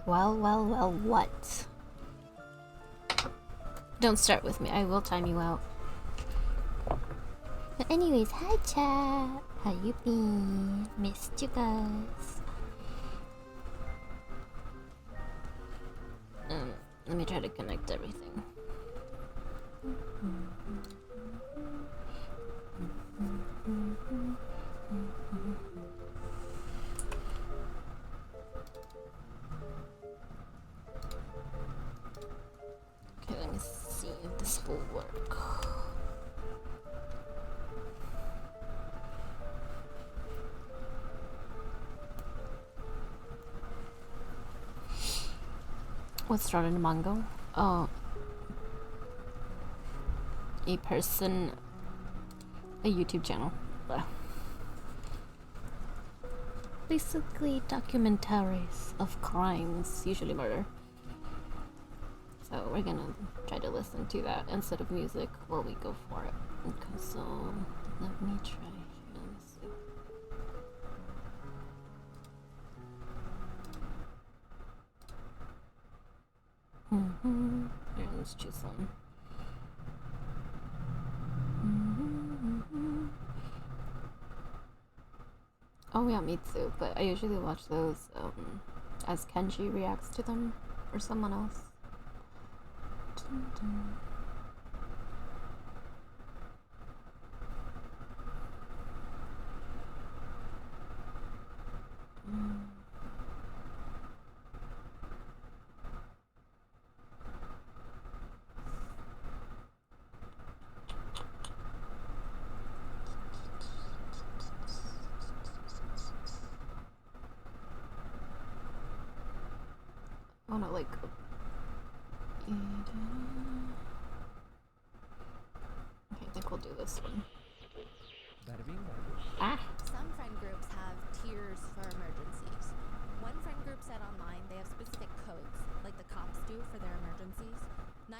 Well, what? Don't start with me, I will time you out. But anyways, hi chat! How you been? Missed you guys. Let me try to connect everything. Okay, let me see if this will work. What's started Mongo? Oh, a YouTube channel. Basically documentaries of crimes, usually murder. So we're gonna try to listen to that instead of music while we go for it. Okay, so let me try. Let me see. Here, let's choose one. Oh yeah, me too, but I usually watch those as Kenji reacts to them or someone else. Dun, dun. I wanna like. Okay, I think we'll do this one. Ah! Some friend groups have tiers for emergencies. One friend group said online they have specific codes, like the cops do for their emergencies.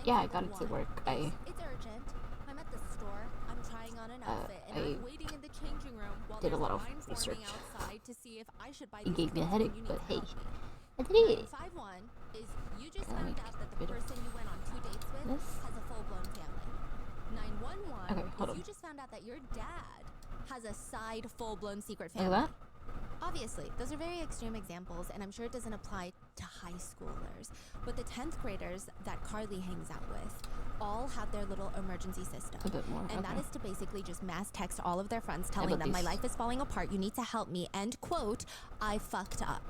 Yeah, I got it to work. It's urgent. I'm at the store. I'm trying on an outfit, and I'm waiting in the changing room while did a there's lot of line research. forming outside to see if I should buy It these gave me a clothes headache, and you but need to hey, help me. I did it. 951 is you just Okay, let me found out that the get rid of person you went on 2 dates with this. has a full-blown family. 911 Okay, hold is on. you just found out that your dad has a side full-blown secret Look family. at that. Obviously, those are very extreme examples, and I'm sure it doesn't apply to high schoolers. But the 10th graders that Carly hangs out with all have their little emergency system. A bit more, And okay. that is to basically just mass text all of their friends telling but them, my these- life is falling apart, you need to help me, end quote, I fucked up.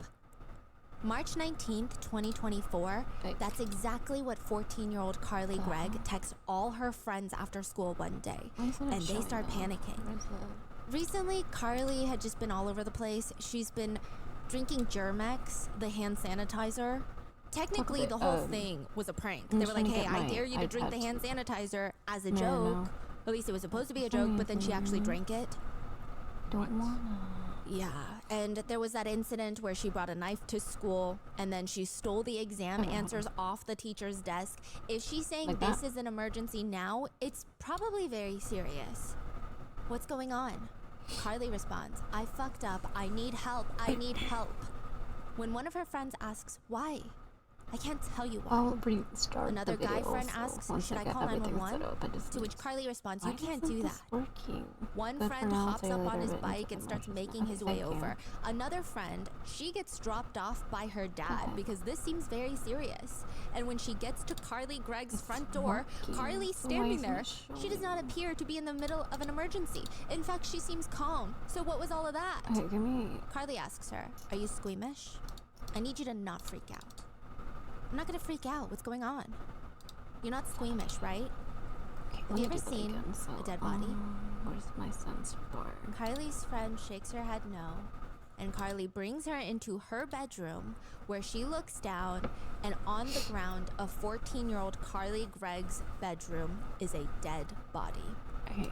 March 19th, 2024, Like- that's exactly what 14-year-old Carly Gregg texts all her friends after school one day. Why isn't it And they showing start up? panicking. Where's the- Recently, Carly had just been all over the place. She's been drinking Germex, the hand sanitizer. Technically, the whole thing was a prank. I'm They just were like, trying to hey, get I my dare you to drink the iPad hand to- sanitizer as a No, joke. no. At least it was supposed to be a Funny joke, but then she actually thing. drank it. Don't wanna. Yeah, and there was that incident where she brought a knife to school and then she stole the exam Okay, hold answers off the teacher's desk. If she's saying Like this that? is an emergency now, it's probably very serious. What's going on? Carly responds, I fucked up. I need help. I need help. When one of her friends asks, why? I can't tell you why. I'll restart Another the guy video friend also asks, once should I get call everything 911? set up. I just To which need- Carly responds, Why you can't isn't do this that. working? One Good friend for now, hops see you up on later, his but bike into and the starts emergency. making his Okay, way thank you. over. Another friend, she gets dropped off by her dad Okay. because this seems very serious. And when she gets to Carly Gregg's It's front door, working, Carly's so why standing isn't there. it She does not showing? appear to be in the middle of an emergency. In fact, she seems calm. So what was all of that? Okay, give me. Carly asks her, are you squeamish? I need you to not freak out. I'm not gonna freak out. What's going on? You're not squeamish, right? Okay, Have let you me ever do that seen again, so, a dead body? Where's my sensor bar? Carly's friend shakes her head no, and Carly brings her into her bedroom where she looks down, and on the ground of 14-year-old Carly Gregg's bedroom is a dead body. Okay.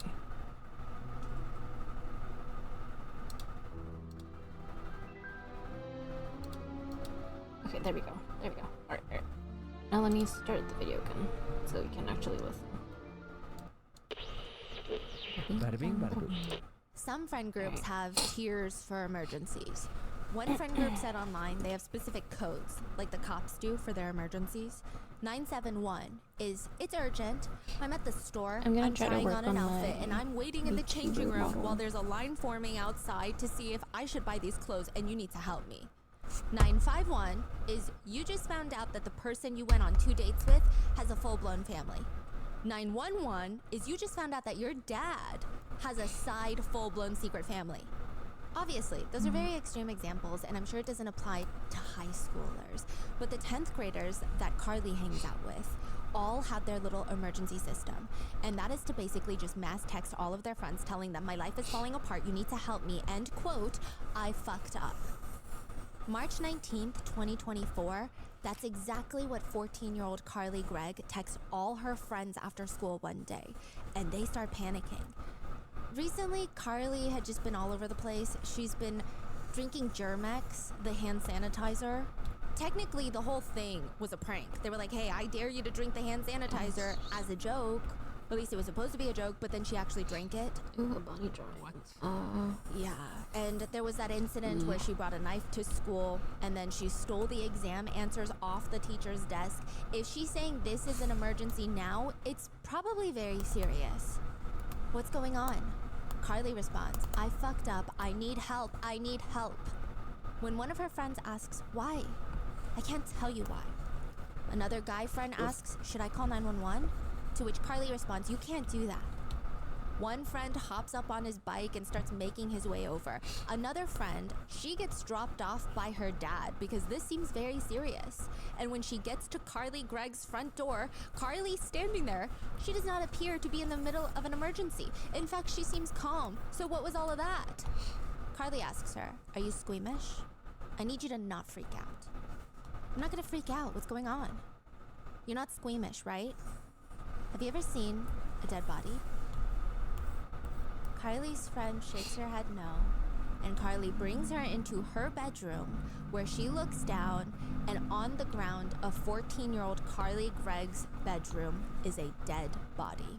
Okay, there we go. There we go. Alright, alright. Now let me start the video again so we can actually listen. Bada bing, bada boom. Some friend groups have tiers for emergencies. One friend group said online they have specific codes, like the cops do for their emergencies. 971 is, it's urgent. I'm at the store. I'm gonna try to trying work on an on outfit my and I'm waiting in the changing YouTuber room model. while there's a line forming outside to see if I should buy these clothes and you need to help me. 951 is, you just found out that the person you went on 2 dates with has a full-blown family. 911 is, you just found out that your dad has a side full-blown secret family. Obviously, those are very extreme examples, and I'm sure it doesn't apply to high schoolers. But the 10th graders that Carly hangs out with all have their little emergency system. And that is to basically just mass text all of their friends telling them, my life is falling apart, you need to help me, and quote, I fucked up. March 19th, 2024, that's exactly what 14-year-old Carly Gregg texts all her friends after school one day, and they start panicking. Recently, Carly had just been all over the place. She's been drinking Germex, the hand sanitizer. Technically, the whole thing was a prank. They were like, hey, I dare you to drink the hand sanitizer as a joke. At least it was supposed to be a joke, but then she actually drank it. Ooh, a body drawing. Yeah, and there was that incident where she brought a knife to school and then she stole the exam answers off the teacher's desk. If she's saying this is an emergency now, it's probably very serious. What's going on? Carly responds, I fucked up, I need help, I need help. When one of her friends asks why, I can't tell you why. Another guy friend asks, should I call 911? To which Carly responds, you can't do that. One friend hops up on his bike and starts making his way over. Another friend, she gets dropped off by her dad because this seems very serious. And when she gets to Carly Gregg's front door, Carly's standing there. She does not appear to be in the middle of an emergency. In fact, she seems calm. So what was all of that? Carly asks her, are you squeamish? I need you to not freak out. I'm not gonna freak out. What's going on? You're not squeamish, right? Have you ever seen a dead body? Carly's friend shakes her head no, and Carly brings her into her bedroom where she looks down, and on the ground of 14-year-old Carly Gregg's bedroom is a dead body.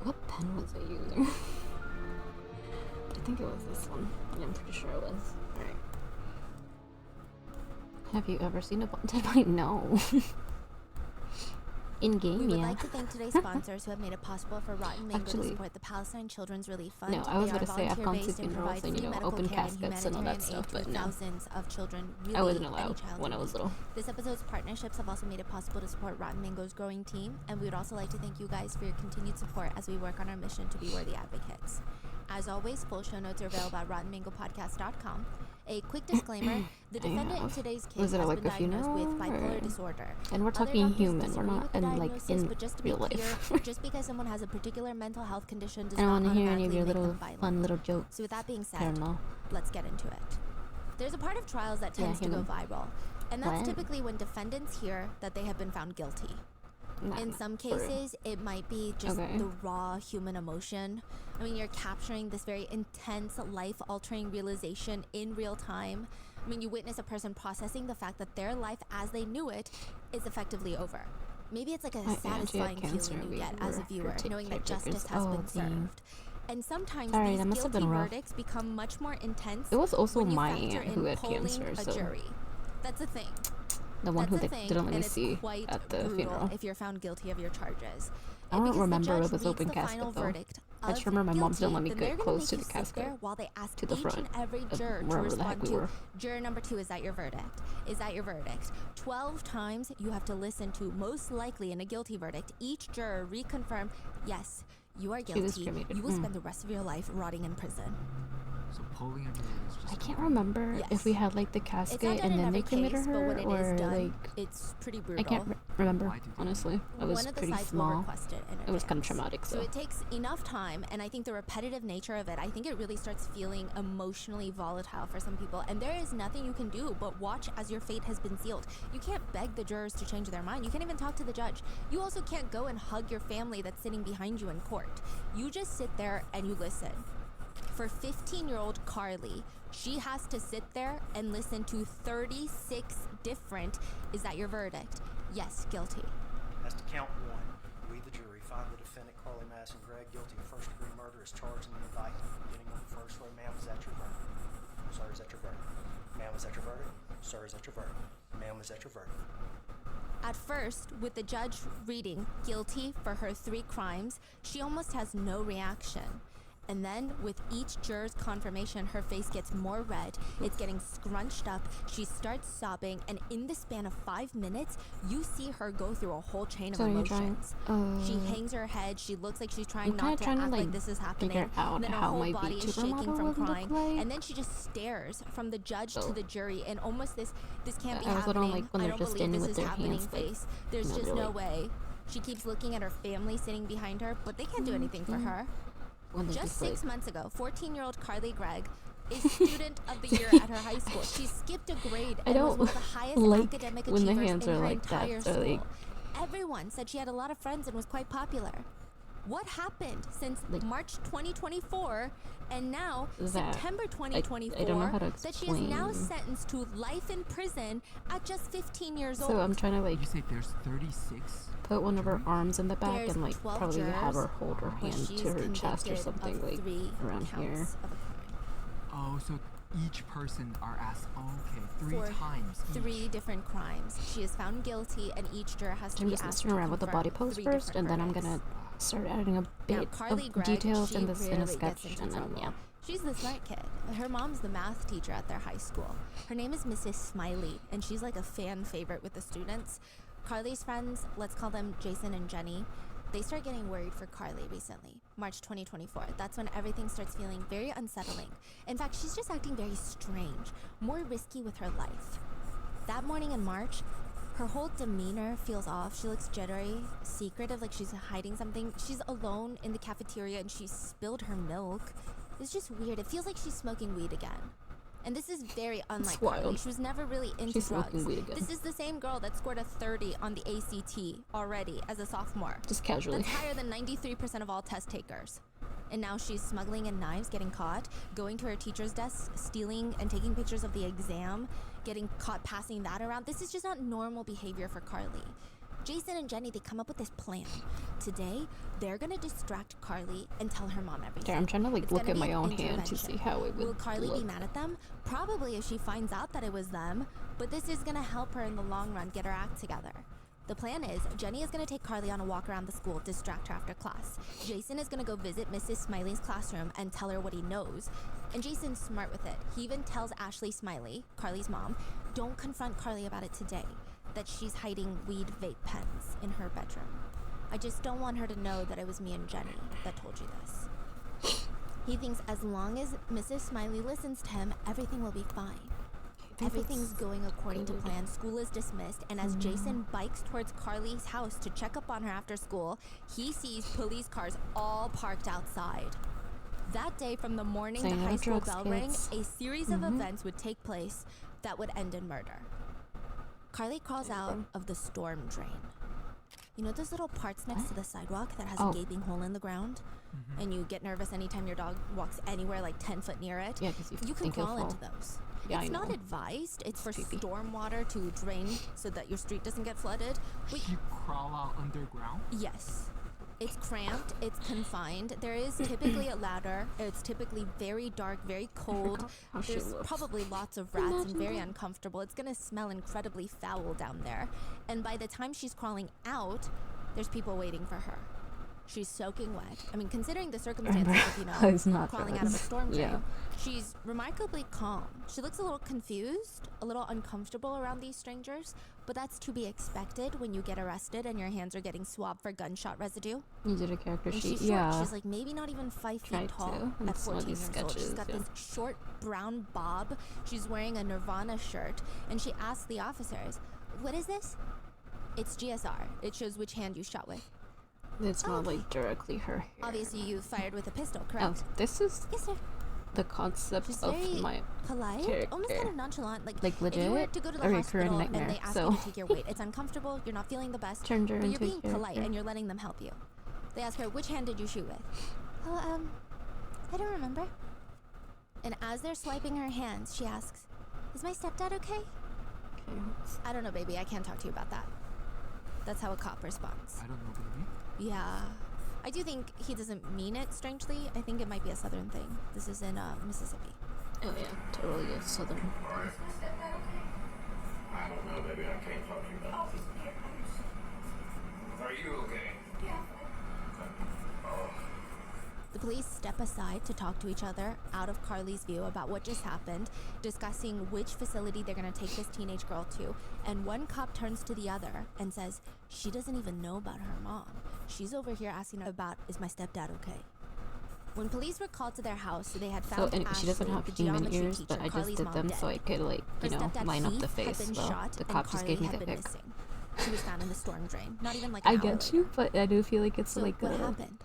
What pen was I using? I think it was this one. I'm pretty sure it was. Alright. Have you ever seen a dead body? No. In game, We would yeah. like to thank today's sponsors who have made it possible for Rotten Mango to Actually, support the Palestine Children's Relief Fund. No, I was They are gonna say I've gone to volunteer-based and funerals provide and, free medical open care and caskets and all that humanitarian stuff, aid to but no. thousands of children, really I wasn't any allowed child when in I was need. little. This episode's partnerships have also made it possible to support Rotten Mango's growing team, and we would also like to thank you guys for your continued support as we work on our mission to be worthy advocates. As always, full show notes are available at RottenMangoPodcast.com. A quick disclaimer, the defendant in today's case Was it has like been a diagnosed with funeral, bipolar or- disorder. And we're Other talking doctors human, we're disagree not with the in diagnosis, in but just to be real clear, life. just because someone has a particular mental health condition does I don't not want to hear any of automatically your make little them violent. fun little jokes. So with that being I don't said, know. let's get into it. There's a part of trials that tends to go human. viral, and that's What? typically when defendants hear that they have been found guilty. Nah, In some for real. cases, it might be just Okay. the raw human emotion. I mean, you're capturing this very intense, life-altering realization in real time. I mean, you witness a person processing the fact that their life as they knew it is effectively over. Maybe it's like a My aunt, she had satisfying cancer, feeling you we get as a were viewer, her knowing that caretakers. justice has Oh, been dang. served. And sometimes Sorry, these that must have guilty been rough. verdicts become much more intense. It was also when you my factor aunt in who had polling cancer, a so jury. That's a thing. the one who That's they a thing, didn't let and me it's see quite at the brutal funeral. if you're found guilty of your charges. I don't Because the remember judge it was reads open the casket, final though. verdict I just of remember my mom didn't let me guilty, then get they're gonna close make to you the sit casket, there while they ask to the each front and every of juror to wherever the heck respond we to were. juror number 2, is that your verdict? Is that your verdict? 12 times you have to listen to, most likely in a guilty verdict, each juror reconfirm, yes, you are She was guilty. cremated. You will spend the rest of your life rotting in prison. So polyandry is just I can't remember Yes. if we had like the It's not casket done and in then every they cremated case, but her, when it or is done, like it's pretty brutal. I can't remember Why did you- honestly. I was One of the pretty sides will small. request it in It was kind of advance. traumatic, So so it takes enough time, and I think the repetitive nature of it, I think it really starts feeling emotionally volatile for some people. And there is nothing you can do but watch as your fate has been sealed. You can't beg the jurors to change their mind. You can't even talk to the judge. You also can't go and hug your family that's sitting behind you in court. You just sit there and you listen. For 15-year-old Carly, she has to sit there and listen to 36 different, is that your verdict? Yes, guilty. That's to count one. We Defendant Carly Madison Gregg guilty of first-degree murder is charged in the indictment. Beginning with the first one, ma'am, is that your verdict? Sir, is that your verdict? Ma'am, is that your verdict? Sir, is that your verdict? Ma'am, is that your verdict? At first, with the judge reading guilty for her 3 crimes, she almost has no reaction. And then, with each juror's confirmation, her face gets more red, it's getting scrunched up, she starts sobbing, and in the span of 5 minutes, you see her go through a whole chain of So you're trying- emotions. She hangs her head, she looks like she's trying I'm not to trying act to, like this is happening. figure out Then her how whole my body is VTuber shaking model from would look crying, like. and then she just stares from the judge to the jury, and almost this can't be I was wondering, happening. like, when I they're don't just believe standing this with is their happening hands, like, face. There's not just really. no way. She keeps looking at her family sitting behind her, but they can't do anything for her. When they're Just just, like, 6 months ago, 14-year-old Carly Gregg is Student of the Year at her high school. She skipped a grade I and was don't one of the highest like academic when the achievers hands in are her like that, entire so, school. like- Everyone said she had a lot of friends and was quite popular. What happened since Like- March 2024 and now That- September I 2024 don't know how to that she is now explain. sentenced to life in prison at just 15 years So old? I'm trying to, like, You say there's 36? put one of her arms in the back There's and, like, 12 probably have her jurors, hold her where hand she's to her chest or convicted something, of like, 3 around counts here. of a crime. Oh, so each person are asked, okay, 3 For times each. 3 different crimes. She is found guilty, and each juror has to I'm be just asked messing to around with the confirm body pose 3 first, different and then I'm verdicts. gonna start adding a Now, bit Carly of Gregg, details she in this in a rarely gets sketch, into and then trouble. yeah. She's the smart kid. Her mom's the math teacher at their high school. Her name is Mrs. Smiley, and she's like a fan favorite with the students. Carly's friends, let's call them Jason and Jenny, they start getting worried for Carly recently, March 2024. That's when everything starts feeling very unsettling. In fact, she's just acting very strange, more risky with her life. That morning in March, her whole demeanor feels off. She looks jittery, secretive, like she's hiding something. She's alone in the cafeteria and she spilled her milk. It's just weird. It feels like she's smoking weed again. And this is very unlike Carly. wild. She was never really into She's drugs. smoking weed again. This is the same girl that scored a 30 on the ACT already as a sophomore. Just casually. That's higher than 93% of all test takers. And now she's smuggling in knives, getting caught, going to her teacher's desk, stealing and taking pictures of the exam, getting caught passing that around. This is just not normal behavior for Carly. Jason and Jenny, they come up with this plan. Today, they're gonna distract Carly and tell her mom everything. Okay, I'm trying to, like, It's look gonna at be my an own hand to intervention. see how it would Will Carly look. be mad at them? Probably if she finds out that it was them, but this is gonna help her in the long run get her act together. The plan is, Jenny is gonna take Carly on a walk around the school, distract her after class. Jason is gonna go visit Mrs. Smiley's classroom and tell her what he knows. And Jason's smart with it. He even tells Ashley Smiley, Carly's mom, don't confront Carly about it today, that she's hiding weed vape pens in her bedroom. I just don't want her to know that it was me and Jenny that told you this. He thinks as long as Mrs. Smiley listens to him, everything will be fine. Everything's going according to plan. School is dismissed, and as Jason bikes towards Carly's house to check up on her after school, he sees police cars all parked outside. That day, from the morning Saying the no high school drugs, bell rang, kids. a series of events would take place that would end in murder. Carly crawls out of the storm drain. You know those little parts next to the sidewalk that has Oh. a gaping hole in the ground? And you get nervous anytime your dog walks anywhere like 10 foot near it? Yeah, 'cause you can think you'll crawl into fall. those. Yeah, It's I not know. advised. It's for creepy. storm water to drain so that your street doesn't get flooded. But You crawl out underground? yes, it's cramped, it's confined. There is typically a ladder. It's typically very dark, very cold. how she There's looks. probably lots of rats and Imagine very that. uncomfortable. It's gonna smell incredibly foul down there. And by the time she's crawling out, there's people waiting for her. She's soaking wet. I mean, considering the circumstances of, you know, It's not crawling out of a drugs. storm drain, Yeah. she's remarkably calm. She looks a little confused, a little uncomfortable around these strangers, but that's to be expected when you get arrested and your hands are getting swabbed for gunshot residue. You did a character And sheet, she's short. yeah. She's like maybe not even 5 feet Tried tall to in at some of 14 these years old. She's sketches, got yeah. this short brown bob. She's wearing a Nirvana shirt, and she asks the officers, "What is this?" It's GSR. It shows which hand you shot with. It's not like directly her hair. Obviously, you fired with a pistol, Oh, correct? this is Yes, sir. the concept She's of very my polite, almost character. kind of nonchalant. Like Like, if you were legit to go to a the recurring hospital and nightmare, they ask so. you to take your weight, it's uncomfortable. You're not feeling the best, Turned her but you're into a being polite character. and you're letting them help you. They ask her, "Which hand did you shoot with?" "Oh, I don't remember." And as they're swiping her hands, she asks, "Is my stepdad okay?" Okay, let's- "I don't know, baby. I can't talk to you about that." That's how a cop responds. I don't know, baby. Yeah. I do think he doesn't mean it, strangely. I think it might be a southern thing. This is in Mississippi. Oh yeah, totally a southern. I don't know, baby. I can't talk to you about this. Are you okay? Yeah. Oh. The police step aside to talk to each other out of Carly's view about what just happened, discussing which facility they're going to take this teenage girl to, and one cop turns to the other and says, she doesn't even know about her mom. She's over here asking her about, is my stepdad okay? When police were called to their house, they had So found and Ashley, she doesn't have the human geometry ears, teacher, but I just Carly's did mom, them dead. so I could like, Her you know, stepdad line up Keith the had face. been Well, shot, the and cop just Carly gave me had the been pic. missing. She was found in the storm drain, not even like I an hour get later. you, but I do feel like it's So like what a happened?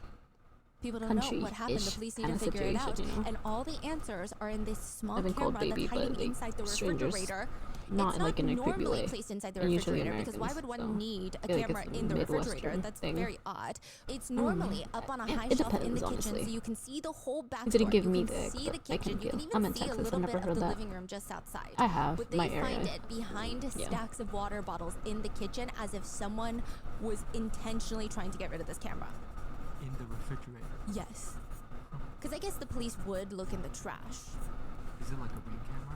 People don't know what happened. The country-ish police need to kinda figure it out. situation, you know? And all the answers are in this small I've been camera called baby, that's but, hiding like, inside the strangers, refrigerator. not It's in, like, in a creepy normally way. placed inside the And usually refrigerator because why Americans, would one so need a I feel like camera it's a in the refrigerator? Midwestern That's thing. very odd. It's normally up on a It high shelf in depends, the kitchen, honestly. so you can see the whole back He didn't door. give You me can the see ick, the but I kitchen. can You can feel. even I'm in see a Texas, little I've bit never of the heard that. living room just outside. I have, But they my find area. it behind Yeah. stacks of water bottles in the kitchen as if someone was intentionally trying to get rid of this camera. In the refrigerator. Yes. Because I guess the police would look in the trash. Is it like a ring camera?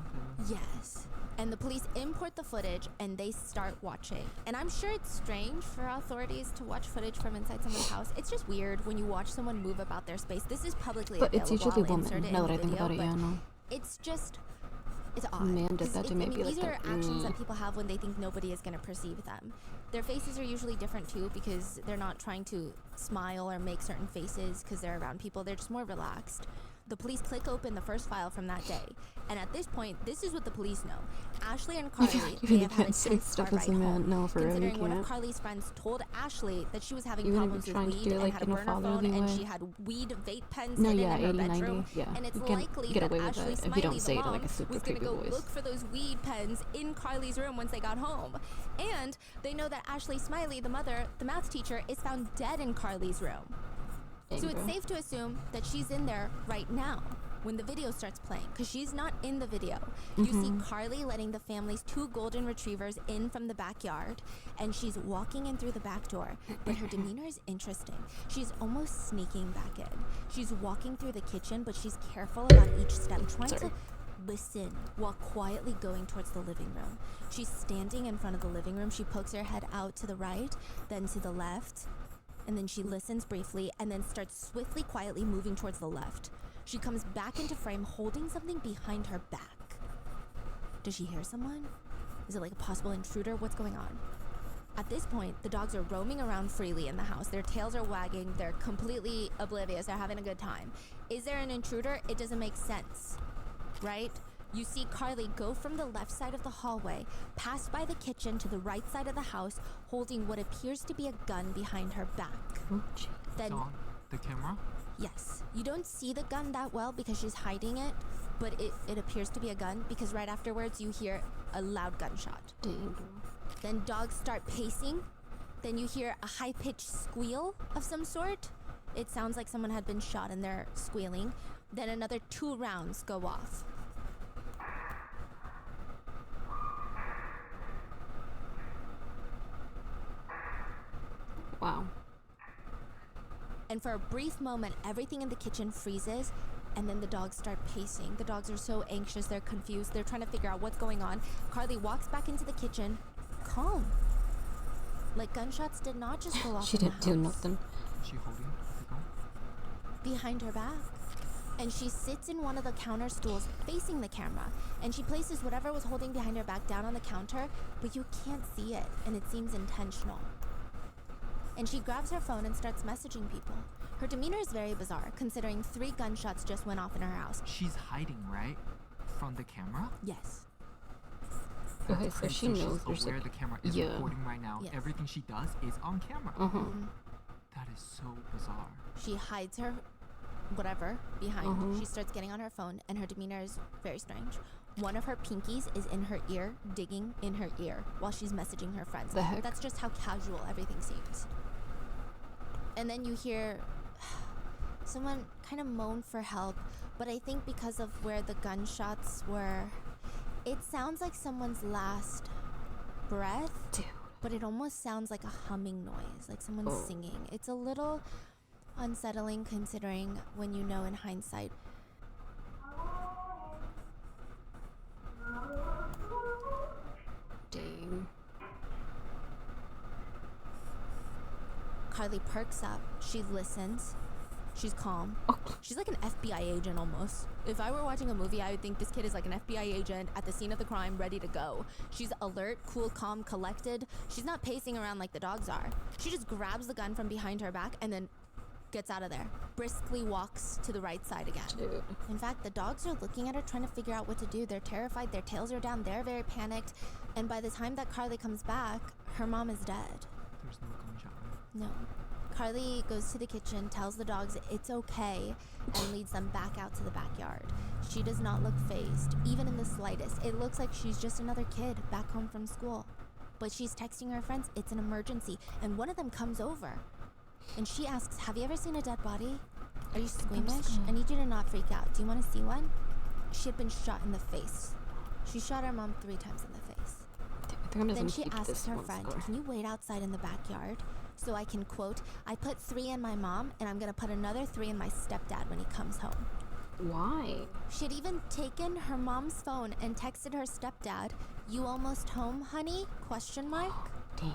Yes. And the police import the footage and they start watching. And I'm sure it's strange for authorities to watch footage from inside someone's house. It's just weird when you watch someone move about their space. This is publicly But available. it's usually I'll insert women. it Now in that I the think video, about it, but yeah, no. it's just, it's odd. Man did 'Cause that to me, I'd be like these are that, actions that people have when they think nobody is going to perceive them. Their faces are usually different too because they're not trying to smile or make certain faces because they're around people. They're just more relaxed. The police click open the first file from that day, and at this point, this is what the police know. Ashley and Carly, You they really have had a can't say tense stuff car as ride a man. home, No, for real, you considering one of can't. Carly's friends told Ashley that she was having You wouldn't problems be with trying to weed do it, and like, had a in a burner fatherly phone, and way. she had weed vape pens No, hidden yeah, in her 80, bedroom, 90, yeah. and it's You can likely get that away with Ashley that if you Smiley, don't the say it in, mom, like, a super was going to creepy go voice. look for those weed pens in Carly's room once they got home. And they know that Ashley Smiley, the mother, the math teacher, is found dead in Carly's room. So it's safe to assume that she's in there right now when the video starts playing, because she's not in the video. You see Carly letting the family's 2 golden retrievers in from the backyard, and she's walking in through the back door, but her demeanor is interesting. She's almost sneaking back in. She's walking through the kitchen, but she's careful about each step, trying to listen while quietly going towards the living room. She's standing in front of the living room. She pokes her head out to the right, then to the left, and then she listens briefly and then starts swiftly, quietly moving towards the left. She comes back into frame holding something behind her back. Does she hear someone? Is it like a possible intruder? What's going on? At this point, the dogs are roaming around freely in the house. Their tails are wagging. They're completely oblivious. They're having a good time. Is there an intruder? It doesn't make sense, right? You see Carly go from the left side of the hallway, pass by the kitchen to the right side of the house, holding what appears to be a gun behind her back. Then, So on the camera? yes, you don't see the gun that well because she's hiding it, but it appears to be a gun because right afterwards you hear a loud gunshot. Dang. Then dogs start pacing. Then you hear a high-pitched squeal of some sort. It sounds like someone had been shot and they're squealing. Then another 2 rounds go off. Wow. And for a brief moment, everything in the kitchen freezes, and then the dogs start pacing. The dogs are so anxious, they're confused, they're trying to figure out what's going on. Carly walks back into the kitchen, calm. Like gunshots did not just go off She in the didn't do house. nothing. Is she holding the gun? Behind her back. And she sits in one of the counter stools facing the camera, and she places whatever was holding behind her back down on the counter, but you can't see it, and it seems intentional. And she grabs her phone and starts messaging people. Her demeanor is very bizarre, considering 3 gunshots just went off in her house. She's hiding, right? From the camera? Yes. Okay, so she knows she's there's aware like the camera is yeah. recording right now. Yes. Everything she does is on camera. That is so bizarre. She hides her whatever behind. She starts getting on her phone, and her demeanor is very strange. One of her pinkies is in her ear, digging in her ear while she's messaging her friends. The heck? That's just how casual everything seems. And then you hear someone kind of moan for help, but I think because of where the gunshots were, it sounds like someone's last breath. Dude. But it almost sounds like a humming noise, like someone's Oh. singing. It's a little Unsettling considering when you know in hindsight. Dang. Carly perks up. She listens. She's calm. She's like an FBI agent almost. If I were watching a movie, I would think this kid is like an FBI agent at the scene of the crime, ready to go. She's alert, cool, calm, collected. She's not pacing around like the dogs are. She just grabs the gun from behind her back and then gets out of there. Briskly walks to the right side again. Dude. In fact, the dogs are looking at her, trying to figure out what to do. They're terrified. Their tails are down. They're very panicked. And by the time that Carly comes back, her mom is dead. There's no gunshot, right? No. Carly goes to the kitchen, tells the dogs it's okay, and leads them back out to the backyard. She does not look fazed, even in the slightest. It looks like she's just another kid back home from school. But she's texting her friends, it's an emergency, and one of them comes over. And she asks, have you ever seen a dead body? Are you squeamish? I need you to not freak out. Do you want to see one? She had been shot in the face. She shot her mom 3 times in the face. Then she asks her friend, can you wait outside in the backyard so I can, quote, I put 3 in my mom and I'm gonna put another 3 in my stepdad when he comes home. Why? She had even taken her mom's phone and texted her stepdad, you almost home, honey? Question mark. Dang.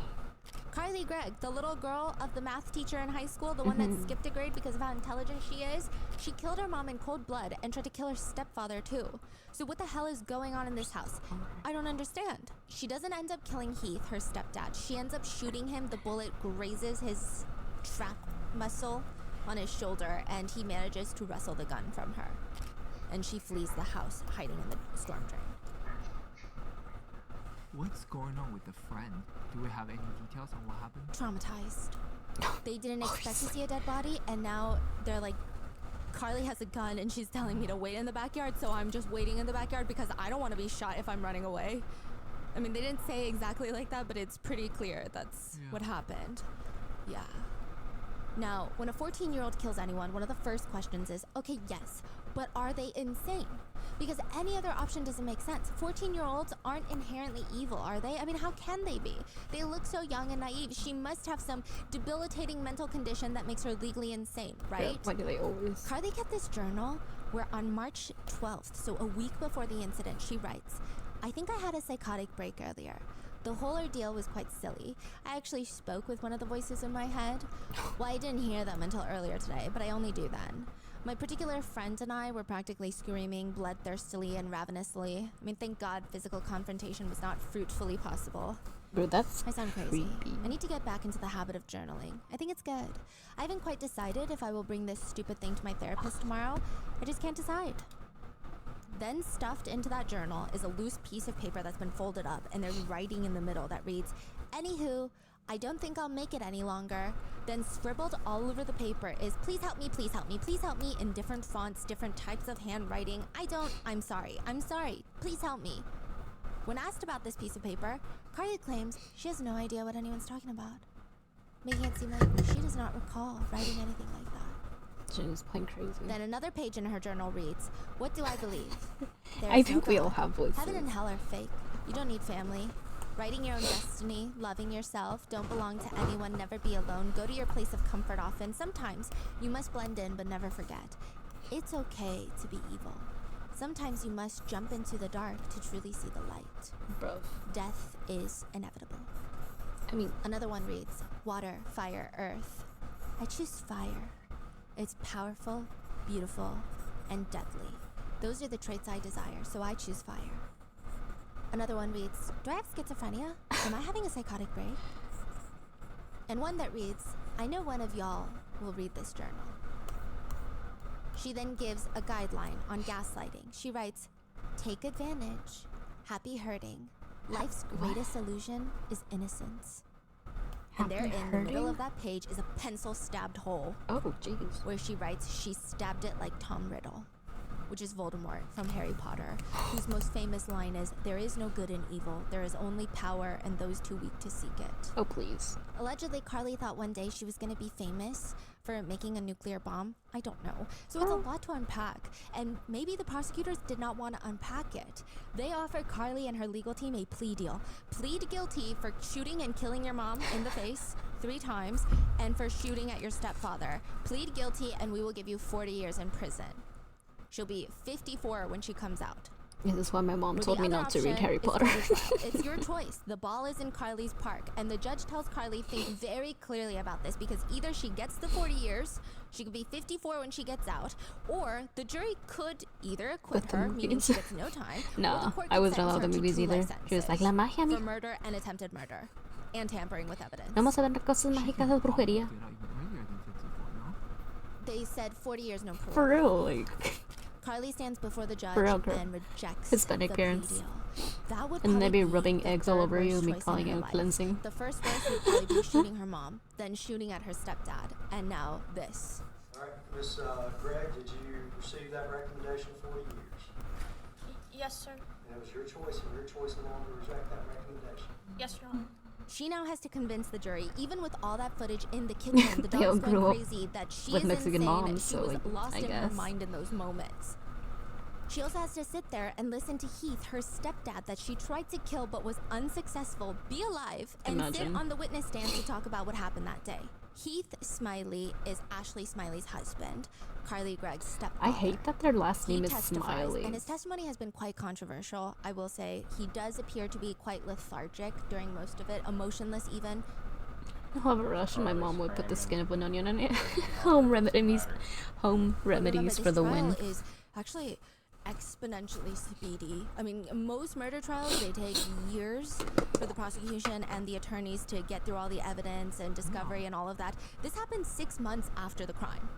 Carly Gregg, the little girl of the math teacher in high school, the one that skipped a grade because of how intelligent she is, she killed her mom in cold blood and tried to kill her stepfather too. So what the hell is going on in this house? I don't understand. She doesn't end up killing Heath, her stepdad. She ends up shooting him. The bullet grazes his trap muscle on his shoulder and he manages to wrestle the gun from her. And she flees the house, hiding in the storm drain. What's going on with the friend? Do we have any details on what happened? Traumatized. They didn't expect to see a dead body, and now they're like, Carly has a gun and she's telling me to wait in the backyard, so I'm just waiting in the backyard because I don't want to be shot if I'm running away. I mean, they didn't say exactly like that, but it's pretty clear that's what happened. Yeah. Now, when a 14-year-old kills anyone, one of the first questions is, okay, yes, but are they insane? Because any other option doesn't make sense. 14-year-olds aren't inherently evil, are they? I mean, how can they be? They look so young and naive. She must have some debilitating mental condition that makes her legally insane, right? Yeah, why do they always? Carly kept this journal where on March 12th, so a week before the incident, she writes, I think I had a psychotic break earlier. The whole ordeal was quite silly. I actually spoke with one of the voices in my head. Well, I didn't hear them until earlier today, but I only do then. My particular friend and I were practically screaming bloodthirstily and ravenously. I mean, thank God physical confrontation was not fruitfully possible. Bro, that's I sound crazy. creepy. I need to get back into the habit of journaling. I think it's good. I haven't quite decided if I will bring this stupid thing to my therapist tomorrow. I just can't decide. Then stuffed into that journal is a loose piece of paper that's been folded up, and there's writing in the middle that reads, Anywho, I don't think I'll make it any longer. Then scribbled all over the paper is, please help me, please help me, please help me, in different fonts, different types of handwriting. I'm sorry, please help me. When asked about this piece of paper, Carly claims she has no idea what anyone's talking about, making it seem like she does not recall writing anything like that. She's plain crazy. Then another page in her journal reads, what do I believe? There I is no think we all God. have voices. Heaven and hell are fake. You don't need family. Writing your own destiny, loving yourself, don't belong to anyone, never be alone, go to your place of comfort often. Sometimes you must blend in but never forget. It's okay to be evil. Sometimes you must jump into the dark to truly see the light. Bro. Death is inevitable. I mean, Another one reads, water, fire, earth. I choose fire. It's powerful, beautiful, and deadly. Those are the traits I desire, so I choose fire. Another one reads, do I have schizophrenia? Am I having a psychotic break? And one that reads, I know one of y'all will read this journal. She then gives a guideline on gaslighting. She writes, take advantage, happy hurting. Life's greatest illusion is innocence. And there in the middle of that page is a pencil stabbed hole oh, jeez. where she writes, she stabbed it like Tom Riddle, which is Voldemort from Harry Potter, whose most famous line is, there is no good in evil, there is only power and those too weak to seek it. Oh, please. Allegedly, Carly thought one day she was going to be famous for making a nuclear bomb. I don't know. So it's a lot to unpack, and maybe the prosecutors did not want to unpack it. They offered Carly and her legal team a plea deal. Plead guilty for shooting and killing your mom in the face, 3 times, and for shooting at your stepfather. Plead guilty and we will give you 40 years in prison. She'll be 54 when she comes out. This is why my mom Or told the me other not to read option Harry is Potter. murder trial. It's your choice. The ball is in Carly's park, and the judge tells Carly think very clearly about this, because either she gets the 40 years, she could be 54 when she gets out, or the jury could either acquit With the her, meaning movies. she gets no time, or the No, court I could wasn't sentence allowed the her to movies 2 either. life She was like, la magia, for mi. murder and attempted murder, and tampering with evidence. Vamos a ver cosas mágicas de brujería. Get out even earlier than 54, no? They said 40 years, no parole. For real, like. Carly stands before the judge For real, girl. and rejects Hispanic the plea parents. deal. That would And probably they be be rubbing the eggs all third over you, worst me choice in calling her it life. cleansing. The first worst would probably be shooting her mom, then shooting at her stepdad, and now this. All right, Miss Gregg, did you receive that recommendation 40 years? Yes, sir. And it was your choice and your choice alone to reject that recommendation. Yes, Your Honor. She now has to convince the jury, even with all that footage in the kitchen, the They all dog's grew going up crazy, that she with is Mexican insane, moms, she so, was like, lost I in her guess. mind in those moments. She also has to sit there and listen to Heath, her stepdad that she tried to kill but was unsuccessful, be alive, and sit Imagine. on the witness stand to talk about what happened that day. Heath Smiley is Ashley Smiley's husband, Carly Gregg's stepfather. I hate that their last He name is testifies, Smiley. and his testimony has been quite controversial. I will say he does appear to be quite lethargic during most of it, emotionless even. I'll have a rush, and my mom would put the skin of an onion on it. Home remedies But remember, for this the trial win. is actually exponentially speedy. I mean, most murder trials, they take years for the prosecution and the attorneys to get through all the evidence and discovery and all of that. This happened 6 months after the crime.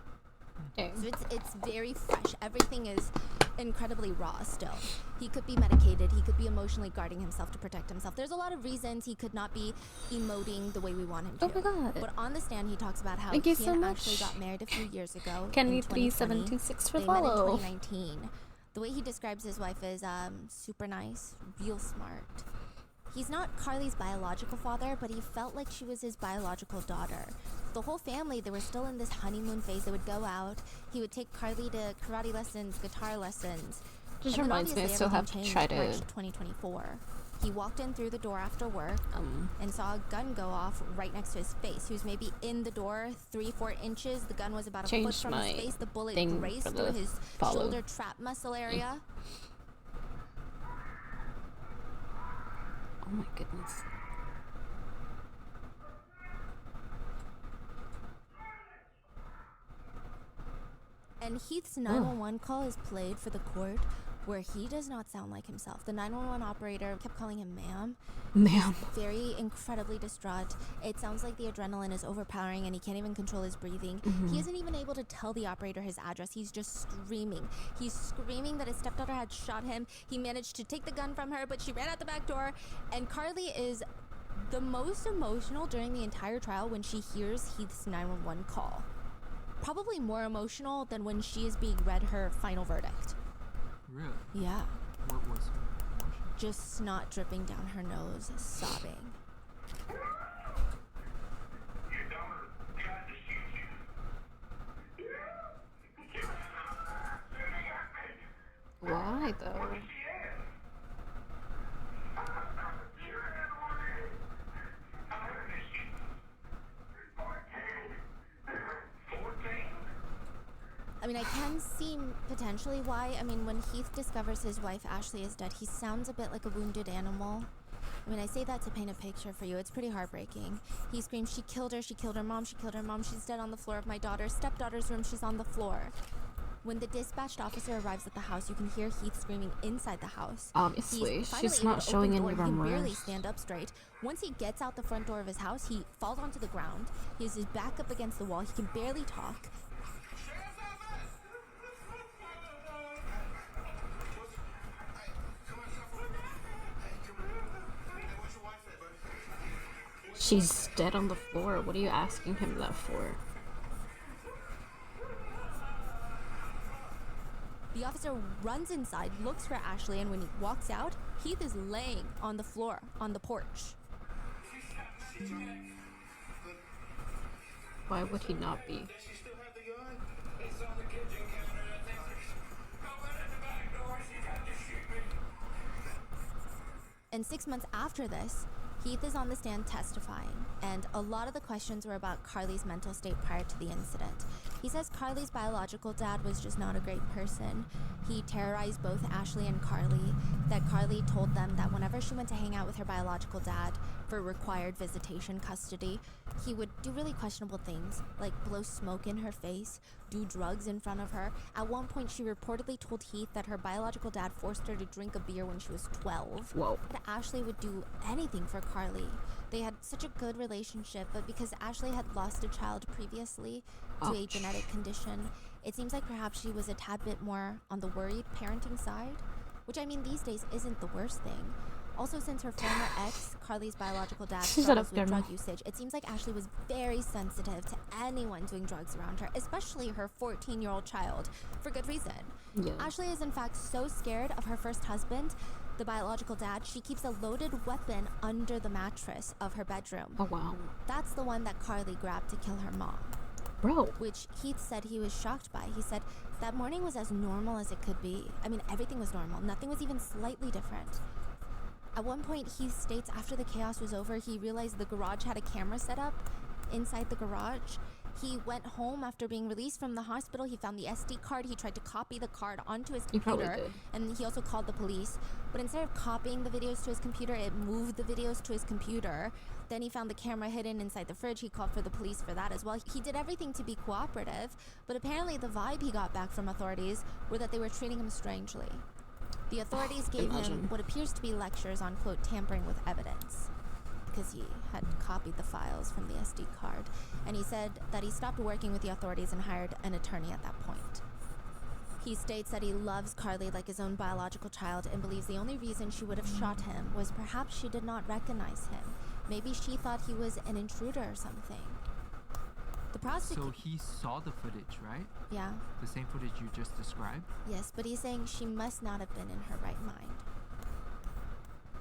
Okay. So it's very fresh. Everything is incredibly raw still. He could be medicated. He could be emotionally guarding himself to protect himself. There's a lot of reasons he could not be emoting the way we want him to. Oh my God. But on the stand, he talks about how Thank he you so and much. Ashley got married a few years ago. Kenny in 2020. 3726 for They met in follow. 2019. The way he describes his wife is super nice, real smart. He's not Carly's biological father, but he felt like she was his biological daughter. The whole family, they were still in this honeymoon phase. They would go out. He would take Carly to karate lessons, guitar lessons. Just And then reminds me I obviously still have to everything try changed to March 2024. He walked in through the door after work and saw a gun go off right next to his face. He was maybe in the door 3-4 inches. The gun was about a foot Changed from my his face. The bullet thing grazed for through the his follow. shoulder trap muscle area. Oh my goodness. And Heath's 911 call is played for the court where he does not sound like himself. The 911 operator kept calling him ma'am. Ma'am. Very incredibly distraught. It sounds like the adrenaline is overpowering and he can't even control his breathing. He isn't even able to tell the operator his address. He's just screaming. He's screaming that his stepdaughter had shot him. He managed to take the gun from her, but she ran out the back door. And Carly is the most emotional during the entire trial when she hears Heath's 911 call. Probably more emotional than when she is being read her final verdict. Really? Yeah. What was her emotion? Just snot dripping down her nose, sobbing. Your daughter tried to shoot you. Why though? I mean, I can see potentially why. I mean, when Heath discovers his wife Ashley is dead, he sounds a bit like a wounded animal. I mean, I say that to paint a picture for you. It's pretty heartbreaking. He screams, she killed her mom, she killed her mom, she's dead on the floor of my daughter's stepdaughter's room, she's on the floor. When the dispatched officer arrives at the house, you can hear Heath screaming inside the house. Obviously, He's finally she's able not to showing open any door. He can barely remorse. stand up straight. Once he gets out the front door of his house, he falls onto the ground. He has his back up against the wall. He can barely talk. She's dead on the floor. What are you asking him that for? The officer runs inside, looks for Ashley, and when he walks out, Heath is laying on the floor on the porch. Why would he not be? Does she still have the gun? It's on the kitchen counter. I think I went in the back door. She tried to shoot me. And 6 months after this, Heath is on the stand testifying, and a lot of the questions were about Carly's mental state prior to the incident. He says Carly's biological dad was just not a great person. He terrorized both Ashley and Carly, that Carly told them that whenever she went to hang out with her biological dad for required visitation custody, he would do really questionable things, like blow smoke in her face, do drugs in front of her. At one point, she reportedly told Heath that her biological dad forced her to drink a beer when she was 12. Whoa. That Ashley would do anything for Carly. They had such a good relationship, but because Ashley had lost a child previously to a Ouch. genetic condition, it seems like perhaps she was a tad bit more on the worried parenting side, which I mean these days isn't the worst thing. Also, since her former ex, Carly's biological dad, She's struggles up with there drug now. usage, it seems like Ashley was very sensitive to anyone doing drugs around her, especially her 14-year-old child, for good reason. Yeah. Ashley is in fact so scared of her first husband, the biological dad, she keeps a loaded weapon under the mattress of her bedroom. Oh wow. That's the one that Carly grabbed to kill her mom, Bro. which Heath said he was shocked by. He said that morning was as normal as it could be. I mean, everything was normal. Nothing was even slightly different. At one point, Heath states after the chaos was over, he realized the garage had a camera set up inside the garage. He went home after being released from the hospital. He found the SD card. He tried to copy the card onto his He probably computer. did. And he also called the police. But instead of copying the videos to his computer, it moved the videos to his computer. Then he found the camera hidden inside the fridge. He called for the police for that as well. He did everything to be cooperative, but apparently the vibe he got back from authorities were that they were treating him strangely. The authorities gave him imagine. what appears to be lectures on, quote, tampering with evidence, because he had copied the files from the SD card. And he said that he stopped working with the authorities and hired an attorney at that point. He states that he loves Carly like his own biological child and believes the only reason she would have shot him was perhaps she did not recognize him. Maybe she thought he was an intruder or something. The prosecutor... So he saw the footage, right? Yeah, The same footage you just described? yes, but he's saying she must not have been in her right mind.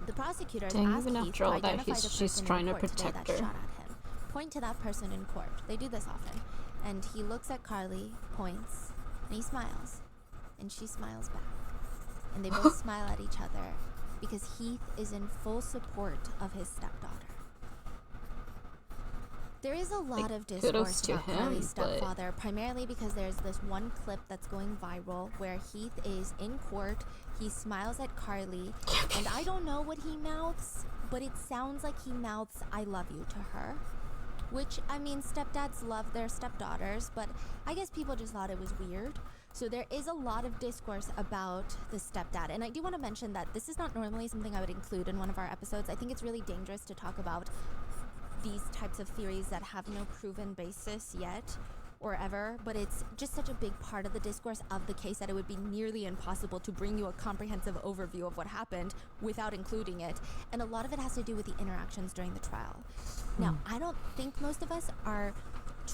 The prosecutors Dang, asked even Heath after to all that, identify he's the just person trying in to court today protect that her. shot at him. Point to that person in court. They do this often. And he looks at Carly, points, and he smiles. And she smiles back. And they both smile at each other because Heath is in full support of his stepdaughter. There is a lot of kudos discourse to about him, Carly's but- stepfather, primarily because there's this one clip that's going viral where Heath is in court, he smiles at Carly, and I don't know what he mouths, but it sounds like he mouths, "I love you" to her. Which, I mean, stepdads love their stepdaughters, but I guess people just thought it was weird. So there is a lot of discourse about the stepdad. And I do want to mention that this is not normally something I would include in one of our episodes. I think it's really dangerous to talk about these types of theories that have no proven basis yet or ever, but it's just such a big part of the discourse of the case that it would be nearly impossible to bring you a comprehensive overview of what happened without including it. And a lot of it has to do with the interactions during the trial. Now, I don't think most of us are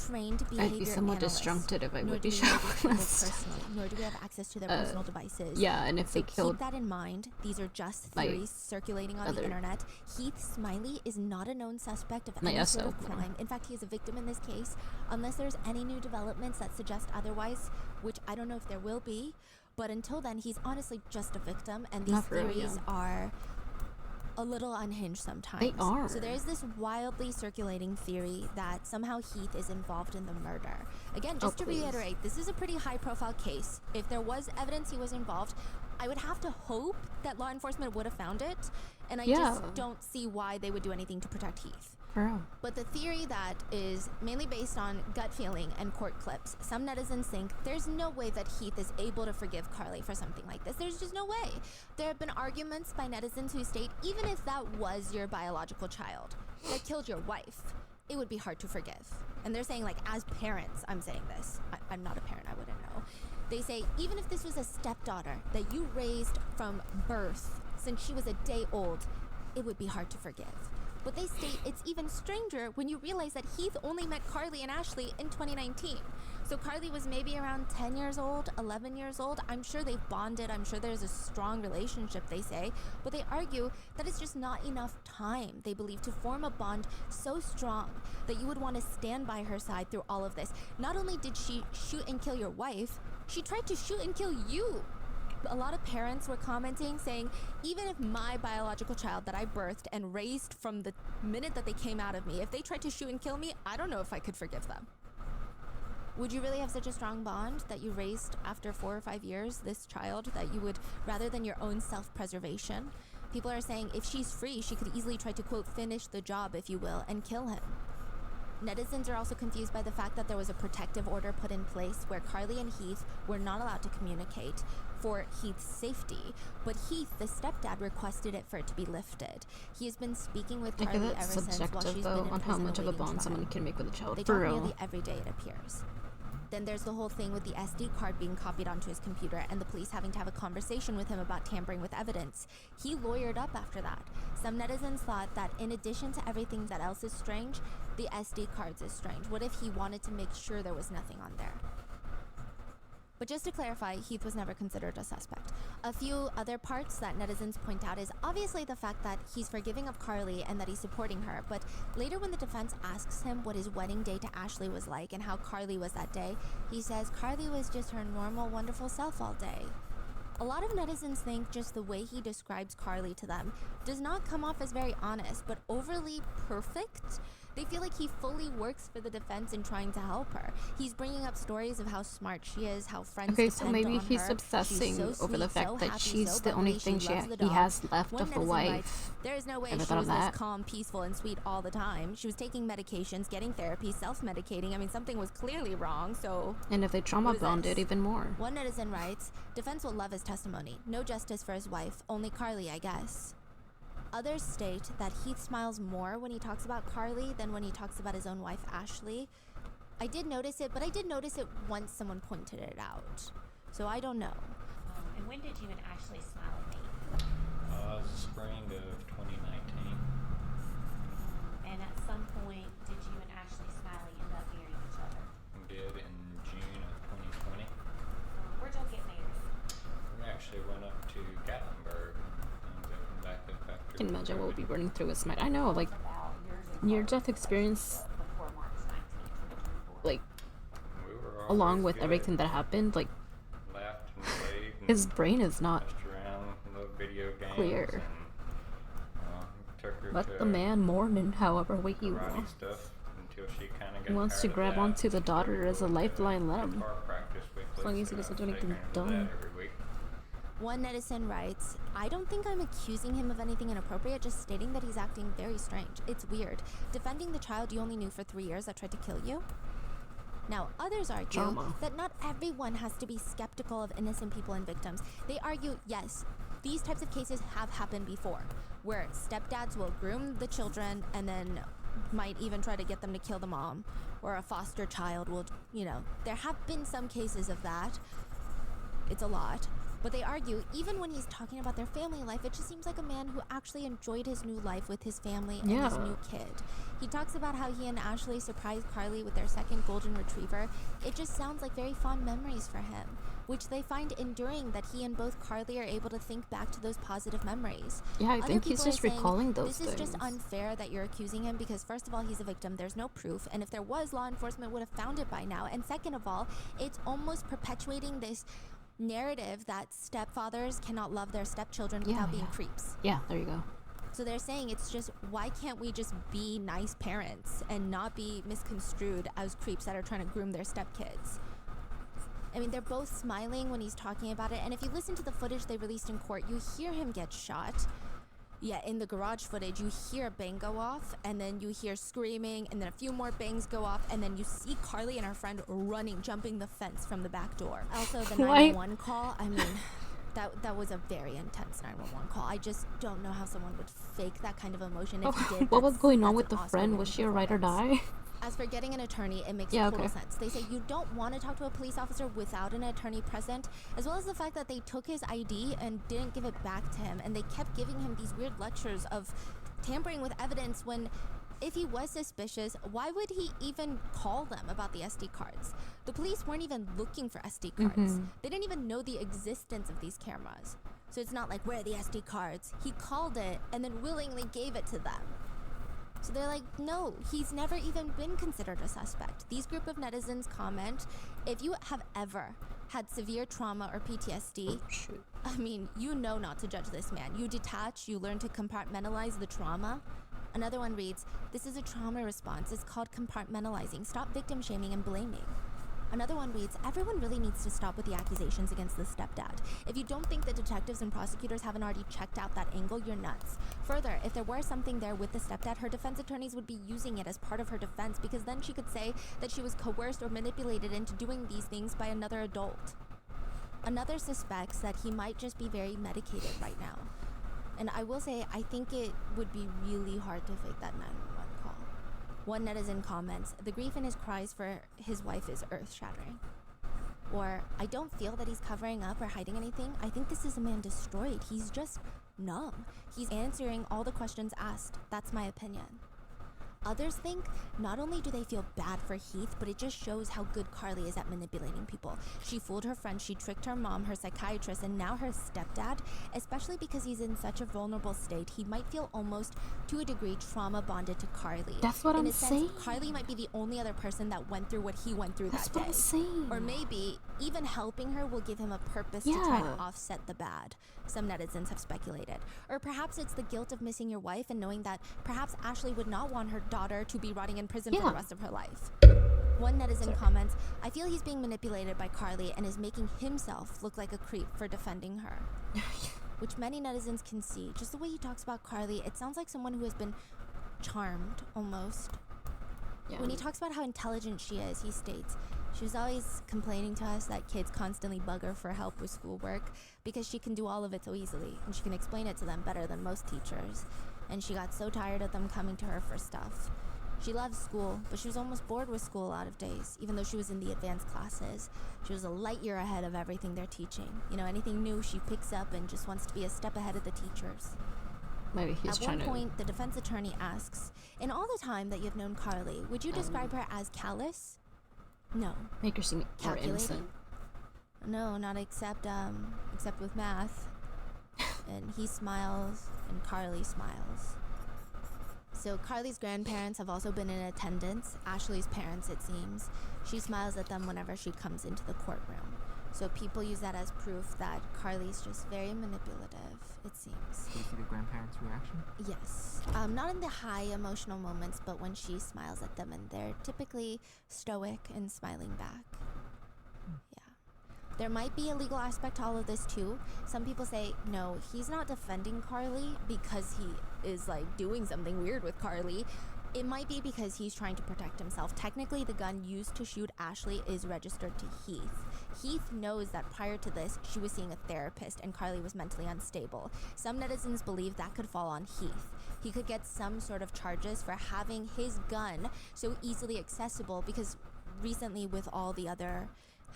trained behavior I'd be somewhat analysts, disjuncted if I nor would do be we know shot these people with stuff. personally, nor do we have access to their personal devices. Yeah, and if they So killed keep that in mind. These are just my theories circulating on the other- internet. Heath Smiley is not a known suspect of My any sort SO. of crime. In fact, he is a victim in this case, unless there's any new developments that suggest otherwise, which I don't know if there will be. But until then, he's honestly just a victim, and these Not for real, theories yeah. are a little unhinged sometimes. are. So there's this wildly circulating theory that somehow Heath is involved in the murder. Again, just Oh, to please. reiterate, this is a pretty high-profile case. If there was evidence he was involved, I would have to hope that law enforcement would have found it, and I Yeah. just don't see why they would do anything to protect Heath. For real. But the theory that is mainly based on gut feeling and court clips, some netizens think there's no way that Heath is able to forgive Carly for something like this. There's just no way. There have been arguments by netizens who state even if that was your biological child that killed your wife, it would be hard to forgive. And they're saying, like, as parents, I'm saying this. I'm not a parent, I wouldn't know. They say even if this was a stepdaughter that you raised from birth since she was a day old, it would be hard to forgive. But they state it's even stranger when you realize that Heath only met Carly and Ashley in 2019. So Carly was maybe around 10 years old, 11 years old. I'm sure they've bonded. I'm sure there's a strong relationship, they say. But they argue that it's just not enough time, they believe, to form a bond so strong that you would want to stand by her side through all of this. Not only did she shoot and kill your wife, she tried to shoot and kill you. a lot of parents were commenting saying, even if my biological child that I birthed and raised from the minute that they came out of me, if they tried to shoot and kill me, I don't know if I could forgive them. Would you really have such a strong bond that you raised after 4 or 5 years, this child, that you would, rather than your own self-preservation? People are saying if she's free, she could easily try to, quote, finish the job, if you will, and kill him. Netizens are also confused by the fact that there was a protective order put in place where Carly and Heath were not allowed to communicate for Heath's safety, but Heath, the stepdad, requested it for it to be lifted. He has been speaking with I Carly feel ever that's since while subjective she's though been in on how prison much of a awaiting bond trial. someone can make with a child. They For talk real. nearly every day, it appears. Then there's the whole thing with the SD card being copied onto his computer and the police having to have a conversation with him about tampering with evidence. He lawyered up after that. Some netizens thought that in addition to everything that else is strange, the SD cards is strange. What if he wanted to make sure there was nothing on there? But just to clarify, Heath was never considered a suspect. A few other parts that netizens point out is obviously the fact that he's forgiving of Carly and that he's supporting her, but later when the defense asks him what his wedding day to Ashley was like and how Carly was that day, he says Carly was just her normal, wonderful self all day. A lot of netizens think just the way he describes Carly to them does not come off as very honest, but overly perfect. They feel like he fully works for the defense in trying to help her. He's bringing up stories of how smart she is, how friends Okay, so depend maybe on he's her. obsessing She's so over the sweet, fact so that happy, she's so the only bubbly, thing she loves the he dog. has left One of the netizen wife. writes, there is no way Ever she thought was of this that? calm, peaceful, and sweet all the time. She was taking medications, getting therapy, self-medicating. I mean, something was clearly wrong, so... And if they trauma What is bonded, this? even more. One netizen writes, defense will love his testimony. No justice for his wife, only Carly, I guess. Others state that Heath smiles more when he talks about Carly than when he talks about his own wife, Ashley. I did notice it, but I did notice it once someone pointed it out. So I don't know. And when did you and Ashley smile and meet? Spring of 2019. And at some point, did you and Ashley Smiley end up marrying each other? We did in June of 2020. Where'd y'all get married? We actually went up to Gatlinburg and then back up after. I can imagine what would be running through his mind. I know, like, About years ago. near-death experience, Before March 19th, 2024. like, We were along always with good. everything that happened, like, Laughed and played and his brain is not. messed around, loved video games. Clear. And, took her Let to the man mourn in however way he karate wants. stuff until she kind of got He wants to tired of grab that. onto the daughter Took as a her to lifeline, let him. guitar practice weekly, As long as he so doesn't do I was anything taking her to that dumb. every week. One netizen writes, I don't think I'm accusing him of anything inappropriate, just stating that he's acting very strange. It's weird. Defending the child you only knew for 3 years that tried to kill you? Now, others argue Trauma. that not everyone has to be skeptical of innocent people and victims. They argue, yes, these types of cases have happened before, where stepdads will groom the children and then might even try to get them to kill the mom, or a foster child will, there have been some cases of that. It's a lot. But they argue, even when he's talking about their family life, it just seems like a man who actually enjoyed his new life with his family and his Yeah. new kid. He talks about how he and Ashley surprised Carly with their second golden retriever. It just sounds like very fond memories for him, which they find enduring that he and both Carly are able to think back to those positive memories. Yeah, I Other think he's people are just saying, recalling those this is just things. unfair that you're accusing him because first of all, he's a victim, there's no proof, and if there was, law enforcement would have found it by now, and second of all, it's almost perpetuating this narrative that stepfathers cannot love their stepchildren without being creeps. Yeah, there you go. So they're saying it's just, why can't we just be nice parents and not be misconstrued as creeps that are trying to groom their stepkids? I mean, they're both smiling when he's talking about it, and if you listen to the footage they released in court, you hear him get shot. Yeah, in the garage footage, you hear a bang go off, and then you hear screaming, and then a few more bangs go off, and then you see Carly and her friend running, jumping the fence from the back door. Also, the Why- 911 call, I mean, that was a very intense 911 call. I just don't know how someone would fake that kind of emotion. If he did, What was going on that's with an the Oscar friend? winning Was she a ride or performance. die? As for getting an attorney, it makes Yeah, total okay. sense. They say you don't want to talk to a police officer without an attorney present, as well as the fact that they took his ID and didn't give it back to him, and they kept giving him these weird lectures of tampering with evidence when, if he was suspicious, why would he even call them about the SD cards? The police weren't even looking for SD cards. They didn't even know the existence of these cameras. So it's not like, where are the SD cards? He called it and then willingly gave it to them. So they're like, no, he's never even been considered a suspect. These group of netizens comment, if you have ever had severe trauma or PTSD, I mean, you know not to judge this man. You detach, you learn to compartmentalize the trauma. Another one reads, this is a trauma response. It's called compartmentalizing. Stop victim shaming and blaming. Another one reads, everyone really needs to stop with the accusations against the stepdad. If you don't think the detectives and prosecutors haven't already checked out that angle, you're nuts. Further, if there were something there with the stepdad, her defense attorneys would be using it as part of her defense, because then she could say that she was coerced or manipulated into doing these things by another adult. Another suspects that he might just be very medicated right now. And I will say, I think it would be really hard to fake that 911 call. One netizen comments, the grief in his cries for his wife is earth-shattering. Or, I don't feel that he's covering up or hiding anything. I think this is a man destroyed. He's just numb. He's answering all the questions asked. That's my opinion. Others think not only do they feel bad for Heath, but it just shows how good Carly is at manipulating people. She fooled her friend, she tricked her mom, her psychiatrist, and now her stepdad. Especially because he's in such a vulnerable state, he might feel almost, to a degree, trauma bonded to Carly. That's what I'm saying. Carly might be the only other person that went through what he went through That's that day. what I'm saying. Or maybe even helping her will give him a purpose to try to offset the bad. Some netizens have speculated. Or perhaps it's the guilt of missing your wife and knowing that perhaps Ashley would not want her daughter to be rotting in prison for the rest of her life. One netizen comments, I feel he's being manipulated by Carly and is making himself look like a creep for defending her. Which many netizens can see. Just the way he talks about Carly, it sounds like someone who has been charmed, almost. Yeah. When he talks about how intelligent she is, he states, she was always complaining to us that kids constantly bug her for help with schoolwork because she can do all of it so easily, and she can explain it to them better than most teachers. And she got so tired of them coming to her for stuff. She loved school, but she was almost bored with school a lot of days, even though she was in the advanced classes. She was a light year ahead of everything they're teaching. You know, anything new she picks up and just wants to be a step ahead of the teachers. Maybe he's At trying one to point, the defense attorney asks, in all the time that you've known Carly, would you describe her as callous? No. make her seem more Calculating? innocent. No, not except with math. And he smiles, and Carly smiles. So Carly's grandparents have also been in attendance, Ashley's parents it seems. She smiles at them whenever she comes into the courtroom. So people use that as proof that Carly's just very manipulative, it seems. Do you see the grandparents' reaction? Yes. Not in the high emotional moments, but when she smiles at them, and they're typically stoic and smiling back. Yeah. There might be a legal aspect to all of this too. Some people say, no, he's not defending Carly because he is like doing something weird with Carly. It might be because he's trying to protect himself. Technically, the gun used to shoot Ashley is registered to Heath. Heath knows that prior to this, she was seeing a therapist and Carly was mentally unstable. Some netizens believe that could fall on Heath. He could get some sort of charges for having his gun so easily accessible, because recently with all the other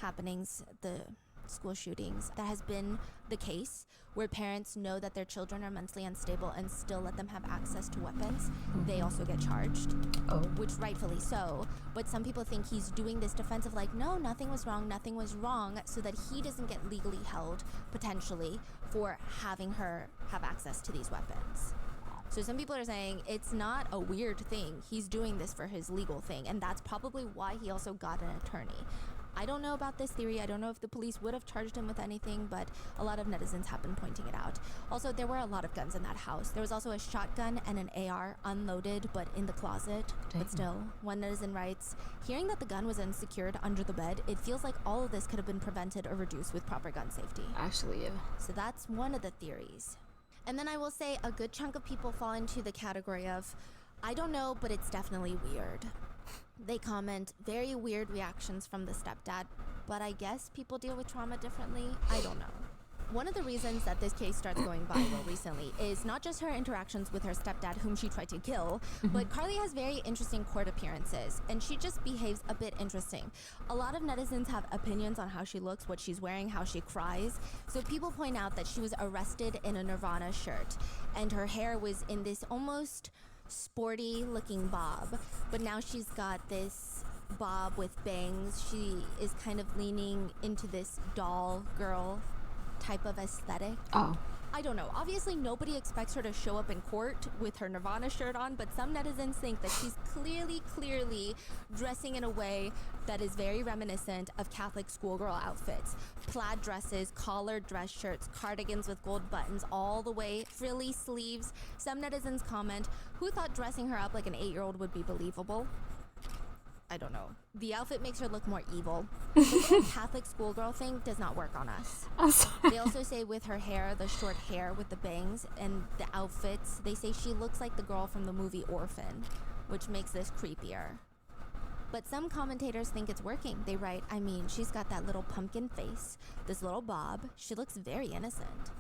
happenings, the school shootings, that has been the case where parents know that their children are mentally unstable and still let them have access to weapons. They also get charged, which rightfully so. But some people think he's doing this defensive, like, no, nothing was wrong, so that he doesn't get legally held, potentially, for having her have access to these weapons. So some people are saying it's not a weird thing. He's doing this for his legal thing, and that's probably why he also got an attorney. I don't know about this theory. I don't know if the police would have charged him with anything, but a lot of netizens have been pointing it out. Also, there were a lot of guns in that house. There was also a shotgun and an AR, unloaded, but in the closet. Dang. But still, one netizen writes, hearing that the gun was unsecured under the bed, it feels like all of this could have been prevented or reduced with proper gun safety. Actually, yeah. So that's one of the theories. And then I will say a good chunk of people fall into the category of, I don't know, but it's definitely weird. They comment, very weird reactions from the stepdad, but I guess people deal with trauma differently. I don't know. One of the reasons that this case starts going viral recently is not just her interactions with her stepdad, whom she tried to kill, but Carly has very interesting court appearances, and she just behaves a bit interesting. A lot of netizens have opinions on how she looks, what she's wearing, how she cries. So people point out that she was arrested in a Nirvana shirt, and her hair was in this almost sporty looking bob, but now she's got this bob with bangs. She is kind of leaning into this doll girl type of aesthetic. Oh. I don't know. Obviously, nobody expects her to show up in court with her Nirvana shirt on, but some netizens think that she's clearly dressing in a way that is very reminiscent of Catholic schoolgirl outfits. Plaid dresses, collared dress shirts, cardigans with gold buttons all the way, frilly sleeves. Some netizens comment, who thought dressing her up like an 8-year-old would be believable? I don't know. The outfit makes her look more evil. The little Catholic schoolgirl thing does not work on us. I'm sorry. They also say with her hair, the short hair with the bangs and the outfits, they say she looks like the girl from the movie Orphan, which makes this creepier. But some commentators think it's working. They write, I mean, she's got that little pumpkin face, this little bob. She looks very innocent.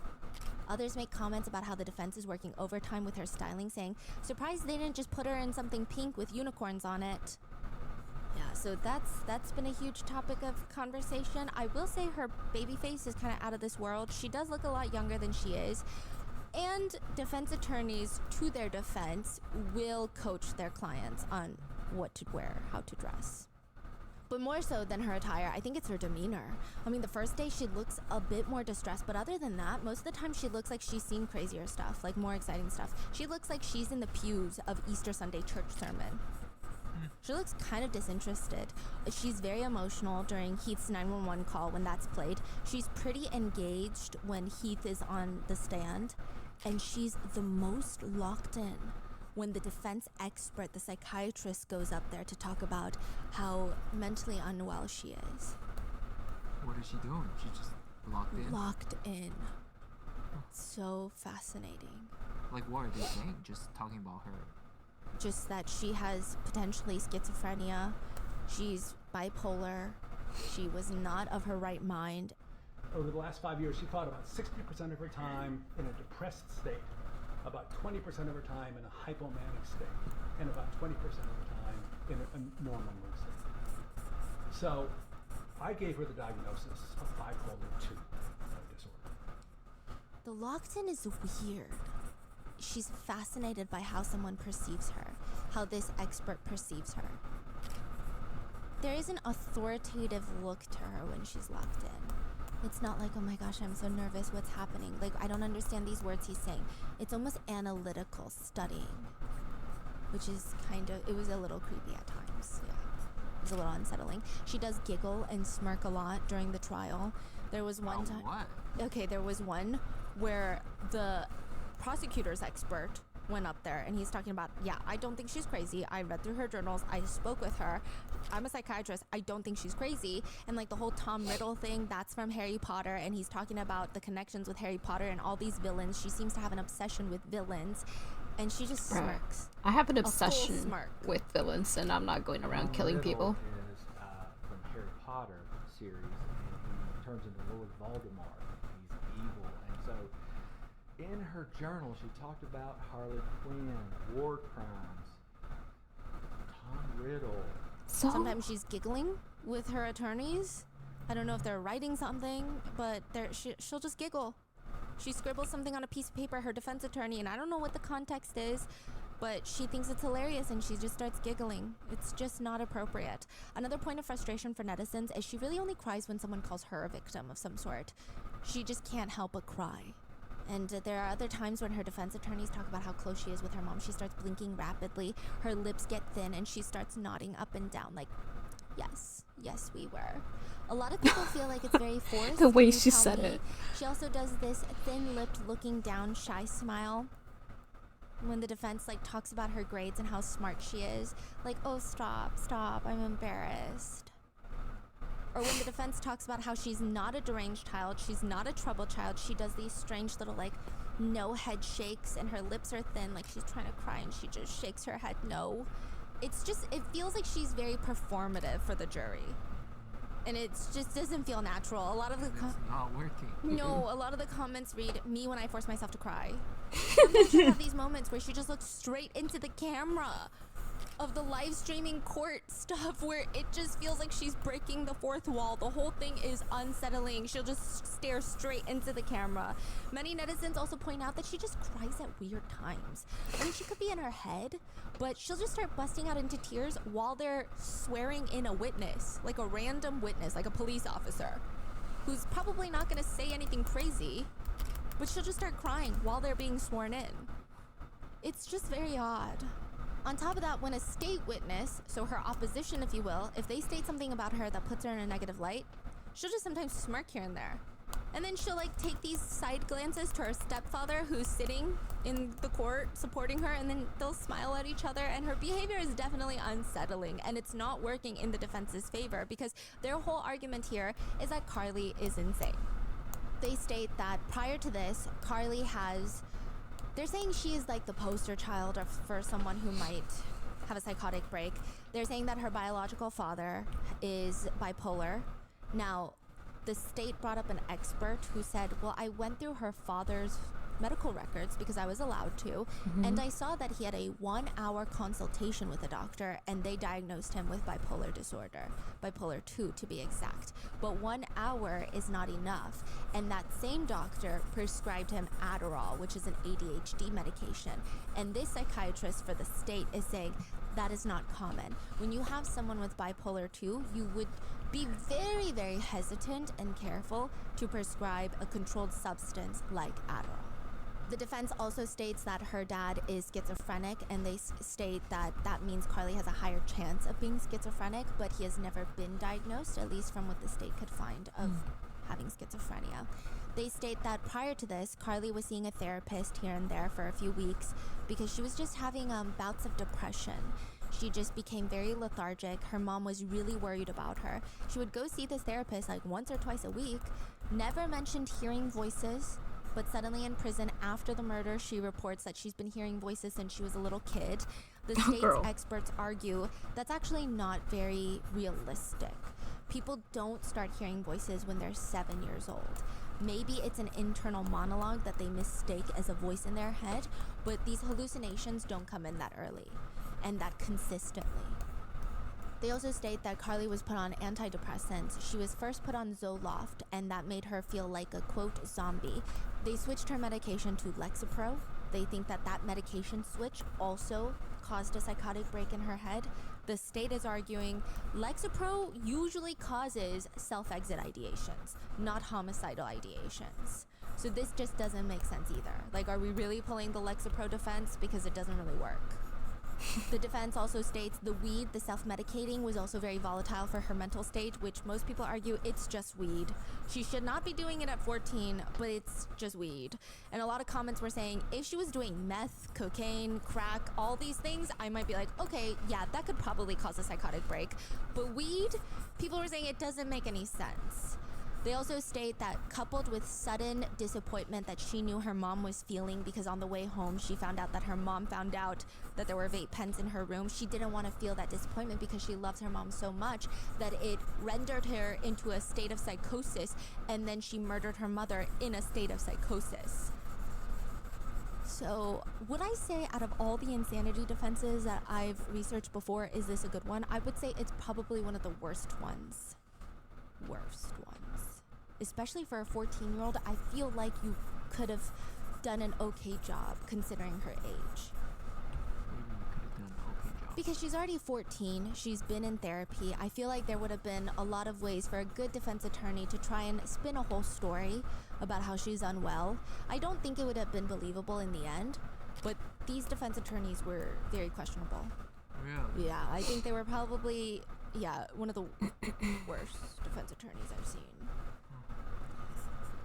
Others make comments about how the defense is working overtime with her styling, saying, surprised they didn't just put her in something pink with unicorns on it. Yeah, so that's been a huge topic of conversation. I will say her baby face is kind of out of this world. She does look a lot younger than she is. And defense attorneys, to their defense, will coach their clients on what to wear, how to dress. But more so than her attire, I think it's her demeanor. I mean, the first day she looks a bit more distressed, but other than that, most of the time she looks like she's seen crazier stuff, like more exciting stuff. She looks like she's in the pews of Easter Sunday church sermon. She looks kind of disinterested. She's very emotional during Heath's 911 call when that's played. She's pretty engaged when Heath is on the stand. And she's the most locked in when the defense expert, the psychiatrist, goes up there to talk about how mentally unwell she is. What is she doing? She just locked in? Locked in. So fascinating. Like, what are they saying? Just talking about her. Just that she has potentially schizophrenia, she's bipolar, she was not of her right mind. Over the last 5 years, she fought about 60% of her time in a depressed state, about 20% of her time in a hypomanic state, and about 20% of her time in a normal mood state. So I gave her the diagnosis of bipolar 2 disorder. The locked-in is weird. She's fascinated by how someone perceives her, how this expert perceives her. There is an authoritative look to her when she's locked in. It's not like, oh my gosh, I'm so nervous, what's happening? Like, I don't understand these words he's saying. It's almost analytical studying, which is it was a little creepy at times, yeah. It was a little unsettling. She does giggle and smirk a lot during the trial. There was one time... What? Okay, there was one where the prosecutor's expert went up there and he's talking about, yeah, I don't think she's crazy. I read through her journals. I spoke with her. I'm a psychiatrist. I don't think she's crazy. And like the whole Tom Riddle thing, that's from Harry Potter. And he's talking about the connections with Harry Potter and all these villains. She seems to have an obsession with villains. And she just smirks. I have an A full obsession smirk. with villains, and I'm not going around killing Riddle people. is from Harry Potter series, and he turns into Lord Voldemort. He's evil, and so in her journal she talked about Harley Quinn, war crimes, Tom Riddle. So Sometimes she's giggling with her attorneys. I don't know if they're writing something, but she'll just giggle. She scribbles something on a piece of paper, her defense attorney, and I don't know what the context is, but she thinks it's hilarious and she just starts giggling. It's just not appropriate. Another point of frustration for netizens is she really only cries when someone calls her a victim of some sort. She just can't help but cry. And there are other times when her defense attorneys talk about how close she is with her mom. She starts blinking rapidly, her lips get thin, and she starts nodding up and down like, yes, we were. A lot of people feel like it's very forced. The way Can you she tell said me? it. She also does this thin-lipped, looking down, shy smile when the defense talks about her grades and how smart she is. Like, oh, stop, I'm embarrassed. Or when the defense talks about how she's not a deranged child, she's not a troubled child, she does these strange little no head shakes and her lips are thin, like she's trying to cry and she just shakes her head no. It's just, it feels like she's very performative for the jury. And it just doesn't feel natural. A lot of the It's not working. No, a lot of the comments read, me when I force myself to cry. Sometimes she have these moments where she just looks straight into the camera of the live streaming court stuff where it just feels like she's breaking the fourth wall. The whole thing is unsettling. She'll just stare straight into the camera. Many netizens also point out that she just cries at weird times. I mean, she could be in her head, but she'll just start busting out into tears while they're swearing in a witness, like a random witness, like a police officer, who's probably not gonna say anything crazy. but she'll just start crying while they're being sworn in. It's just very odd. On top of that, when a state witness, so her opposition if you will, if they state something about her that puts her in a negative light, she'll just sometimes smirk here and there. And then she'll like take these side glances to her stepfather who's sitting in the court supporting her, and then they'll smile at each other, and her behavior is definitely unsettling, and it's not working in the defense's favor because their whole argument here is that Carly is insane. They state that prior to this, Carly has, they're saying she is like the poster child for someone who might have a psychotic break. They're saying that her biological father is bipolar. Now, the state brought up an expert who said, well, I went through her father's medical records because I was allowed to, and I saw that he had a 1-hour consultation with a doctor, and they diagnosed him with bipolar disorder, bipolar 2 to be exact. But 1 hour is not enough, and that same doctor prescribed him Adderall, which is an ADHD medication, and this psychiatrist for the state is saying that is not common. When you have someone with bipolar 2, you would be very, very hesitant and careful to prescribe a controlled substance like Adderall. The defense also states that her dad is schizophrenic, and they state that that means Carly has a higher chance of being schizophrenic, but he has never been diagnosed, at least from what the state could find, of having schizophrenia. They state that prior to this, Carly was seeing a therapist here and there for a few weeks because she was just having bouts of depression. She just became very lethargic. Her mom was really worried about her. She would go see this therapist like once or twice a week, never mentioned hearing voices, but suddenly in prison after the murder, she reports that she's been hearing voices since she was a little kid. The state's experts argue that's actually not very realistic. People don't start hearing voices when they're 7 years old. Maybe it's an internal monologue that they mistake as a voice in their head, but these hallucinations don't come in that early and that consistently. They also state that Carly was put on antidepressants. She was first put on Zoloft, and that made her feel like a, quote, zombie. They switched her medication to Lexapro. They think that that medication switch also caused a psychotic break in her head. The state is arguing Lexapro usually causes self-exit ideations, not homicidal ideations. So this just doesn't make sense either. Like, are we really pulling the Lexapro defense? Because it doesn't really work. The defense also states the weed, the self-medicating, was also very volatile for her mental state, which most people argue it's just weed. She should not be doing it at 14, but it's just weed. And a lot of comments were saying if she was doing meth, cocaine, crack, all these things, I might be like, okay, yeah, that could probably cause a psychotic break. But weed, people were saying it doesn't make any sense. They also state that coupled with sudden disappointment that she knew her mom was feeling because on the way home she found out that her mom found out that there were vape pens in her room, she didn't want to feel that disappointment because she loves her mom so much that it rendered her into a state of psychosis, and then she murdered her mother in a state of psychosis. So would I say out of all the insanity defenses that I've researched before, is this a good one? I would say it's probably one of the worst ones. Especially for a 14-year-old, I feel like you could have done an okay job considering her age. Because she's already 14, she's been in therapy. I feel like there would have been a lot of ways for a good defense attorney to try and spin a whole story about how she's unwell. I don't think it would have been believable in the end, but these defense attorneys were very questionable. Really? Yeah, I think they were probably, one of the worst defense attorneys I've seen.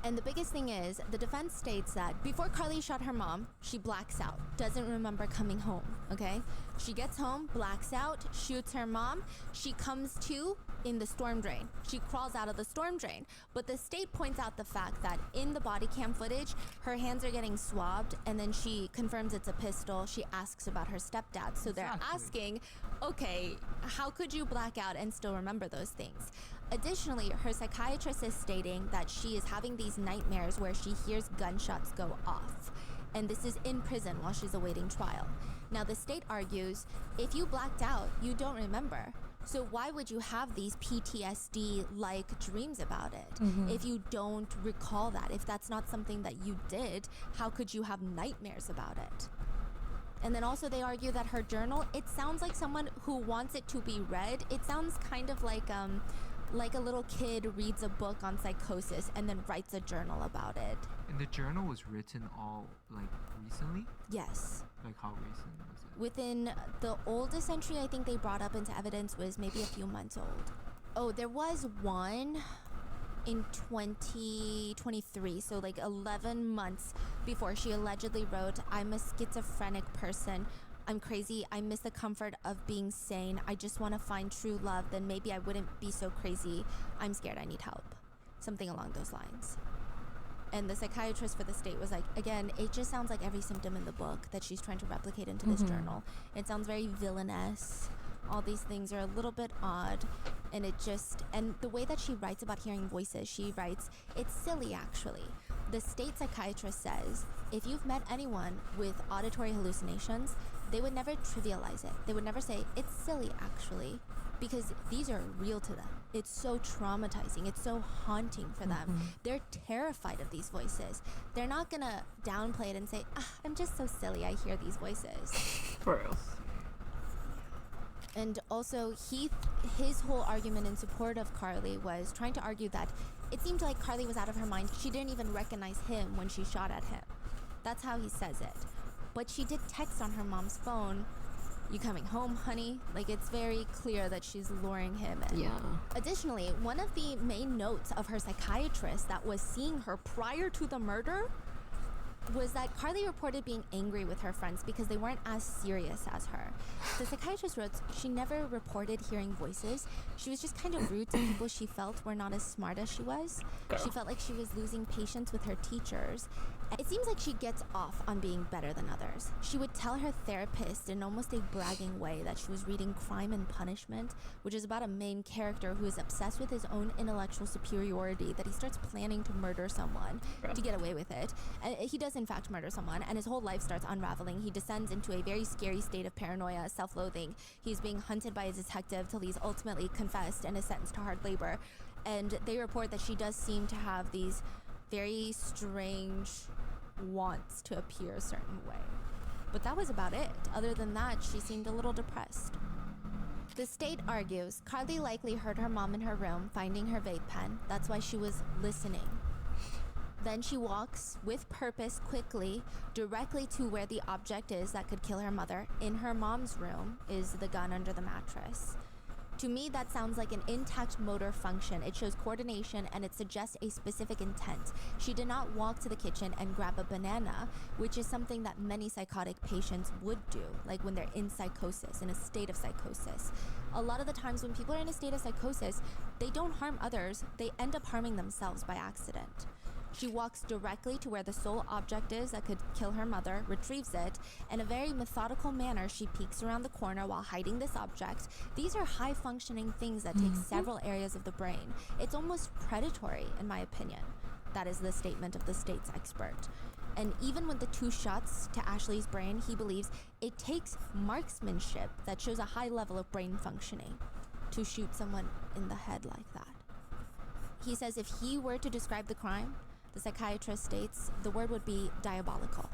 And the biggest thing is, the defense states that before Carly shot her mom, she blacks out, doesn't remember coming home, okay? She gets home, blacks out, shoots her mom, she comes to in the storm drain. She crawls out of the storm drain. But the state points out the fact that in the body cam footage, her hands are getting swabbed, and then she confirms it's a pistol. She asks about her stepdad. So they're asking, okay, how could you black out and still remember those things? Additionally, her psychiatrist is stating that she is having these nightmares where she hears gunshots go off. And this is in prison while she's awaiting trial. Now, the state argues, if you blacked out, you don't remember. So why would you have these PTSD-like dreams about it? If you don't recall that, if that's not something that you did, how could you have nightmares about it? And then also they argue that her journal, it sounds like someone who wants it to be read. It sounds kind of like like a little kid reads a book on psychosis and then writes a journal about it. And the journal was written all like recently? Yes. Like how recent was it? Within the oldest entry I think they brought up into evidence was maybe a few months old. Oh, there was one in 2023, so like 11 months before she allegedly wrote, "I'm a schizophrenic person. I'm crazy. I miss the comfort of being sane. I just want to find true love. Then maybe I wouldn't be so crazy. I'm scared. I need help." Something along those lines. And the psychiatrist for the state was like, again, it just sounds like every symptom in the book that she's trying to replicate into this journal. It sounds very villainous. All these things are a little bit odd. And and the way that she writes about hearing voices, she writes, "It's silly actually. The state psychiatrist says, if you've met anyone with auditory hallucinations, they would never trivialize it. They would never say, it's silly actually, because these are real to them. It's so traumatizing. It's so haunting for them. They're terrified of these voices. They're not gonna downplay it and say, I'm just so silly, I hear these voices." For real. And also, his whole argument in support of Carly was trying to argue that it seemed like Carly was out of her mind. She didn't even recognize him when she shot at him. That's how he says it. But she did text on her mom's phone, "You coming home, honey?" Like, it's very clear that she's luring him in. Yeah. Additionally, one of the main notes of her psychiatrist that was seeing her prior to the murder was that Carly reported being angry with her friends because they weren't as serious as her. The psychiatrist wrote she never reported hearing voices. She was just kind of rude to people she felt were not as smart as she was. She felt like she was losing patience with her teachers. It seems like she gets off on being better than others. She would tell her therapist in almost a bragging way that she was reading Crime and Punishment, which is about a main character who is obsessed with his own intellectual superiority, that he starts planning to murder someone to get away with it. And he does in fact murder someone, and his whole life starts unraveling. He descends into a very scary state of paranoia, self-loathing. He's being hunted by a detective till he's ultimately confessed and is sentenced to hard labor. And they report that she does seem to have these very strange wants to appear a certain way. But that was about it. Other than that, she seemed a little depressed. The state argues Carly likely heard her mom in her room finding her vape pen. That's why she was listening. Then she walks with purpose quickly directly to where the object is that could kill her mother. In her mom's room is the gun under the mattress. To me, that sounds like an intact motor function. It shows coordination and it suggests a specific intent. She did not walk to the kitchen and grab a banana, which is something that many psychotic patients would do, like when they're in psychosis, in a state of psychosis. A lot of the times when people are in a state of psychosis, they don't harm others, they end up harming themselves by accident. She walks directly to where the sole object is that could kill her mother, retrieves it. In a very methodical manner, she peeks around the corner while hiding this object. These are high-functioning things that take several areas of the brain. It's almost predatory, in my opinion. That is the statement of the state's expert. And even with the 2 shots to Ashley's brain, he believes it takes marksmanship that shows a high level of brain functioning to shoot someone in the head like that. He says if he were to describe the crime, the psychiatrist states the word would be diabolical.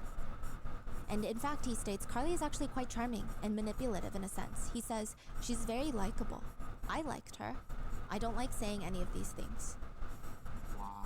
And in fact, he states Carly is actually quite charming and manipulative in a sense. He says she's very likable. I liked her. I don't like saying any of these things. Wow.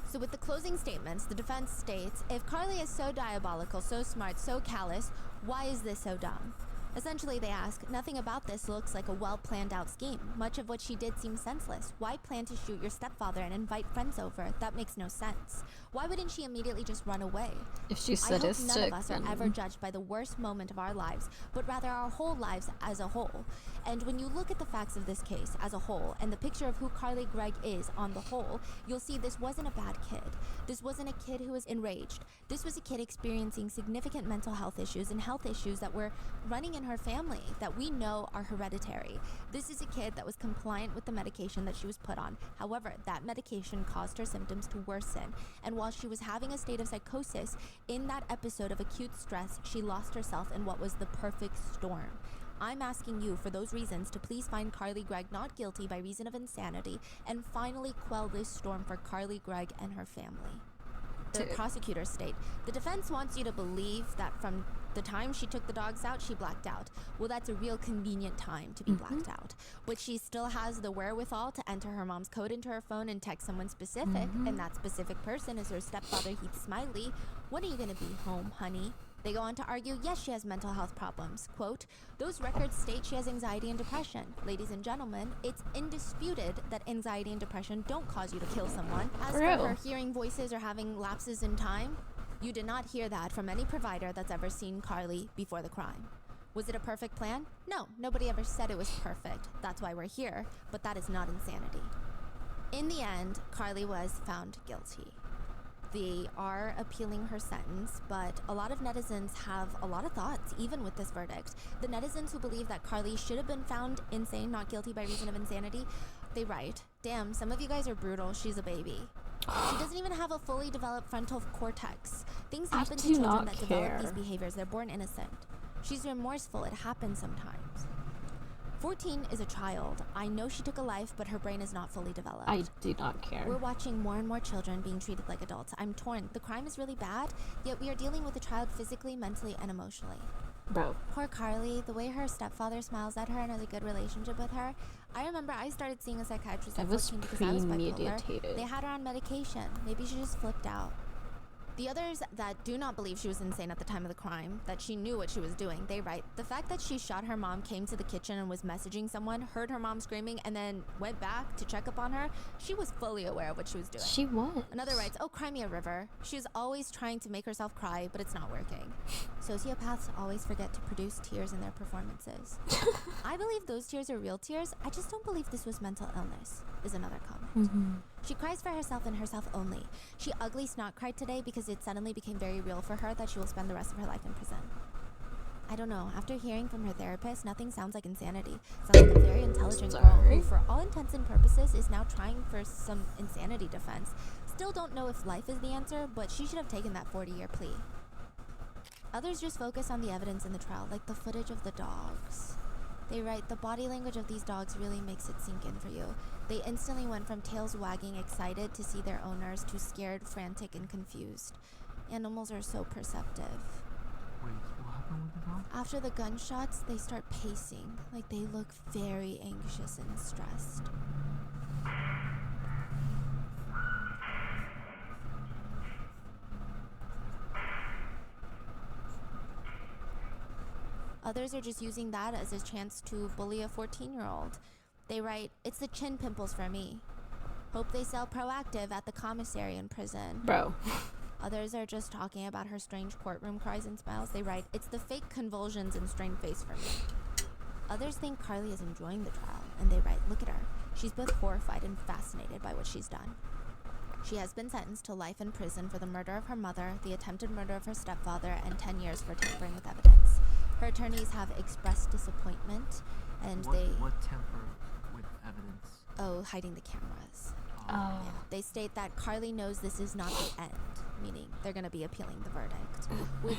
So with the closing statements, the defense states, if Carly is so diabolical, so smart, so callous, why is this so dumb? Essentially, they ask, nothing about this looks like a well-planned out scheme. Much of what she did seems senseless. Why plan to shoot your stepfather and invite friends over? That makes no sense. Why wouldn't she immediately just run away? If she's I hope sadistic, none of us are then- ever judged by the worst moment of our lives, but rather our whole lives as a whole. And when you look at the facts of this case as a whole, and the picture of who Carly Gregg is on the whole, you'll see this wasn't a bad kid. This wasn't a kid who was enraged. This was a kid experiencing significant mental health issues and health issues that were running in her family that we know are hereditary. This is a kid that was compliant with the medication that she was put on. However, that medication caused her symptoms to worsen. And while she was having a state of psychosis, in that episode of acute stress, she lost herself in what was the perfect storm. I'm asking you, for those reasons, to please find Carly Gregg not guilty by reason of insanity and finally quell this storm for Carly Gregg and her family. The prosecutors state, the defense wants you to believe that from The time she took the dogs out, she blacked out. Well, that's a real convenient time to be blacked out. But she still has the wherewithal to enter her mom's code into her phone and text someone specific, and that specific person is her stepfather, Heath Smiley. When are you gonna be home, honey? They go on to argue, yes, she has mental health problems. Quote, those records state she has anxiety and depression. Ladies and gentlemen, it's indisputed that anxiety and depression don't cause you to kill someone. As for her hearing voices or having lapses in time, you did not hear that from any provider that's ever seen Carly before the crime. Was it a perfect plan? No, nobody ever said it was perfect. That's why we're here, but that is not insanity. In the end, Carly was found guilty. They are appealing her sentence, but a lot of netizens have a lot of thoughts, even with this verdict. The netizens who believe that Carly should have been found insane, not guilty by reason of insanity, they write, damn, some of you guys are brutal, she's a baby. She doesn't even have a fully developed frontal cortex. Things happen to children that develop these behaviors. They're born innocent. She's remorseful. It happens sometimes. 14 is a child. I know she took a life, but her brain is not fully developed. I do not care. We're watching more and more children being treated like adults. I'm torn. The crime is really bad, yet we are dealing with a child physically, mentally, and emotionally. Bro. Poor Carly, the way her stepfather smiles at her and has a good relationship with her. I remember I started seeing a psychiatrist at 14 because I was bipolar. They had her on medication. Maybe she just flipped out. The others that do not believe she was insane at the time of the crime, that she knew what she was doing, they write, the fact that she shot her mom, came to the kitchen and was messaging someone, heard her mom screaming, and then went back to check up on her, she was fully aware of what she was doing. She was. Another writes, oh, cry me a river. She was always trying to make herself cry, but it's not working. Sociopaths always forget to produce tears in their performances. I believe those tears are real tears. I just don't believe this was mental illness, is another comment. She cries for herself and herself only. She ugly snot cried today because it suddenly became very real for her that she will spend the rest of her life in prison. I don't know. After hearing from her therapist, nothing sounds like insanity. Sounds like a very intelligent girl who, for all intents and purposes, is now trying for some insanity defense. Still don't know if life is the answer, but she should have taken that 40-year plea. Others just focus on the evidence in the trial, like the footage of the dogs. They write, the body language of these dogs really makes it sink in for you. They instantly went from tails wagging excited to see their owners to scared, frantic, and confused. Animals are so perceptive. Wait, what happened with the dog? After the gunshots, they start pacing, like they look very anxious and stressed. Others are just using that as a chance to bully a 14-year-old. They write, it's the chin pimples for me. Hope they sell Proactive at the commissary in prison. Bro. Others are just talking about her strange courtroom cries and smiles. They write, it's the fake convulsions and strained face for me. Others think Carly is enjoying the trial, and they write, look at her. She's both horrified and fascinated by what she's done. She has been sentenced to life in prison for the murder of her mother, the attempted murder of her stepfather, and 10 years for tampering with evidence. Her attorneys have expressed disappointment, and What temper with evidence? Oh, hiding the cameras. Oh. Yeah. They state that Carly knows this is not the end, meaning they're going to be appealing the verdict, which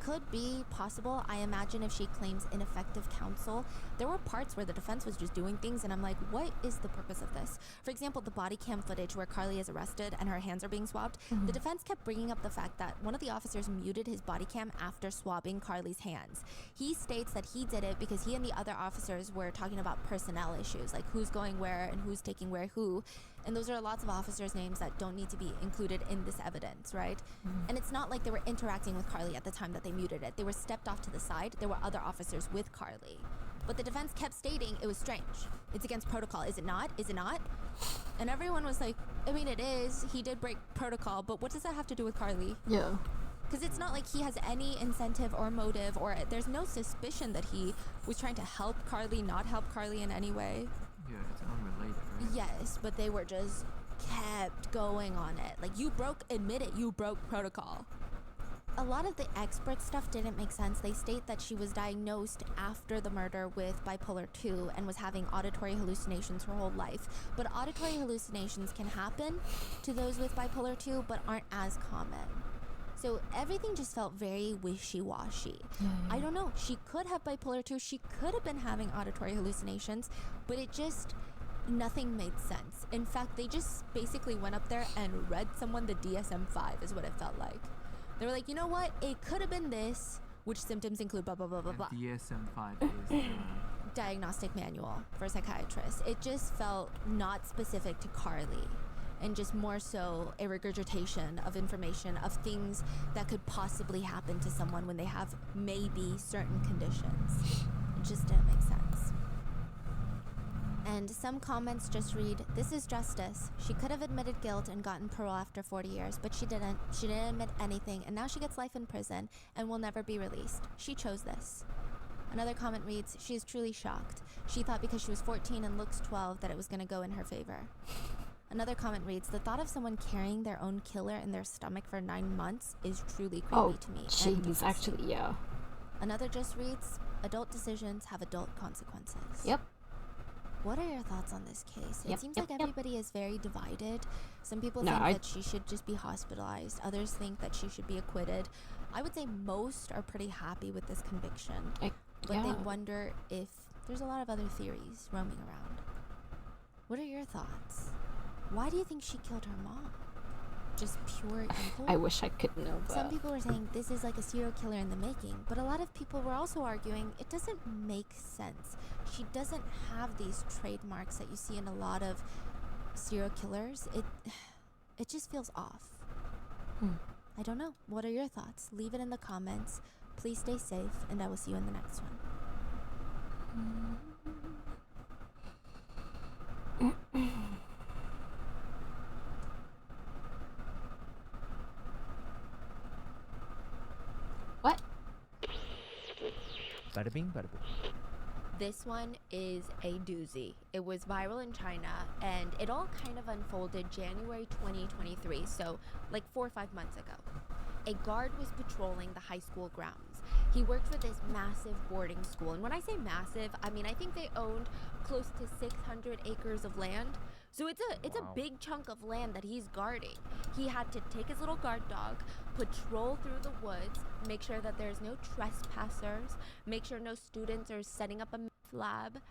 could be possible. I imagine if she claims ineffective counsel. There were parts where the defense was just doing things, and I'm like, what is the purpose of this? For example, the body cam footage where Carly is arrested and her hands are being swabbed. The defense kept bringing up the fact that one of the officers muted his body cam after swabbing Carly's hands. He states that he did it because he and the other officers were talking about personnel issues, like who's going where and who's taking where who. And those are lots of officers' names that don't need to be included in this evidence, right? And it's not like they were interacting with Carly at the time that they muted it. They were stepped off to the side. There were other officers with Carly. But the defense kept stating it was strange. It's against protocol. Is it not? Is it not? And everyone was like, I mean, it is. He did break protocol, but what does that have to do with Carly? Yeah. Because it's not like he has any incentive or motive, or there's no suspicion that he was trying to help Carly, not help Carly in any way. Yeah, it's unrelated, right? Yes, but they were just kept going on it. Like, admit it, you broke protocol. A lot of the expert stuff didn't make sense. They state that she was diagnosed after the murder with bipolar 2 and was having auditory hallucinations her whole life. But auditory hallucinations can happen to those with bipolar 2, but aren't as common. So everything just felt very wishy-washy. I don't know. She could have bipolar 2. She could have been having auditory hallucinations, but nothing made sense. In fact, they just basically went up there and read someone the DSM-5 is what it felt like. They were like, you know what? It could have been this, which symptoms include blah, blah, blah, blah, And blah. DSM-5 is the Diagnostic manual for psychiatrists. It just felt not specific to Carly and just more so a regurgitation of information of things that could possibly happen to someone when they have maybe certain conditions. It just didn't make sense. And some comments just read, "This is justice. She could have admitted guilt and gotten parole after 40 years, but she didn't. She didn't admit anything, and now she gets life in prison and will never be released. She chose this." Another comment reads, "She is truly shocked. She thought because she was 14 and looks 12 that it was going to go in her favor." Another comment reads, "The thought of someone carrying their own killer in their stomach for 9 months is truly creepy Oh, to me." and jeez, disgusting." actually, yeah. Another just reads, "Adult decisions have adult consequences." Yep. What are your thoughts on this case? It Yep, seems yep, like yep. everybody is very divided. Some people No, think I- that she should just be hospitalized. Others think that she should be acquitted. I would say most are pretty happy with this conviction. But they Yeah. wonder if there's a lot of other theories roaming around. What are your thoughts? Why do you think she killed her mom? Just pure evil? I wish I could know that. Some people were saying this is like a serial killer in the making, but a lot of people were also arguing it doesn't make sense. She doesn't have these trademarks that you see in a lot of serial killers. It just feels off. I don't know. What are your thoughts? Leave it in the comments. Please stay safe, and I will see you in the next one. What? Bada bing, bada boom. This one is a doozy. It was viral in China, and it all kind of unfolded January 2023, so like 4 or 5 months ago. A guard was patrolling the high school grounds. He worked for this massive boarding school, and when I say massive, I mean I think they owned close to 600 acres of land. So it's a Wow. big chunk of land that he's guarding. He had to take his little guard dog, patrol through the woods, make sure that there's no trespassers, make sure no students are setting up a meth lab,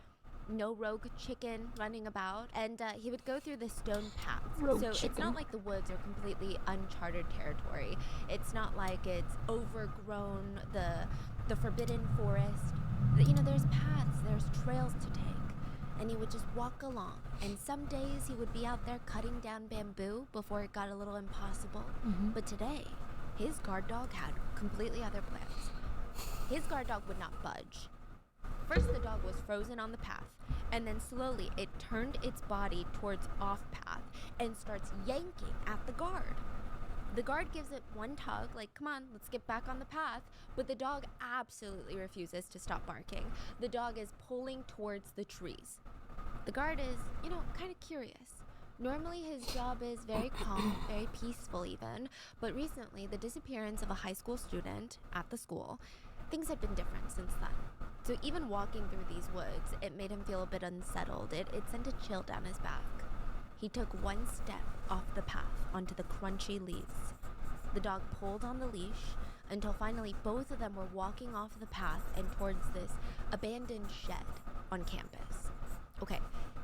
no rogue chicken running about, and he would go through the stone paths. Rogue so it's chicken. not like the woods are completely uncharted territory. It's not like it's overgrown, the forbidden forest. You know, there's paths, there's trails to take. And he would just walk along. And some days he would be out there cutting down bamboo before it got a little impossible. But today, his guard dog had completely other plans. His guard dog would not budge. First, the dog was frozen on the path, and then slowly it turned its body towards off path and starts yanking at the guard. The guard gives it one tug, like, come on, let's get back on the path, but the dog absolutely refuses to stop barking. The dog is pulling towards the trees. The guard is, kind of curious. Normally his job is very calm, very peaceful even, but recently the disappearance of a high school student at the school, things had been different since then. So even walking through these woods, it made him feel a bit unsettled. It sent a chill down his back. He took one step off the path onto the crunchy leaves. The dog pulled on the leash until finally both of them were walking off the path and towards this abandoned shed on campus. Okay,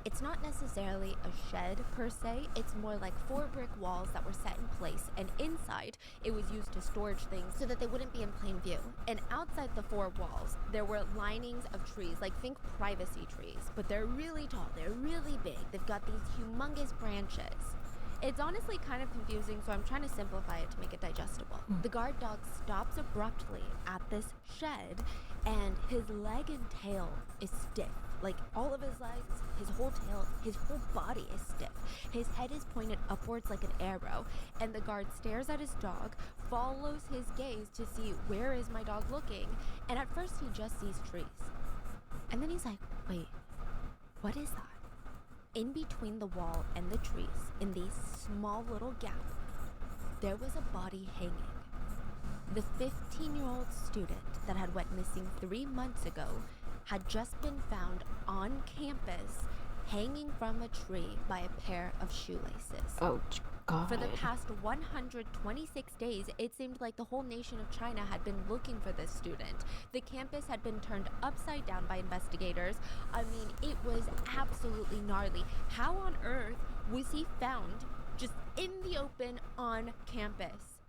it's not necessarily a shed per se, it's more like 4 brick walls that were set in place, and inside it was used to storage things so that they wouldn't be in plain view. And outside the 4 walls, there were linings of trees, like think privacy trees, but they're really tall, they're really big, they've got these humongous branches. It's honestly kind of confusing, so I'm trying to simplify it to make it digestible. The guard dog stops abruptly at this shed, and his leg and tail is stiff. Like, all of his legs, his whole tail, his whole body is stiff. His head is pointed upwards like an arrow, and the guard stares at his dog, follows his gaze to see where is my dog looking, and at first he just sees trees. And then he's like, wait, what is that? In between the wall and the trees, in these small little gaps, there was a body hanging. The 15-year-old student that had went missing 3 months ago had just been found on campus hanging from a tree by a pair of shoelaces. Oh, God. For the past 126 days, it seemed like the whole nation of China had been looking for this student. The campus had been turned upside down by investigators. I mean, it was absolutely gnarly. How on earth was he found just in the open on campus?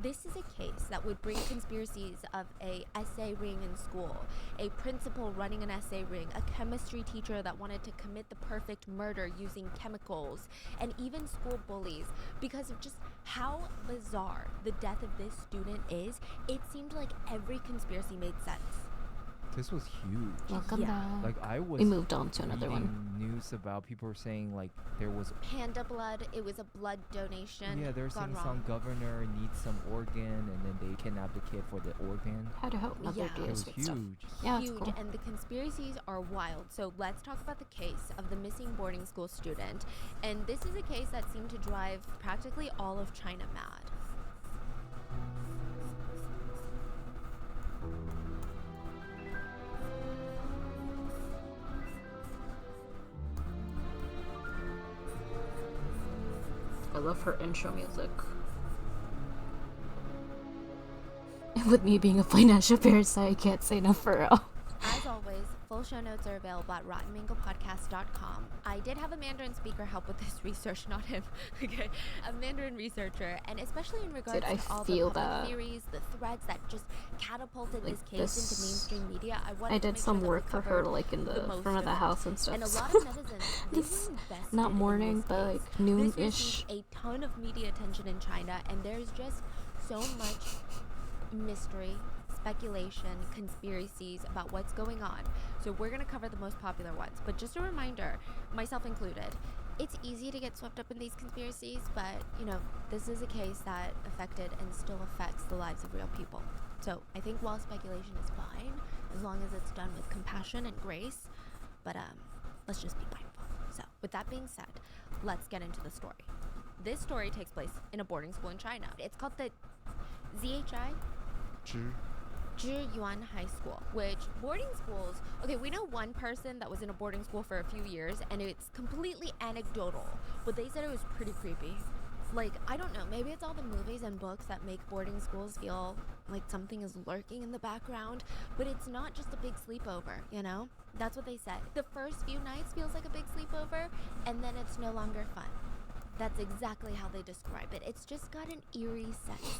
This is a case that would bring conspiracies of a essay ring in school, a principal running an essay ring, a chemistry teacher that wanted to commit the perfect murder using chemicals, and even school bullies. Because of just how bizarre the death of this student is, it seemed like every conspiracy made sense. This was huge. Welcome Yeah. back. Like I was We moved on to another one. reading news about people were saying like there was Panda blood, it was a blood donation. yeah, they're gone saying wrong. some governor needs some organ and then they kidnapped the kid for the organ. How to help mother Yeah. do It was sweet huge. stuff. Yeah, it's Huge, cool. and the conspiracies are wild. So let's talk about the case of the missing boarding school student. And this is a case that seemed to drive practically all of China mad. I love her intro music. With me being a financial parasite, I can't say no for real. As always, full show notes are available at rottenmangopodcast.com. I did have a Mandarin speaker help with this research, not him. Okay, a Mandarin researcher, and especially in regards Dude, I to all feel the public that. theories, the threads that just catapulted Like this case this- into mainstream media. I wanted I to did make some sure that we work for her, covered like in the most front of the it. house and stuff. And a lot of netizens, they It's were invested not in morning, this but case. like This noon-ish. received a ton of media attention in China, and there's just so much mystery, speculation, conspiracies about what's going on. So we're going to cover the most popular ones. But just a reminder, myself included, it's easy to get swept up in these conspiracies, but, you know, this is a case that affected and still affects the lives of real people. So I think while speculation is fine, as long as it's done with compassion and grace, but let's just be mindful. So with that being said, let's get into the story. This story takes place in a boarding school in China. It's called the ZHI Zhiyuan High School, which boarding schools, okay, we know one person that was in a boarding school for a few years, and it's completely anecdotal, but they said it was pretty creepy. Like, I don't know, maybe it's all the movies and books that make boarding schools feel like something is lurking in the background, but it's not just a big sleepover, you know? That's what they said. The first few nights feels like a big sleepover, and then it's no longer fun. That's exactly how they describe it. It's just got an eerie sense.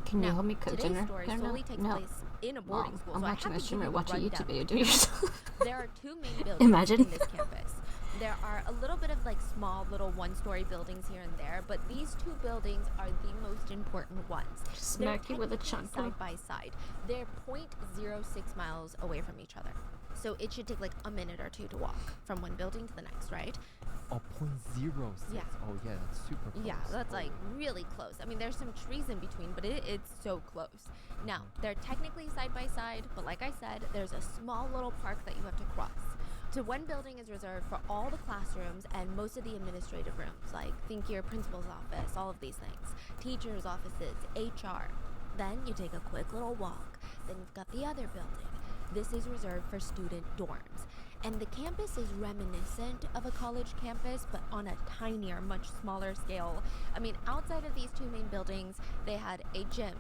Can you Now, help me cook today's dinner? story There, solely takes no. place in a boarding Mom, school. I'm so I watching have a to streamer give you watch a rundown. YouTube video. Do yourself. There are two main buildings Imagine. in this campus. There are a little bit of like small little one-story buildings here and there, but these two buildings are the most important ones. Smack you with a chunk. Side by side. They're 0.06 miles away from each other. So it should take like a minute or two to walk from one building to the next, right? Oh, 0.06. Yeah. Oh yeah, that's super close. Yeah, that's like really close. I mean, there's some trees in between, but it's so close. Now, they're technically side by side, but like I said, there's a small little park that you have to cross. So one building is reserved for all the classrooms and most of the administrative rooms, like think your principal's office, all of these things, teachers' offices, HR. Then you take a quick little walk. Then you've got the other building. This is reserved for student dorms. And the campus is reminiscent of a college campus, but on a tinier, much smaller scale. I mean, outside of these two main buildings, they had a gym,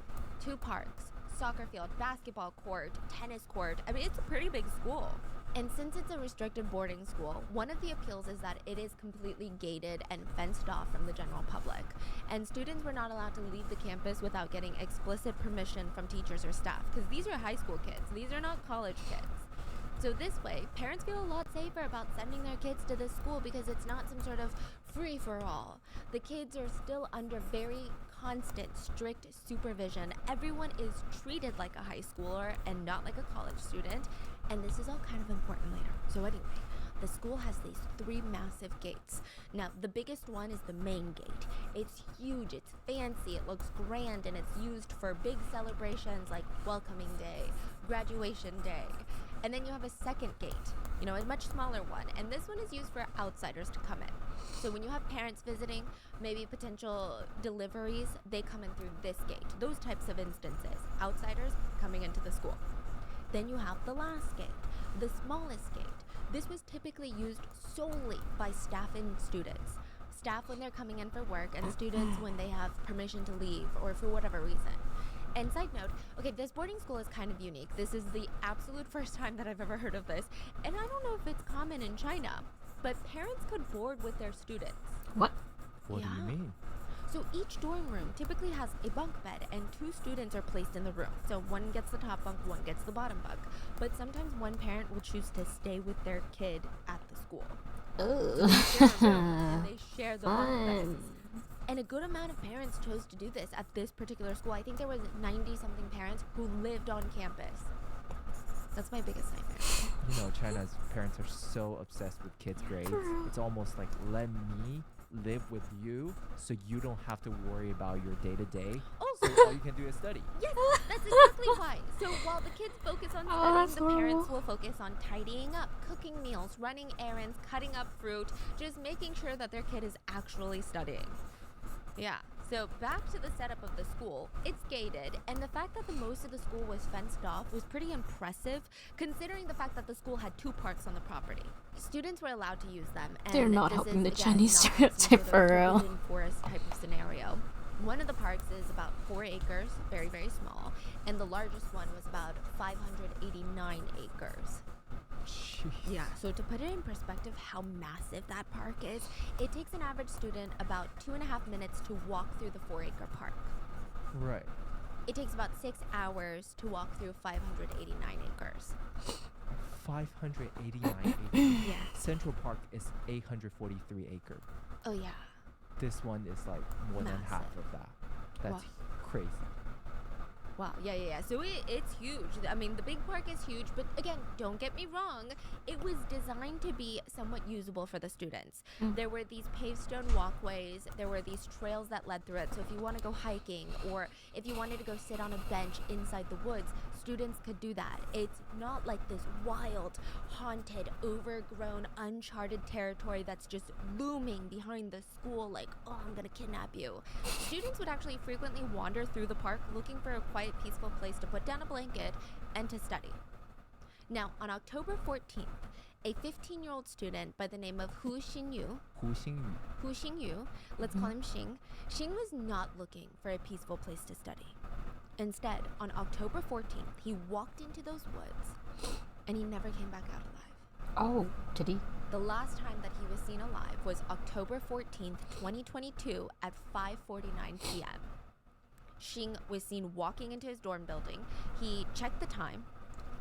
2 parks, soccer field, basketball court, tennis court. I mean, it's a pretty big school. And since it's a restricted boarding school, one of the appeals is that it is completely gated and fenced off from the general public. And students were not allowed to leave the campus without getting explicit permission from teachers or staff, because these are high school kids. These are not college kids. So this way, parents feel a lot safer about sending their kids to this school because it's not some sort of free-for-all. The kids are still under very constant, strict supervision. Everyone is treated like a high schooler and not like a college student. And this is all kind of important later. So anyway, the school has these 3 massive gates. Now, the biggest one is the main gate. It's huge, it's fancy, it looks grand, and it's used for big celebrations like welcoming day, graduation day. And then you have a second gate, you know, a much smaller one. And this one is used for outsiders to come in. So when you have parents visiting, maybe potential deliveries, they come in through this gate. Those types of instances, outsiders coming into the school. Then you have the last gate, the smallest gate. This was typically used solely by staff and students. Staff when they're coming in for work, and students when they have permission to leave or for whatever reason. And side note, okay, this boarding school is kind of unique. This is the absolute first time that I've ever heard of this. And I don't know if it's common in China, but parents could board with their students. What? What do you Yeah. mean? So each dorm room typically has a bunk bed and 2 students are placed in the room. So one gets the top bunk, one gets the bottom bunk. But sometimes one parent will choose to stay with their kid at the school. So they share a room and they share the bunk beds. And a good amount of parents chose to do this at this particular school. I think there was 90-something parents who lived on campus. That's my biggest nightmare. You know, China's parents are so obsessed with kids' grades. It's almost like, let me live with you so you don't have to worry about your day-to-day. Oh, So all you can do is study. yes, that's exactly why. So while the kids focus on studying, the parents will focus on tidying up, cooking meals, running errands, cutting up fruit, just making sure that their kid is actually studying. Yeah, so back to the setup of the school. It's gated, and the fact that the most of the school was fenced off was pretty impressive, considering the fact that the school had 2 parks on the property. Students were allowed to use them, and They're not this helping is, the again, Chinese not some stereotype sort for of real. forbidden forest type of scenario. One of the parks is about 4 acres, very, very small, and the largest one was about 589 acres. Jeez. Yeah, so to put it in perspective how massive that park is, it takes an average student about 2.5 minutes to walk through the 4-acre park. Right. It takes about 6 hours to walk through 589 acres. 589 acres. Yeah. Central Park is 843 acres. Oh, yeah. This one is like more than half Massive. of that. That's crazy. Wow, yeah. So it's huge. I mean, the big park is huge, but again, don't get me wrong. It was designed to be somewhat usable for the students. There were these paved stone walkways. There were these trails that led through it. So if you want to go hiking or if you wanted to go sit on a bench inside the woods, students could do that. It's not like this wild, haunted, overgrown, uncharted territory that's just looming behind the school like, oh, I'm going to kidnap you. Students would actually frequently wander through the park looking for a quiet, peaceful place to put down a blanket and to study. Now, on October 14th, a 15-year-old student by the name of Hu Xingyu, Hu Xingyu. let's call him Xing, Xing was not looking for a peaceful place to study. Instead, on October 14th, he walked into those woods and he never came back out alive. Oh, did he? The last time that he was seen alive was October 14th, 2022 at 5:49 p.m. Xing was seen walking into his dorm building. He checked the time.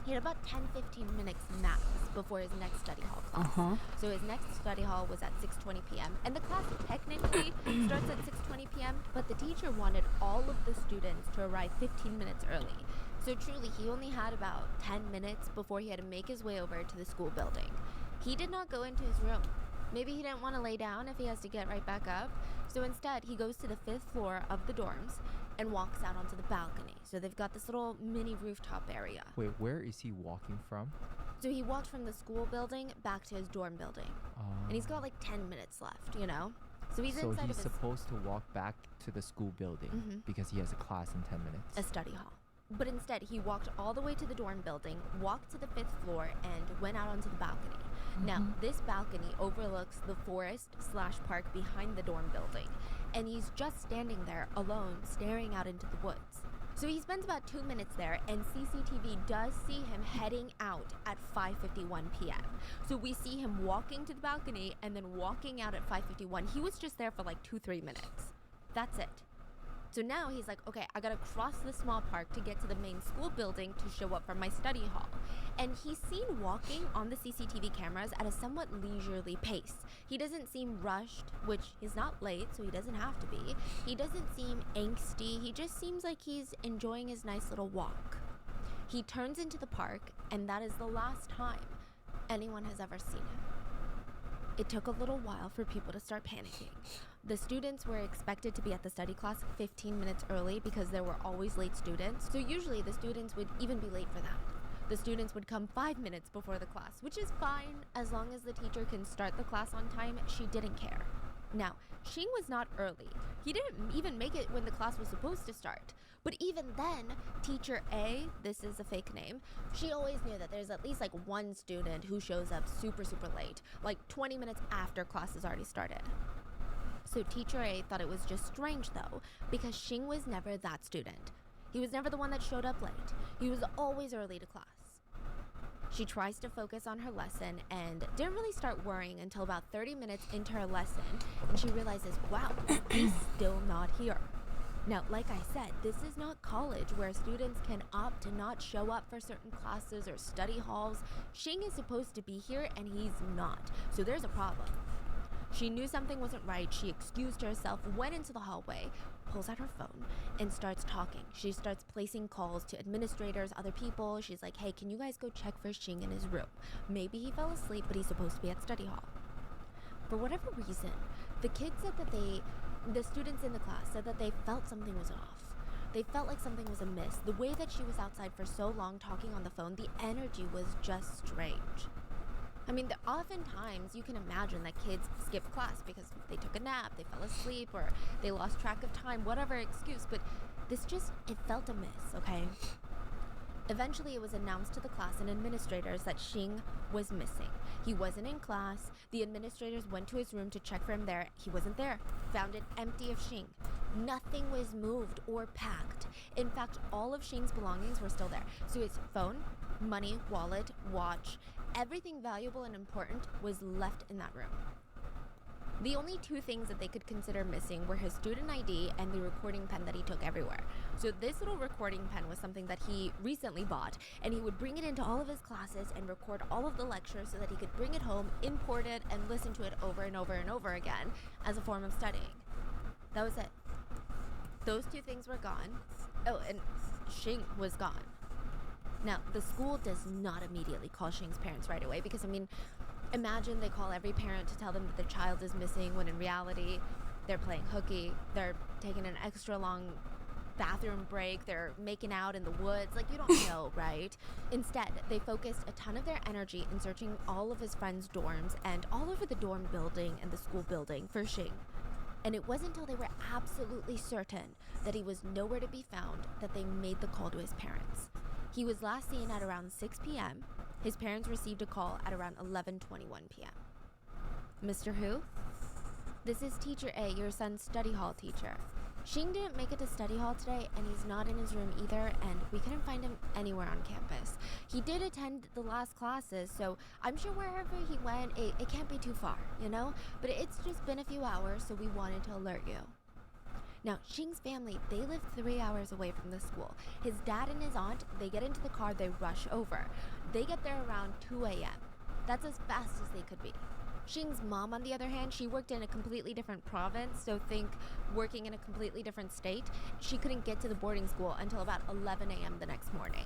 He had about 10-15 minutes max before his next study hall class. So his next study hall was at 6:20 p.m. and the class technically starts at 6:20 p.m. but the teacher wanted all of the students to arrive 15 minutes early. So truly, he only had about 10 minutes before he had to make his way over to the school building. He did not go into his room. Maybe he didn't want to lay down if he has to get right back up. So instead, he goes to the 5th floor of the dorms and walks out onto the balcony. So they've got this little mini rooftop area. Wait, where is he walking from? So he walked from the school building back to his dorm building. And he's got like 10 minutes left, you know? So he's So inside he's of his supposed to walk back to the school building because he has a class in 10 minutes. a study hall. But instead, he walked all the way to the dorm building, walked to the 5th floor, and went out onto the balcony. Now, this balcony overlooks the forest/park behind the dorm building, and he's just standing there alone, staring out into the woods. So he spends about 2 minutes there, and CCTV does see him heading out at 5:51 p.m. So we see him walking to the balcony and then walking out at 5:51. He was just there for like 2-3 minutes. That's it. So now he's like, okay, I gotta cross the small park to get to the main school building to show up for my study hall. And he's seen walking on the CCTV cameras at a somewhat leisurely pace. He doesn't seem rushed, which he's not late, so he doesn't have to be. He doesn't seem angsty. He just seems like he's enjoying his nice little walk. He turns into the park, and that is the last time anyone has ever seen him. It took a little while for people to start panicking. The students were expected to be at the study class 15 minutes early because there were always late students. So usually the students would even be late for that. The students would come 5 minutes before the class, which is fine as long as the teacher can start the class on time. She didn't care. Now, Xing was not early. He didn't even make it when the class was supposed to start. But even then, Teacher A, this is a fake name, she always knew that there's at least like one student who shows up super late, like 20 minutes after class has already started. So Teacher A thought it was just strange though, because Xing was never that student. He was never the one that showed up late. He was always early to class. She tries to focus on her lesson and didn't really start worrying until about 30 minutes into her lesson, and she realizes, wow, he's still not here. Now, like I said, this is not college where students can opt to not show up for certain classes or study halls. Xing is supposed to be here and he's not, so there's a problem. She knew something wasn't right. She excused herself, went into the hallway, pulls out her phone, and starts talking. She starts placing calls to administrators, other people. She's like, hey, can you guys go check for Xing in his room? Maybe he fell asleep, but he's supposed to be at study hall. For whatever reason, the kids said that the students in the class said that they felt something was off. They felt like something was amiss. The way that she was outside for so long talking on the phone, the energy was just strange. I mean, oftentimes you can imagine that kids skip class because they took a nap, they fell asleep, or they lost track of time, whatever excuse, but this just, it felt amiss, okay? Eventually, it was announced to the class and administrators that Xing was missing. He wasn't in class. The administrators went to his room to check for him there. He wasn't there. Found it empty of Xing. Nothing was moved or packed. In fact, all of Xing's belongings were still there. So his phone, money, wallet, watch, everything valuable and important was left in that room. The only two things that they could consider missing were his student ID and the recording pen that he took everywhere. So this little recording pen was something that he recently bought, and he would bring it into all of his classes and record all of the lectures so that he could bring it home, import it, and listen to it over and over and over again as a form of studying. That was it. Those two things were gone. Oh, and Xing was gone. Now, the school does not immediately call Xing's parents right away because, I mean, imagine they call every parent to tell them that their child is missing when in reality they're playing hooky, they're taking an extra long bathroom break, they're making out in the woods, like you don't know, right? Instead, they focused a ton of their energy in searching all of his friends' dorms and all over the dorm building and the school building for Xing. And it wasn't until they were absolutely certain that he was nowhere to be found that they made the call to his parents. He was last seen at around 6 p.m. His parents received a call at around 11:21 p.m. Mr. Hu? This is Teacher A, your son's study hall teacher. Xing didn't make it to study hall today, and he's not in his room either, and we couldn't find him anywhere on campus. He did attend the last classes, so I'm sure wherever he went, it can't be too far, you know? But it's just been a few hours, so we wanted to alert you. Now, Xing's family, they live 3 hours away from the school. His dad and his aunt, they get into the car, they rush over. They get there around 2 a.m. That's as fast as they could be. Xing's mom, on the other hand, she worked in a completely different province, so think working in a completely different state. She couldn't get to the boarding school until about 11 a.m. the next morning.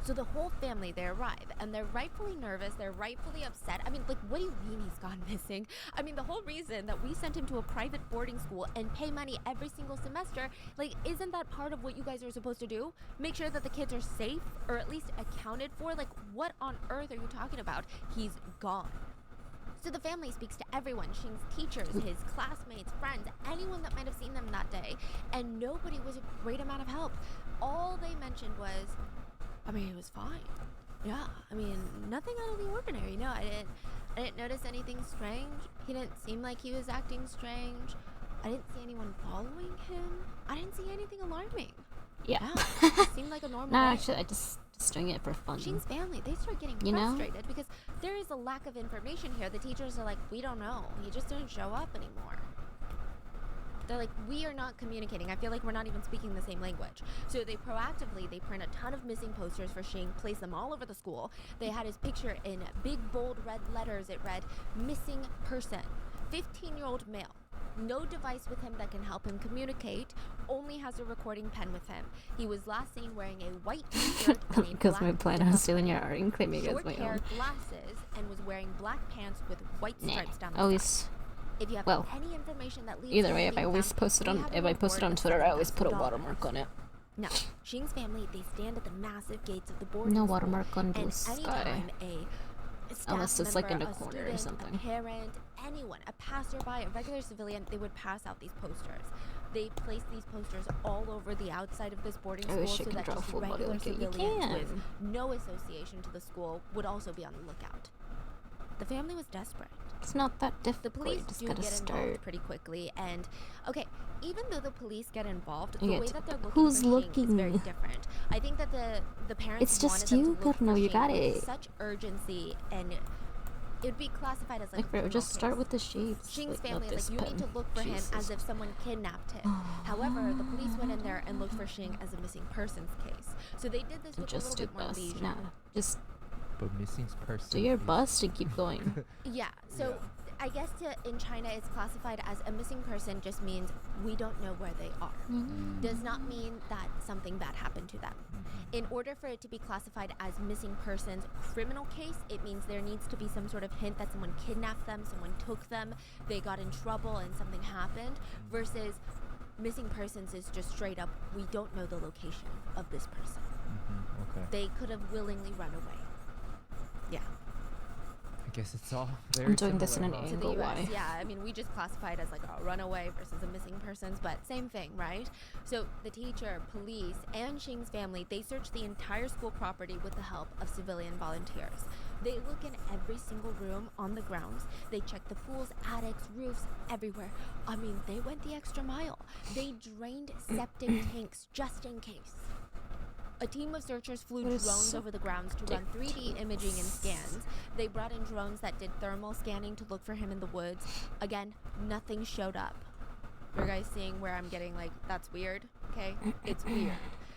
So the whole family, they arrive, and they're rightfully nervous, they're rightfully upset. I mean, like, what do you mean he's gone missing? I mean, the whole reason that we sent him to a private boarding school and pay money every single semester, like, isn't that part of what you guys are supposed to do? Make sure that the kids are safe, or at least accounted for? Like, what on earth are you talking about? He's gone. So the family speaks to everyone, Xing's teachers, his classmates, friends, anyone that might have seen them that day, and nobody was a great amount of help. All they mentioned was, I mean, he was fine. Yeah, I mean, nothing out of the ordinary. No, I didn't notice anything strange. He didn't seem like he was acting strange. I didn't see anyone following him. I didn't see anything alarming. Yeah. It seemed like a normal No, day. actually, I just doing it for fun. Xing's family, they start getting You know? frustrated because there is a lack of information here. The teachers are like, we don't know. He just didn't show up anymore. They're like, we are not communicating. I feel like we're not even speaking the same language. So they proactively, they print a ton of missing posters for Xing, place them all over the school. They had his picture in big, bold red letters. It read, missing person, 15-year-old male. No device with him that can help him communicate, only has a recording pen with him. He was last seen wearing a white t-shirt and a Because my black plan on stealing your art and claiming it as short my hair, own. glasses, and was wearing black pants with white Nah, stripes down the always. side. If you have Well, any information that leads either to way, him if I being always found, post it we on, have if a I post it on reward of Twitter, I always put a $7,000. watermark on it. Now, Xing's family, they stand at the massive gates of the boarding No school, watermark on blue and sky. anytime a staff Unless it's like in member, a a corner or student, something. a parent, anyone, a passerby, a regular civilian, they would pass out these posters. They place these posters all over the outside of this boarding I school wish I so could that draw just full body regular like it. You civilians with can. no association to the school would also be on the lookout. The family was desperate. It's not that The difficult. police You just do gotta get start. involved pretty quickly, and okay, even though the police get involved, the Yeah, way that they're looking who's for Xing is looking? very different. I think that the parents It's just wanted them you, to look Gurno, for you Shing got with it. such urgency, and it would be classified as like, a Like, bro, criminal just start case. with the shapes. Shing's like, family not is this like, you need pen. to look for him as Jesus. if someone kidnapped him. However, the police went in there and looked for Shing as a missing persons case. So they did this So with a just little do bit more bust. leisure. Nah, just But missing person. do your is- bust and keep going. Yeah, so I guess in China it's classified as a missing person just means we don't know where they are. Does not mean that something bad happened to them. In order for it to be classified as missing persons criminal case, it means there needs to be some sort of hint that someone kidnapped them, someone took them, they got in trouble and something happened, versus missing persons is just straight up, we don't know the location of this person. Okay. They could have willingly run away. Yeah. I guess it's all very I'm doing this in similar, an huh? To the angle. US. Why? Yeah, I mean, we just classified as like a runaway versus a missing persons, but same thing, right? So the teacher, police, and Shing's family, they searched the entire school property with the help of civilian volunteers. They look in every single room on the grounds. They check the pools, attics, roofs, everywhere. I mean, they went the extra mile. They drained septic tanks just in case. A team of searchers flew That is drones so over the grounds to run 3D imaging and scans. They brought in drones that did thermal scanning to look for him in the woods. Again, nothing showed up. You're guys seeing where I'm getting like, that's weird? Okay? It's weird.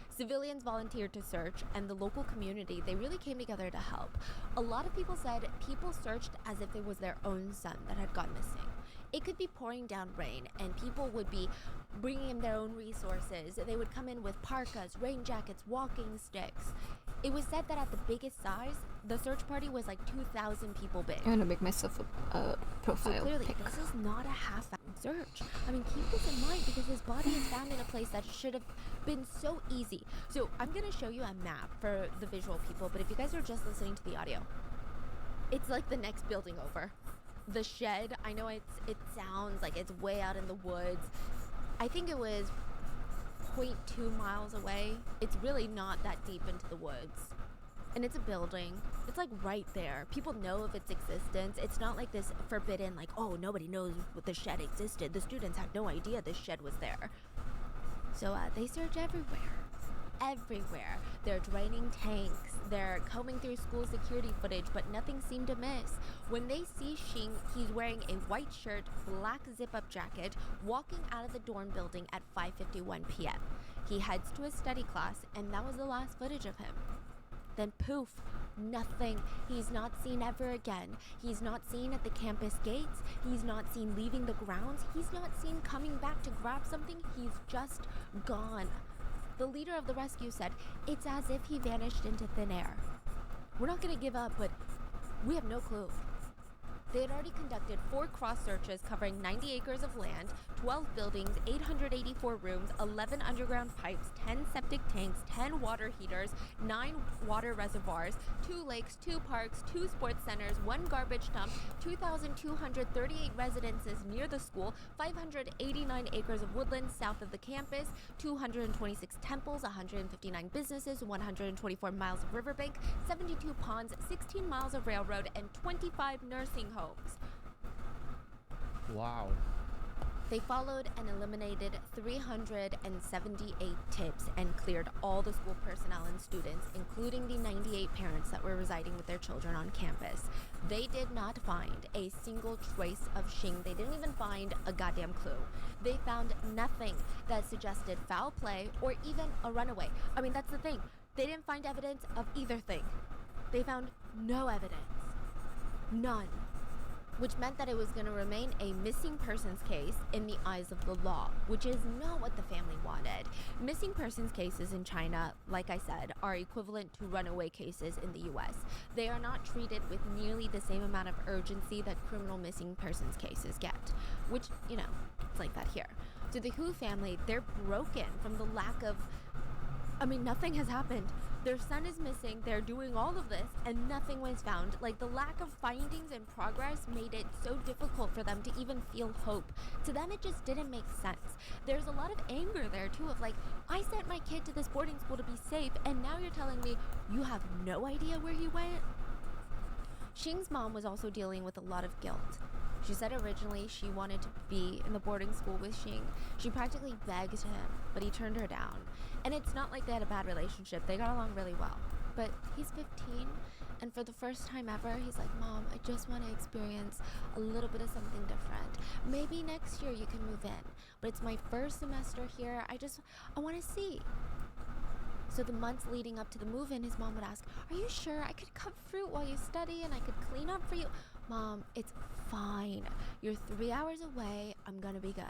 Civilians volunteered to search, and the local community, they really came together to help. A lot of people said people searched as if it was their own son that had gone missing. It could be pouring down rain, and people would be bringing in their own resources. They would come in with parkas, rain jackets, walking sticks. It was said that at the biggest size, the search party was like 2,000 people big. I'm gonna make myself a So profile clearly, pic. this is not a half-found search. I mean, keep this in mind because his body is found in a place that should have been so easy. So I'm going to show you a map for the visual people, but if you guys are just listening to the audio, it's like the next building over. The shed, I know it sounds like it's way out in the woods. I think it was 0.2 miles away. It's really not that deep into the woods. And it's a building. It's like right there. People know of its existence. It's not like this forbidden, like, oh, nobody knows what the shed existed. The students had no idea this shed was there. So they search everywhere. Everywhere. They're draining tanks. They're combing through school security footage, but nothing seemed to miss. When they see Shing, he's wearing a white shirt, black zip-up jacket, walking out of the dorm building at 5:51 p.m. He heads to his study class, and that was the last footage of him. Then poof, nothing. He's not seen ever again. He's not seen at the campus gates. He's not seen leaving the grounds. He's not seen coming back to grab something. He's just gone. The leader of the rescue said, it's as if he vanished into thin air. We're not going to give up, but we have no clue. They had already conducted 4 cross searches covering 90 acres of land, 12 buildings, 884 rooms, 11 underground pipes, 10 septic tanks, 10 water heaters, 9 water reservoirs, 2 lakes, 2 parks, 2 sports centers, 1 garbage dump, 2,238 residences near the school, 589 acres of woodland south of the campus, 226 temples, 159 businesses, 124 miles of riverbank, 72 ponds, 16 miles of railroad, and 25 nursing homes. Wow. They followed and eliminated 378 tips and cleared all the school personnel and students, including the 98 parents that were residing with their children on campus. They did not find a single trace of Shing. They didn't even find a goddamn clue. They found nothing that suggested foul play or even a runaway. I mean, that's the thing. They didn't find evidence of either thing. They found no evidence. None. Which meant that it was going to remain a missing persons case in the eyes of the law, which is not what the family wanted. Missing persons cases in China, like I said, are equivalent to runaway cases in the US. They are not treated with nearly the same amount of urgency that criminal missing persons cases get, which, you know, it's like that here. To the Hu family, they're broken from the lack of, I mean, nothing has happened. Their son is missing, they're doing all of this, and nothing was found. Like, the lack of findings and progress made it so difficult for them to even feel hope. To them, it just didn't make sense. There's a lot of anger there, too, of like, I sent my kid to this boarding school to be safe, and now you're telling me you have no idea where he went? Shing's mom was also dealing with a lot of guilt. She said originally she wanted to be in the boarding school with Xing. She practically begged him, but he turned her down. And it's not like they had a bad relationship. They got along really well. But he's 15, and for the first time ever, he's like, Mom, I just want to experience a little bit of something different. Maybe next year you can move in, but it's my first semester here. I want to see. So the months leading up to the move-in, his mom would ask, are you sure I could cut fruit while you study and I could clean up for you? Mom, it's fine. You're 3 hours away. I'm gonna be good.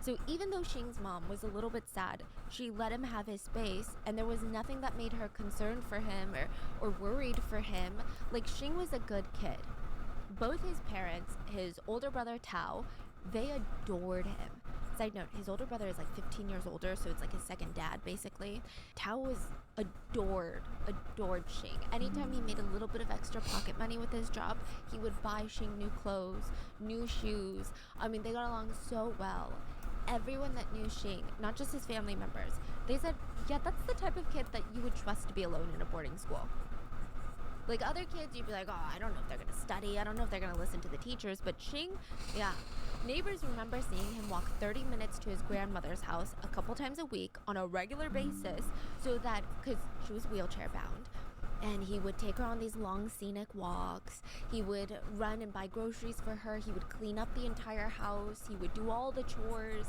So even though Xing's mom was a little bit sad, she let him have his space, and there was nothing that made her concerned for him or worried for him. Like, Xing was a good kid. Both his parents, his older brother Tao, they adored him. Side note, his older brother is like 15 years older, so it's like his second dad, basically. Tao was adored Xing. Anytime he made a little bit of extra pocket money with his job, he would buy Xing new clothes, new shoes. I mean, they got along so well. Everyone that knew Xing, not just his family members, they said, yeah, that's the type of kid that you would trust to be alone in a boarding school. Like other kids, you'd be like, oh, I don't know if they're going to study. I don't know if they're going to listen to the teachers. But Xing, yeah. Neighbors remember seeing him walk 30 minutes to his grandmother's house a couple times a week on a regular basis, so that, because she was wheelchair bound, and he would take her on these long scenic walks. He would run and buy groceries for her. He would clean up the entire house. He would do all the chores.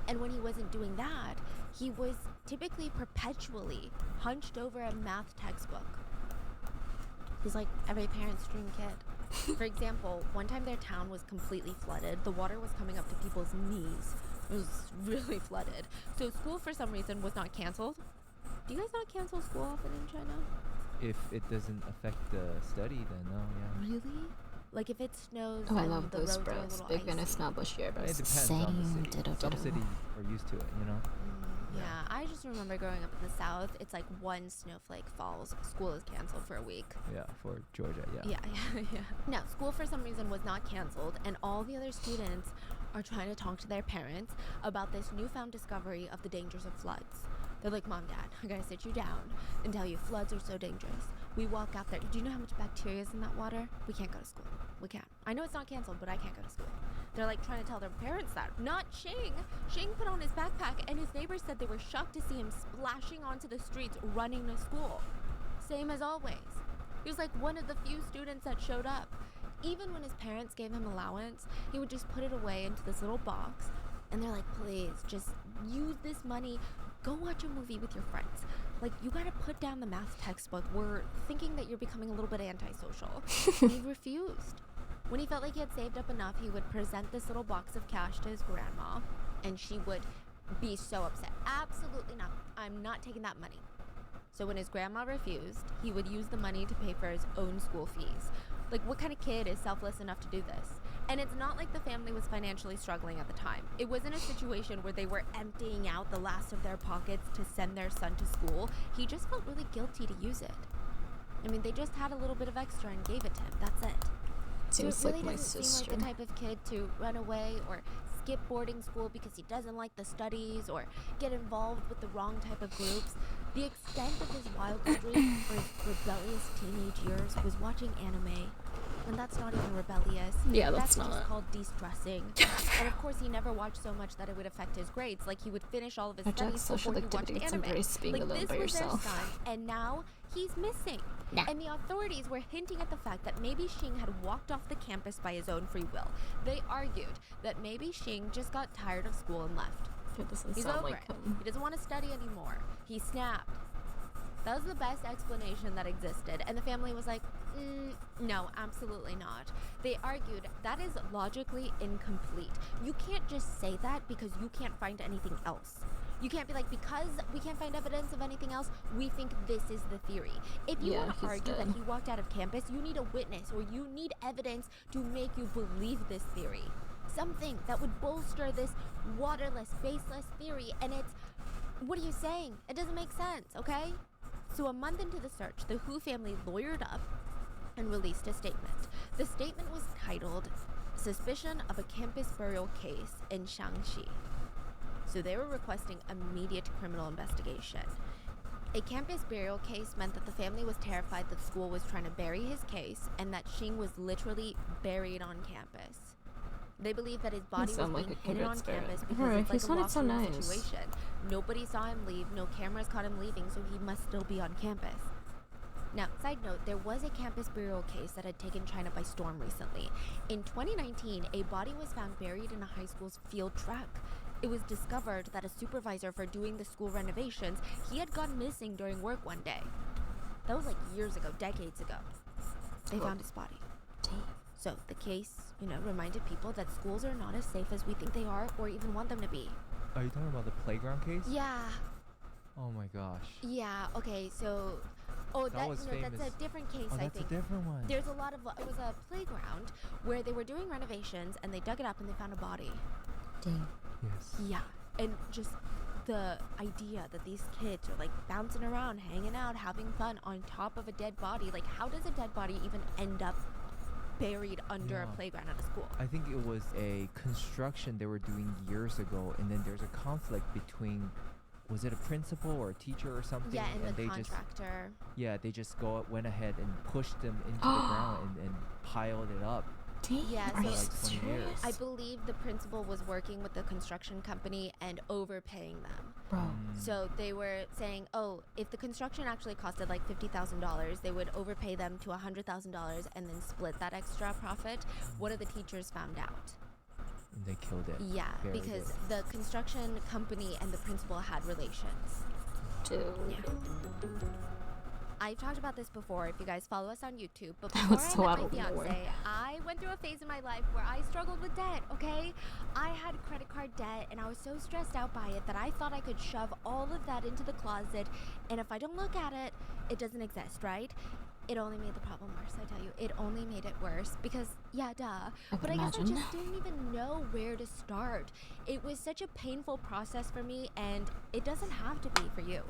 And when he wasn't doing that, he was typically perpetually hunched over a math textbook. He's like every parent's dream kid. For example, one time their town was completely flooded. The water was coming up to people's knees. It was really flooded. So school, for some reason, was not canceled. Do you guys not cancel school often in China? If it doesn't affect the study, then no, yeah. Really? Like if it snows Oh, I and love the those roads are a bros. little Big icy. and snap bush here, but It it's the depends on the same. city. Ditto, Some ditto. cities are used to it, you know? Yeah, I just remember growing up in the South, it's like one snowflake falls, school is canceled for a week. Yeah, for Georgia, yeah. Yeah. No, school for some reason was not canceled, and all the other students are trying to talk to their parents about this newfound discovery of the dangers of floods. They're like, Mom, Dad, I gotta sit you down and tell you floods are so dangerous. We walk out there. Do you know how much bacteria is in that water? We can't go to school. We can't. I know it's not canceled, but I can't go to school. They're like trying to tell their parents that. Not Xing. Xing put on his backpack, and his neighbors said they were shocked to see him splashing onto the streets running to school. Same as always. He was like one of the few students that showed up. Even when his parents gave him allowance, he would just put it away into this little box. And they're like, please, just use this money. Go watch a movie with your friends. Like, you gotta put down the math textbook. We're thinking that you're becoming a little bit antisocial. And he refused. When he felt like he had saved up enough, he would present this little box of cash to his grandma, and she would be so upset. Absolutely not. I'm not taking that money. So when his grandma refused, he would use the money to pay for his own school fees. Like, what kind of kid is selfless enough to do this? And it's not like the family was financially struggling at the time. It wasn't a situation where they were emptying out the last of their pockets to send their son to school. He just felt really guilty to use it. I mean, they just had a little bit of extra and gave it to him. That's it. Seems So it really like my doesn't sister. seem like the type of kid to run away or skip boarding school because he doesn't like the studies or get involved with the wrong type of groups. The extent of his wild streak or his rebellious teenage years was watching anime. And that's not even rebellious. Yeah, that's just not. called de-stressing. And of course, he never watched so much that it would affect his grades. Like, he would finish all of his Reject studies social before he watched activity. It's anime. embrace being Like, alone this by was yourself. their son, and now he's missing. Nah. And the authorities were hinting at the fact that maybe Xing had walked off the campus by his own free will. They argued that maybe Xing just got tired of school and left. It doesn't He's sound over like it. him. He doesn't want to study anymore. He snapped. That was the best explanation that existed. And the family was like, no, absolutely not. They argued that is logically incomplete. You can't just say that because you can't find anything else. You can't be like, because we can't find evidence of anything else, we think this is the theory. If you Yeah, want to he's argue dead. that he walked out of campus, you need a witness or you need evidence to make you believe this theory. Something that would bolster this waterless, faceless theory. And it's, what are you saying? It doesn't make sense, okay? So a month into the search, the Hu family lawyered up and released a statement. The statement was titled, Suspicion of a Campus Burial Case in Shaanxi. So they were requesting immediate criminal investigation. A campus burial case meant that the family was terrified that the school was trying to bury his case and that Shing was literally buried on campus. They believe that his body was sound like being a hidden kindred on spirit. campus because Alright, it's he like a sounded locked so room nice. situation. Nobody saw him leave, no cameras caught him leaving, so he must still be on campus. Now, side note, there was a campus burial case that had taken China by storm recently. In 2019, a body was found buried in a high school's field track. It was discovered that a supervisor for doing the school renovations, he had gone missing during work one day. That was like years ago, decades ago. They found his body. So the case, reminded people that schools are not as safe as we think they are or even want them to be. Are you talking about the playground case? Yeah. Oh my gosh. Yeah, okay, so... Oh, was that's famous. a different case, Oh, I that's think. a different one. There's a lot of... It was a playground where they were doing renovations and they dug it up and they found a body. Dang. Yes. Yeah, and just the idea that these kids are like bouncing around, hanging out, having fun on top of a dead body. Like, how does a dead body even end up buried under a playground at a school? I think it was a construction they were doing years ago, and then there's a conflict between, was it a principal or a teacher or something? Yeah, and the they contractor. they just went ahead and pushed them into the ground and piled it up. Yeah, for so like 20 years. I believe the principal was working with the construction company and overpaying them. Bro. So they were saying, oh, if the construction actually costed like $50,000, they would overpay them to $100,000 and then split that extra profit. One of the teachers found out. And they killed it. Yeah, Buried because it. the construction company and the principal had relations. Dude. Yeah. I've talked about this before if you guys follow us on YouTube, but That before was I so met out my of nowhere. fiance, I went through a phase in my life where I struggled with debt, okay? I had credit card debt and I was so stressed out by it that I thought I could shove all of that into the closet, and if I don't look at it, it doesn't exist, right? It only made the problem worse, I tell you. It only made it worse because, yeah, duh. But I guess I just didn't even know where to start. It was such a painful process for me, and it doesn't have to be for you.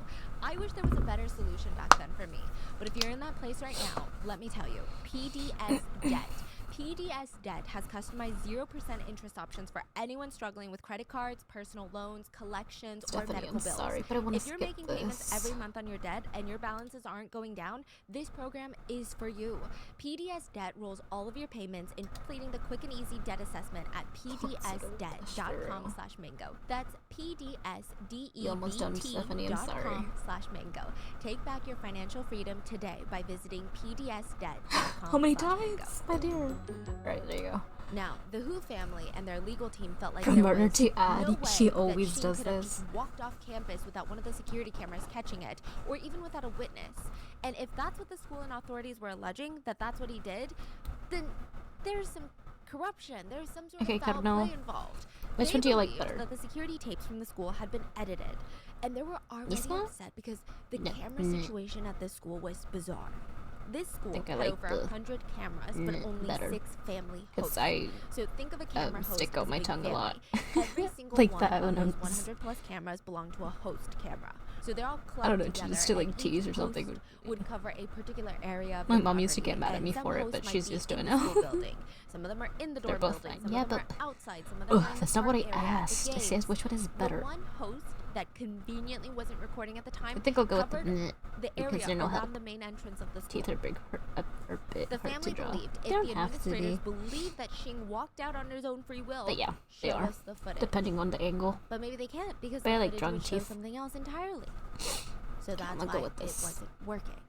I wish there was a better solution back then for me. But if you're in that place right now, let me tell you, PDS Debt. PDS Debt has customized 0% interest options for anyone struggling with credit cards, personal loans, collections, or Stephanie, medical I'm bills. sorry, but I wanna If you're skip making payments this. every month on your debt and your balances aren't going down, this program is for you. PDS Debt rolls all of your payments in completing the quick and easy debt assessment at pdsdebt.com/mango. That's You almost done, Stephanie, I'm sorry. pdsdebt.com/mango. Take back your financial freedom today by visiting pdsdebt.com. How many times, my dear? Right, there you go. Now, the Who family and their legal team felt like From there murder was to add, no way she that always Sheen does could have this. just walked off campus without one of the security cameras catching it, or even without a witness. And if that's what the school and authorities were alleging, that that's what he did, then there's some corruption. There's some sort of foul Cardinal. play involved. Which They one do you like believed better? That the security tapes from the school had been edited, and they were already This one? upset because the No. camera situation at this school was bizarre. This school think I had like over the 100 cameras, but only better. 6 family 'Cause hosts. I, So think of a camera host stick as out a my big tongue a lot. family. Every single Like one that of when those I'm- 100 plus cameras belong to a host camera. So they're all clubbed I don't know, together, just to like and each tease or something. host would cover a particular area of My the mom used to property, get mad at and me some for it, hosts but might she's be used in to it the now. school building. Some of them are in the door They're both building. fine. Some Yeah, of them but- are outside. Some of them Ugh, are in that's the not what I park area at the asked. I gates. said which one is better. The one host that conveniently wasn't recording at the time I think I'll go with the covered bleh, the because area they're no around help. the main entrance of the school. Teeth are big, a bit The hard family to draw. believed They if don't the have to administrators be, believed that Shing walked out on his own free will, but yeah, they show are. us the footage. Depending on the angle. But maybe they can't because But I the like footage drawing would show teeth. something else entirely. So that's I'ma why go with it this. wasn't working.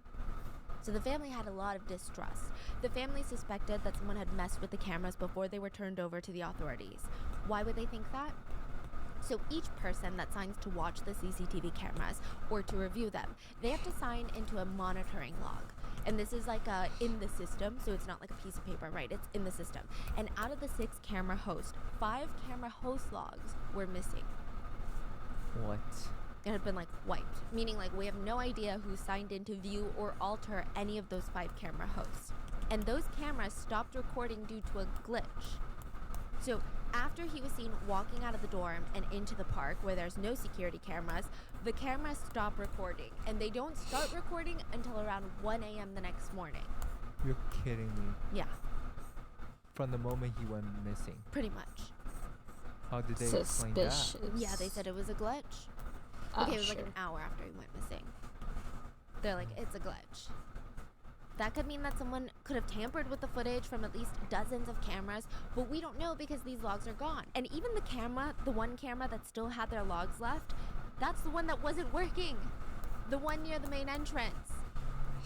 So the family had a lot of distrust. The family suspected that someone had messed with the cameras before they were turned over to the authorities. Why would they think that? So each person that signs to watch the CCTV cameras or to review them, they have to sign into a monitoring log. And this is like in the system, so it's not like a piece of paper, right? It's in the system. And out of the 6 camera hosts, 5 camera host logs were missing. What? It had been like wiped, meaning like we have no idea who signed in to view or alter any of those 5 camera hosts. And those cameras stopped recording due to a glitch. So after he was seen walking out of the dorm and into the park where there's no security cameras, the cameras stop recording, and they don't start recording until around 1 a.m. the next morning. You're kidding me. Yeah, From the moment he went missing. pretty much. How did they explain that? Suspicious. Yeah, they said it was a glitch. Oh, Okay, it was like sure. an hour after he went missing. They're like, it's a glitch. That could mean that someone could have tampered with the footage from at least dozens of cameras, but we don't know because these logs are gone. And even the camera, the one camera that still had their logs left, that's the one that wasn't working. The one near the main entrance.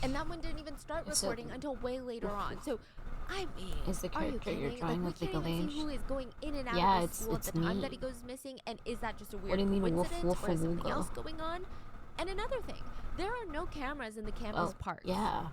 And that one didn't even start recording until way later on. So, I mean, Is the are you character you're kidding? drawing Like, we with can't legal even see age? who is going in and out Yeah, of the school at it's the time me. that he goes missing, and is that just a What weird do you mean, wolf, coincidence wolf, or is something wolf? else going on? And another thing, there are no cameras in the campus Well, park. yeah.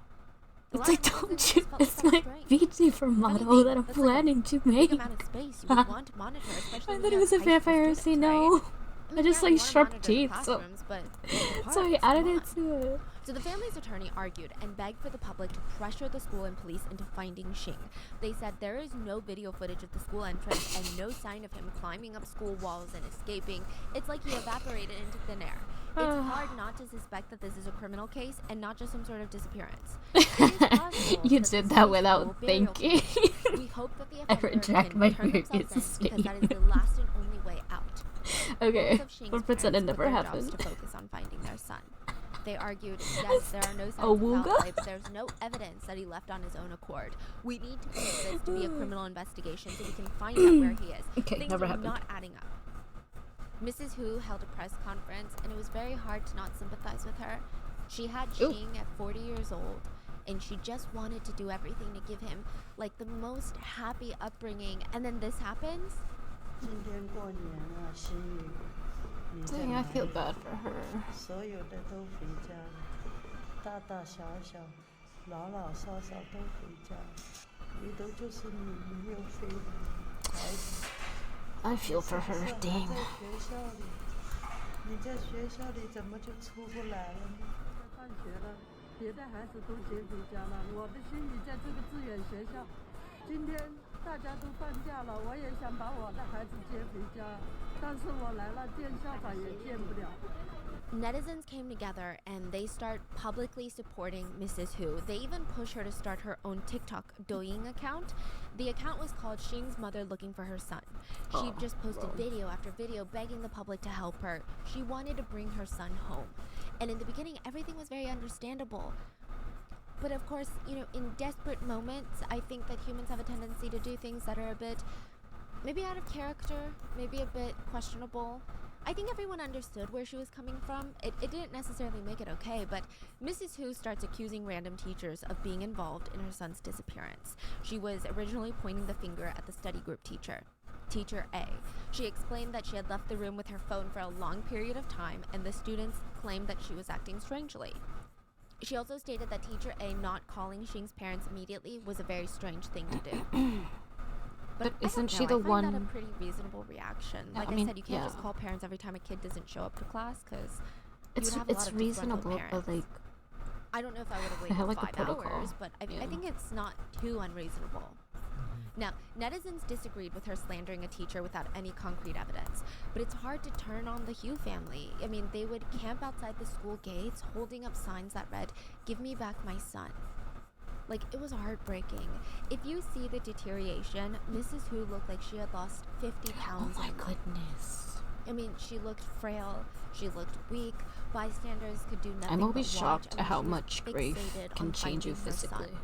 A It's lot like, of don't residents you? felt It's kinda my strange. VTuber model that I'm that's like a planning to big make. amount of space you would want to monitor, especially I when thought you it was a have high school vampire students, see right? no. I mean, just yeah, you like wanna sharp monitor the teeth, so classrooms, but the so I parks, added come it on. to it. So the family's attorney argued and begged for the public to pressure the school and police into finding Xing. They said there is no video footage of the school entrance and no sign of him climbing up school walls and escaping. It's like he evaporated into thin air. It's hard not to suspect that this is a criminal case and not just some sort of disappearance. It is possible You that did this that is without school burial thinking. footage. We hope that the I offender retract can my turn previous themselves in because that is the statement. last and only way out. Okay, Both of Xing's we'll pretend it parents never put their happened. jobs to focus on finding their son. They argued, yes, there are no signs A of foul wooga? play, but there's no evidence that he left on his own accord. We need to prove this to be a criminal investigation so we can find out where he is. Okay, Things never are happened. not adding up. Mrs. Hu held a press conference, and it was very hard to not sympathize with her. She had Ooh. Xing at 40 years old, and she just wanted to do everything to give him, like, the most happy upbringing, and then this happens? Dang, I feel bad for her. 所有的都回家了，大大小小、老老少少都回家了，唯独就是你没有飞的孩子。 I feel for her, 在 dang. 学校里，你在学校里怎么就出不来了呢？放学了，别的孩子都接回家了，我的心里在这个志愿学校，今天大家都放假了，我也想把我的孩子接回家，但是我来了见校长也见不了。 Netizens came together and they start publicly supporting Mrs. Hu. They even push her to start her own TikTok Douyin account. The account was called Xing's Mother Looking for Her Son. She just posted video after video begging the public to help her. She wanted to bring her son home. And in the beginning, everything was very understandable. But of course, you know, in desperate moments, I think that humans have a tendency to do things that are a bit, maybe out of character, maybe a bit questionable. I think everyone understood where she was coming from. It didn't necessarily make it okay, but Mrs. Hu starts accusing random teachers of being involved in her son's disappearance. She was originally pointing the finger at the study group teacher, Teacher A. She explained that she had left the room with her phone for a long period of time, and the students claimed that she was acting strangely. She also stated that Teacher A not calling Xing's parents immediately was a very strange thing to do. But I isn't don't she know, the I find one? that a pretty reasonable reaction. Yeah, Like I I, mean, said, you can't just yeah. call parents every time a kid doesn't show up to class because It's have a lot of disgruntled reasonable, parents. but like I don't know if I would have I waited have, like, a 5 protocol. hours, but I Yeah. think it's not too unreasonable. Now, netizens disagreed with her slandering a teacher without any concrete evidence, but it's hard to turn on the Hu family. I mean, they would camp outside the school gates holding up signs that read, "Give me back my son." Like, it was heartbreaking. If you see the deterioration, Mrs. Hu looked like she had lost 50 oh pounds. my in a month. goodness. I mean, she looked frail, she looked weak, bystanders could do nothing I'm always but shocked watch. I at mean, how she was much grief fixated can on change you finding her son. physically.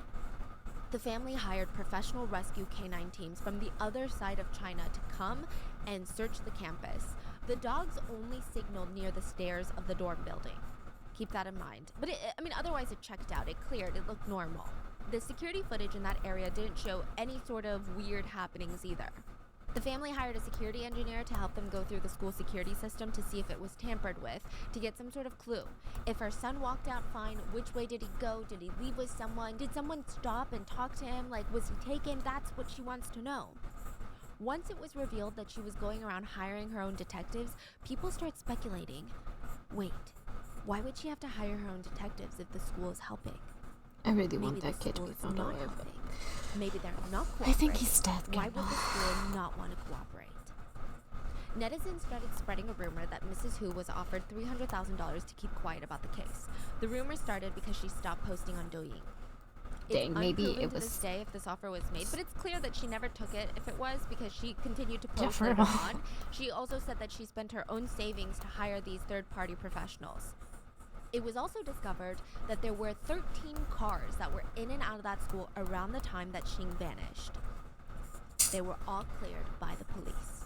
The family hired professional rescue canine teams from the other side of China to come and search the campus. The dogs only signaled near the stairs of the dorm building. Keep that in mind. But otherwise it checked out. It cleared. It looked normal. The security footage in that area didn't show any sort of weird happenings either. The family hired a security engineer to help them go through the school security system to see if it was tampered with, to get some sort of clue. If her son walked out fine, which way did he go? Did he leave with someone? Did someone stop and talk to him? Like, was he taken? That's what she wants to know. Once it was revealed that she was going around hiring her own detectives, people start speculating. Wait, why would she have to hire her own detectives if the school is helping? I really Maybe want the that kid to school be is found not alive. helping. Maybe they're not I cooperating. think he's dead, Why would Grandma. the school not want to cooperate? Netizens started spreading a rumor that Mrs. Hu was offered $300,000 to keep quiet about the case. The rumor started because she stopped posting on Douyin. Dang, maybe unproven it to was- this day if this offer was made, but it's clear that she never took it if it was, because she continued to Yeah, post for later real. on. She also said that she spent her own savings to hire these third-party professionals. It was also discovered that there were 13 cars that were in and out of that school around the time that Xing vanished. They were all cleared by the police.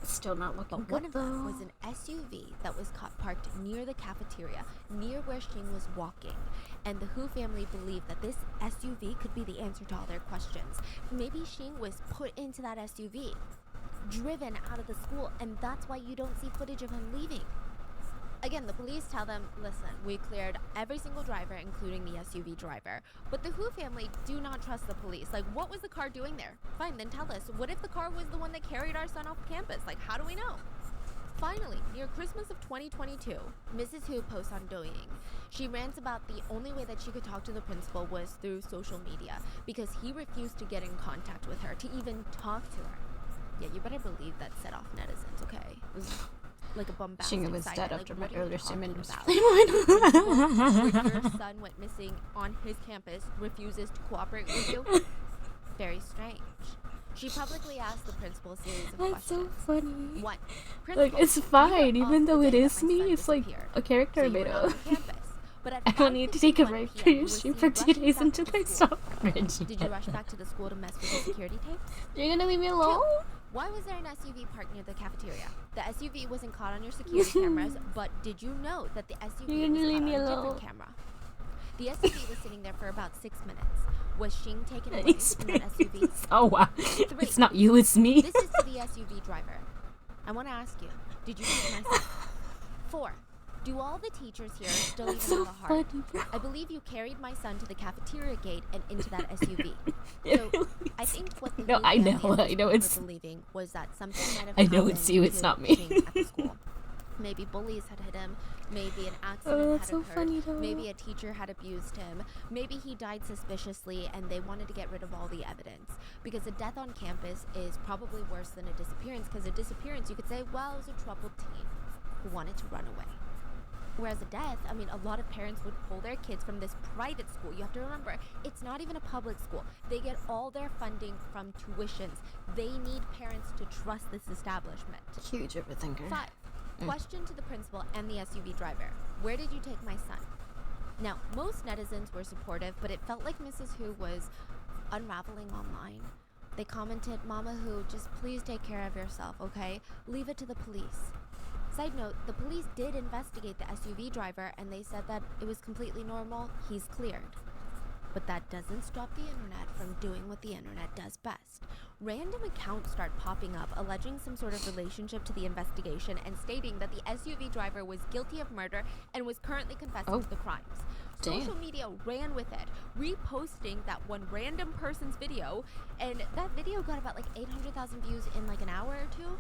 Still not looking But one good of them though. was an SUV that was caught parked near the cafeteria, near where Xing was walking. And the Hu family believed that this SUV could be the answer to all their questions. Maybe Xing was put into that SUV, driven out of the school, and that's why you don't see footage of him leaving. Again, the police tell them, listen, we cleared every single driver, including the SUV driver. But the Hu family do not trust the police. Like, what was the car doing there? Fine, then tell us. What if the car was the one that carried our son off campus? Like, how do we know? Finally, near Christmas of 2022, Mrs. Hu posts on Douyin. She rants about the only way that she could talk to the principal was through social media because he refused to get in contact with her, to even talk to her. Yeah, you better believe that set off netizens, okay? It was like a bombastic Xing was side dead note, after like, my what are you earlier talking statement. about? Your son went missing on his campus, refuses to cooperate with you? Very strange. She publicly asked the principal a series of That's so questions. funny. One, Like, principal, it's you were fine, off even the though it day that is my me, son it's like disappeared. a character So I you made were not up. on campus. But at I don't need to take a 5:51 break PM, for you your were stream seen for 2 rushing days back until to the I school. stop cringing. Did you rush back to the school to mess with the security tapes? You're gonna leave me alone? Why was there an SUV parked near the cafeteria? The SUV wasn't caught on your security cameras, but did you know that the SUV You're was gonna leave caught me on a alone. different camera? The SUV was sitting there for about 6 minutes. Was Xing taken away It's in that SUV? Oh wow. 3. It's not you, it's me. This is to the SUV driver. I want to ask you, did you take my son? 4. Do all the teachers here still That's even so have a heart? funny, bro. I believe you carried my son to the cafeteria gate and into that SUV. So I think what the No, Hu I family know, and I the know school it's- were believing was that something might have I know happened it's you, it's to not me. Xing at the school. Maybe bullies had hit him. Maybe an accident that's had so occurred. funny, though. Maybe a teacher had abused him. Maybe he died suspiciously and they wanted to get rid of all the evidence. Because a death on campus is probably worse than a disappearance. Because a disappearance, you could say, well, it was a troubled teen who wanted to run away. Whereas a death, I mean, a lot of parents would pull their kids from this private school. You have to remember, it's not even a public school. They get all their funding from tuitions. They need parents to trust this establishment. Huge overthinker. 5. Question to the principal and the SUV driver. Where did you take my son? Now, most netizens were supportive, but it felt like Mrs. Hu was unraveling online. They commented, Mama Hu, just please take care of yourself, okay? Leave it to the police. Side note, the police did investigate the SUV driver and they said that it was completely normal, he's cleared. But that doesn't stop the internet from doing what the internet does best. Random accounts start popping up alleging some sort of relationship to the investigation and stating that the SUV driver was guilty of murder and was currently confessing to the crimes. Damn. Social media ran with it, reposting that one random person's video, and that video got about like 800,000 views in like an hour or two.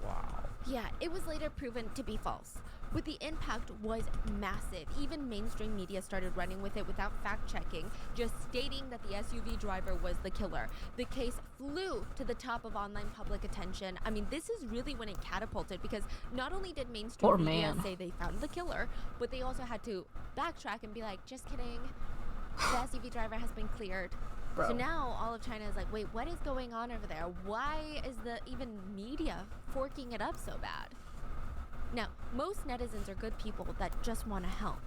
Wow. Yeah, it was later proven to be false. But the impact was massive. Even mainstream media started running with it without fact-checking, just stating that the SUV driver was the killer. The case flew to the top of online public attention. I mean, this is really when it catapulted because not only did mainstream Poor media man. say they found the killer, but they also had to backtrack and be like, just kidding, the SUV driver has been cleared. Bro. So now all of China is like, wait, what is going on over there? Why is the even media forking it up so bad? Now, most netizens are good people that just want to help.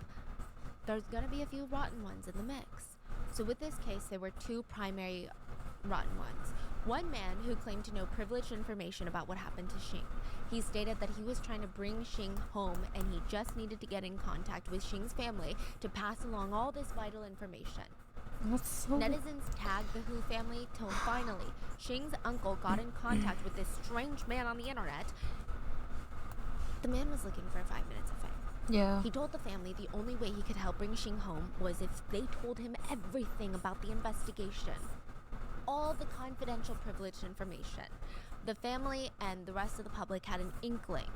There's gonna be a few rotten ones in the mix. So with this case, there were 2 primary rotten ones. One man who claimed to know privileged information about what happened to Xing. He stated that he was trying to bring Xing home and he just needed to get in contact with Xing's family to pass along all this vital information. That's so... Netizens tagged the Hu family till finally Xing's uncle got in contact with this strange man on the internet. The man was looking for 5 minutes of fame. Yeah. He told the family the only way he could help bring Xing home was if they told him everything about the investigation. All the confidential privileged information. The family and the rest of the public had an inkling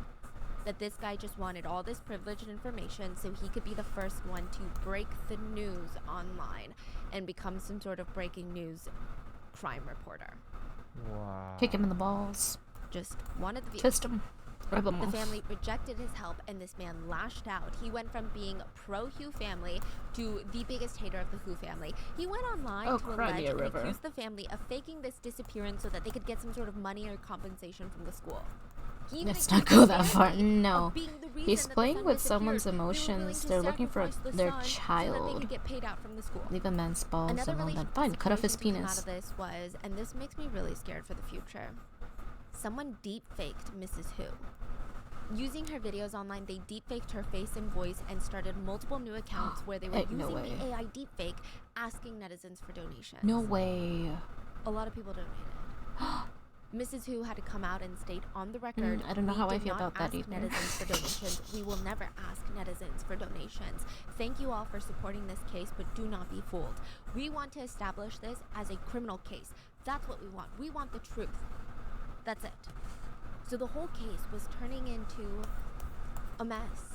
that this guy just wanted all this privileged information so he could be the first one to break the news online and become some sort of breaking news crime reporter. Wow. Kick him in the balls. Just wanted the views. Fist him. Rub him The off. family rejected his help and this man lashed out. He went from being pro-Hu family to the biggest hater of the Hu family. He went online Oh, to cry me allege a and river. accuse the family of faking this disappearance so that they could get some sort of money or compensation from the school. He even Let's not accused go his that far. family No. of being the reason He's that the playing son with disappeared. someone's They were willing emotions. to They're looking for sacrifice the their son so that they child. could get paid out from the school. Leave a man's balls Another alone. really Then fine, cut off his situation to come out penis. of this was, and this makes me really scared for the future. Someone deep-faked Mrs. Who. Using her videos online, they deepfaked her face and voice and started multiple new accounts where they were Hey, using no way. the AI deepfake, asking netizens for donations. No way. A lot of people donated. Mrs. Who had to come out and state on the record, I don't know "We how I did feel not about that ask either." netizens for donations. We will never ask netizens for donations. Thank you all for supporting this case, but do not be fooled. We want to establish this as a criminal case. That's what we want. We want the truth. That's it." So the whole case was turning into a mess.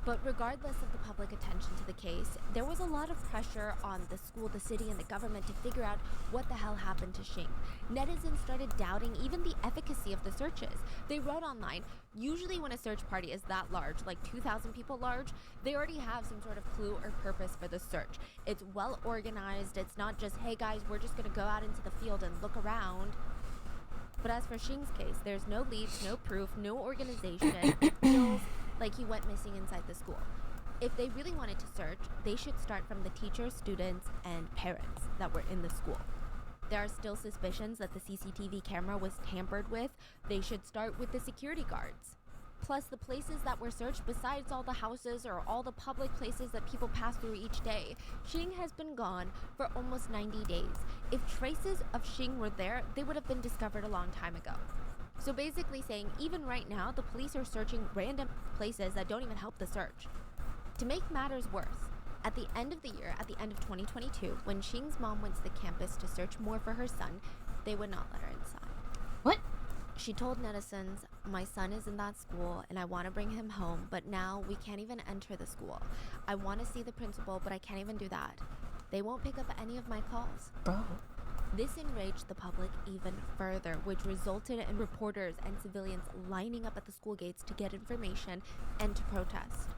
But regardless of the public attention to the case, there was a lot of pressure on the school, the city, and the government to figure out what the hell happened to Xing. Netizens started doubting even the efficacy of the searches. They wrote online, usually when a search party is that large, like 2,000 people large, they already have some sort of clue or purpose for the search. It's well organized. It's not just, hey guys, we're just going to go out into the field and look around. But as for Xing's case, there's no leads, no proof, no organization. It feels like he went missing inside the school. If they really wanted to search, they should start from the teachers, students, and parents that were in the school. There are still suspicions that the CCTV camera was tampered with. They should start with the security guards. Plus, the places that were searched, besides all the houses or all the public places that people pass through each day, Xing has been gone for almost 90 days. If traces of Xing were there, they would have been discovered a long time ago. So basically saying, even right now, the police are searching random places that don't even help the search. To make matters worse, at the end of the year, at the end of 2022, when Xing's mom went to the campus to search more for her son, they would not let her inside. What? She told netizens, "My son is in that school and I want to bring him home, but now we can't even enter the school. I want to see the principal, but I can't even do that. They won't pick up any of my calls." Bro. This enraged the public even further, which resulted in reporters and civilians lining up at the school gates to get information and to protest.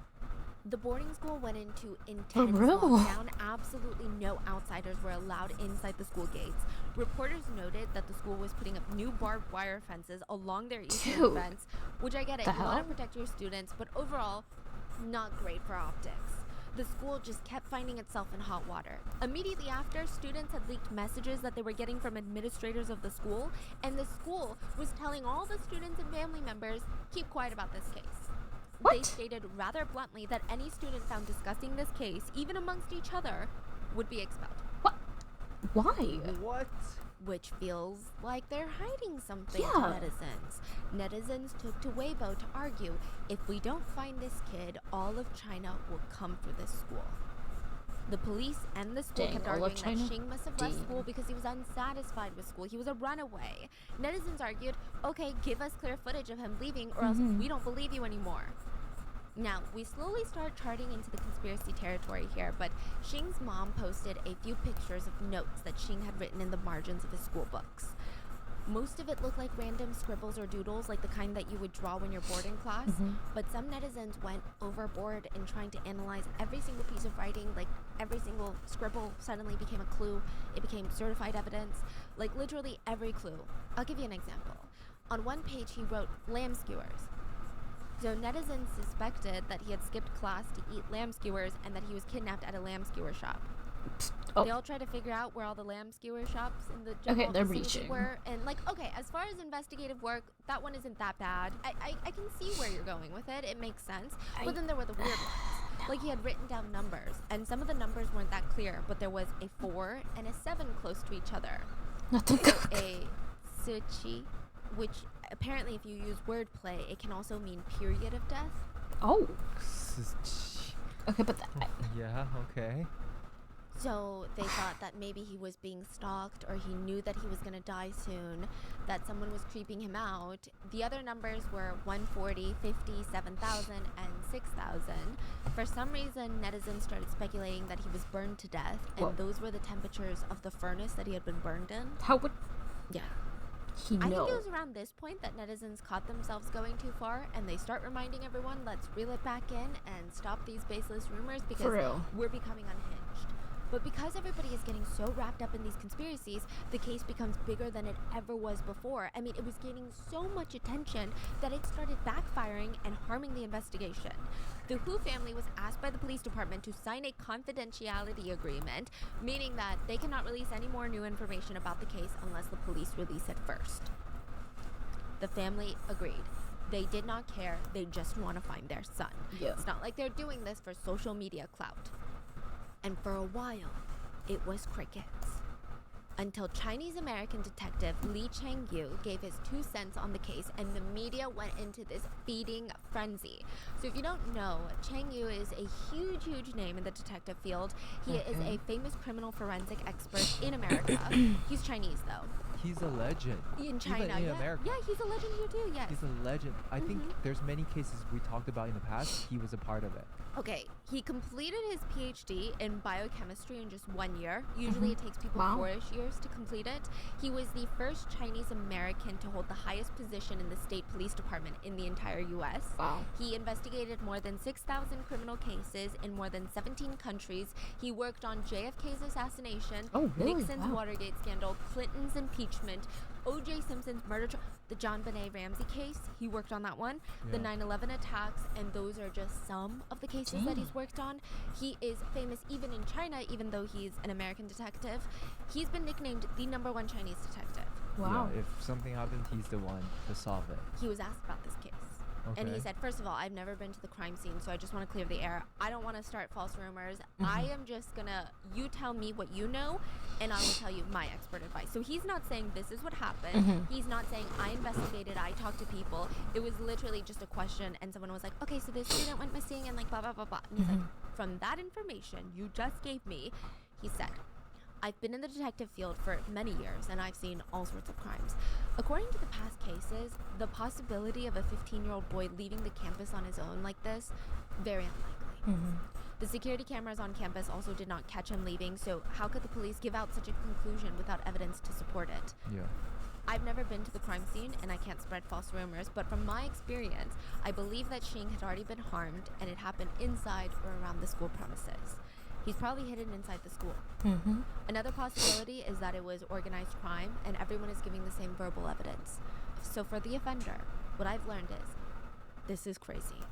The boarding school went into intense real? lockdown. Absolutely no outsiders were allowed inside the school gates. Reporters noted that the school was putting up new barbed wire fences along their eastern Dude. fence, which I get it. The You want to hell? protect your students, but overall, not great for optics. The school just kept finding itself in hot water. Immediately after, students had leaked messages that they were getting from administrators of the school, and the school was telling all the students and family members, keep quiet about this case. They stated rather bluntly that any student found discussing this case, even amongst each other, would be expelled. Why? What? Which feels like they're hiding something Yeah. to netizens. Netizens took to Weibo to argue, if we don't find this kid, all of China will come for this school. The police and the school Dang, kept all of arguing that China? Xing must have left Dang. school because he was unsatisfied with school. He was a runaway. Netizens argued, okay, give us clear footage of him leaving or else we don't believe you anymore. Now, we slowly start charting into the conspiracy territory here, but Xing's mom posted a few pictures of notes that Xing had written in the margins of his school books. Most of it looked like random scribbles or doodles, like the kind that you would draw when you're bored in class, but some netizens went overboard in trying to analyze every single piece of writing, like every single scribble suddenly became a clue. It became certified evidence, like literally every clue. I'll give you an example. On one page, he wrote lamb skewers. So netizens suspected that he had skipped class to eat lamb skewers and that he was kidnapped at a lamb skewer shop. Oh. They all tried to figure out where all the lamb skewer shops in the Okay, general they're vicinity reaching. were. And like, okay, as far as investigative work, that one isn't that bad. I can see where you're going with it. It makes sense. But then there were the weird ones. Like he had written down numbers, and some of the numbers weren't that clear, but there was a 4 and a 7 close to each other. So a suchi, which apparently if you use wordplay, it can also mean period of death. Oh. Okay, but Yeah, okay. So they thought that maybe he was being stalked or he knew that he was going to die soon, that someone was creeping him out. The other numbers were 140, 50, 7,000, and 6,000. For some reason, netizens started speculating that he was burned to death, and Whoa. those were the temperatures of the furnace that he had been burned in. How would Yeah. he I know? think it was around this point that netizens caught themselves going too far, and they start reminding everyone, let's reel it back in and stop these baseless rumors because For real. we're becoming unhinged. But because everybody is getting so wrapped up in these conspiracies, the case becomes bigger than it ever was before. I mean, it was gaining so much attention that it started backfiring and harming the investigation. The Hu family was asked by the police department to sign a confidentiality agreement, meaning that they cannot release any more new information about the case unless the police release it first. The family agreed. They did not care. They just want to find their son. Yeah. It's not like they're doing this for social media clout. And for a while, it was crickets. Until Chinese-American detective Li Changyu gave his 2 cents on the case and the media went into this feeding frenzy. So if you don't know, Changyu is a huge name in the detective field. He is a famous criminal forensic expert in America. He's Chinese though. He's a legend. In China, Even in yeah. America. Yeah, he's a legend here too, yes. He's a legend. I think there's many cases we talked about in the past. He was a part of it. Okay, he completed his PhD in biochemistry in just 1 year. Usually it takes people 4-ish years to complete it. He was the first Chinese American to hold the highest position in the state police department in the entire US. Wow. He investigated more than 6,000 criminal cases in more than 17 countries. He worked on JFK's assassination, Oh, really? Nixon's Wow. Watergate scandal, Clinton's impeachment, O.J. Simpson's murder trial, the John Benet Ramsey case. He worked on that one. The Yeah. 9/11 attacks, and those are just some of the cases that he's worked on. He is famous even in China, even though he's an American detective. He's been nicknamed the #1 Chinese detective. Wow. Yeah, if something happened, he's the one to solve it. He was asked about this case. And he Okay. said, first of all, I've never been to the crime scene, so I just want to clear the air. I don't want to start false rumors. I am just gonna, you tell me what you know, and I will tell you my expert advice. So he's not saying this is what happened. He's not saying I investigated, I talked to people. It was literally just a question, and someone was like, okay, so this student went missing, and like blah, blah, blah, blah. And he's like, from that information you just gave me, he said, I've been in the detective field for many years and I've seen all sorts of crimes. According to the past cases, the possibility of a 15-year-old boy leaving the campus on his own like this, very unlikely. The security cameras on campus also did not catch him leaving, so how could the police give out such a conclusion without evidence to support it? Yeah. I've never been to the crime scene and I can't spread false rumors, but from my experience, I believe that Xing had already been harmed and it happened inside or around the school premises. He's probably hidden inside the school. Another possibility is that it was organized crime and everyone is giving the same verbal evidence. So for the offender, what I've learned is, this is crazy.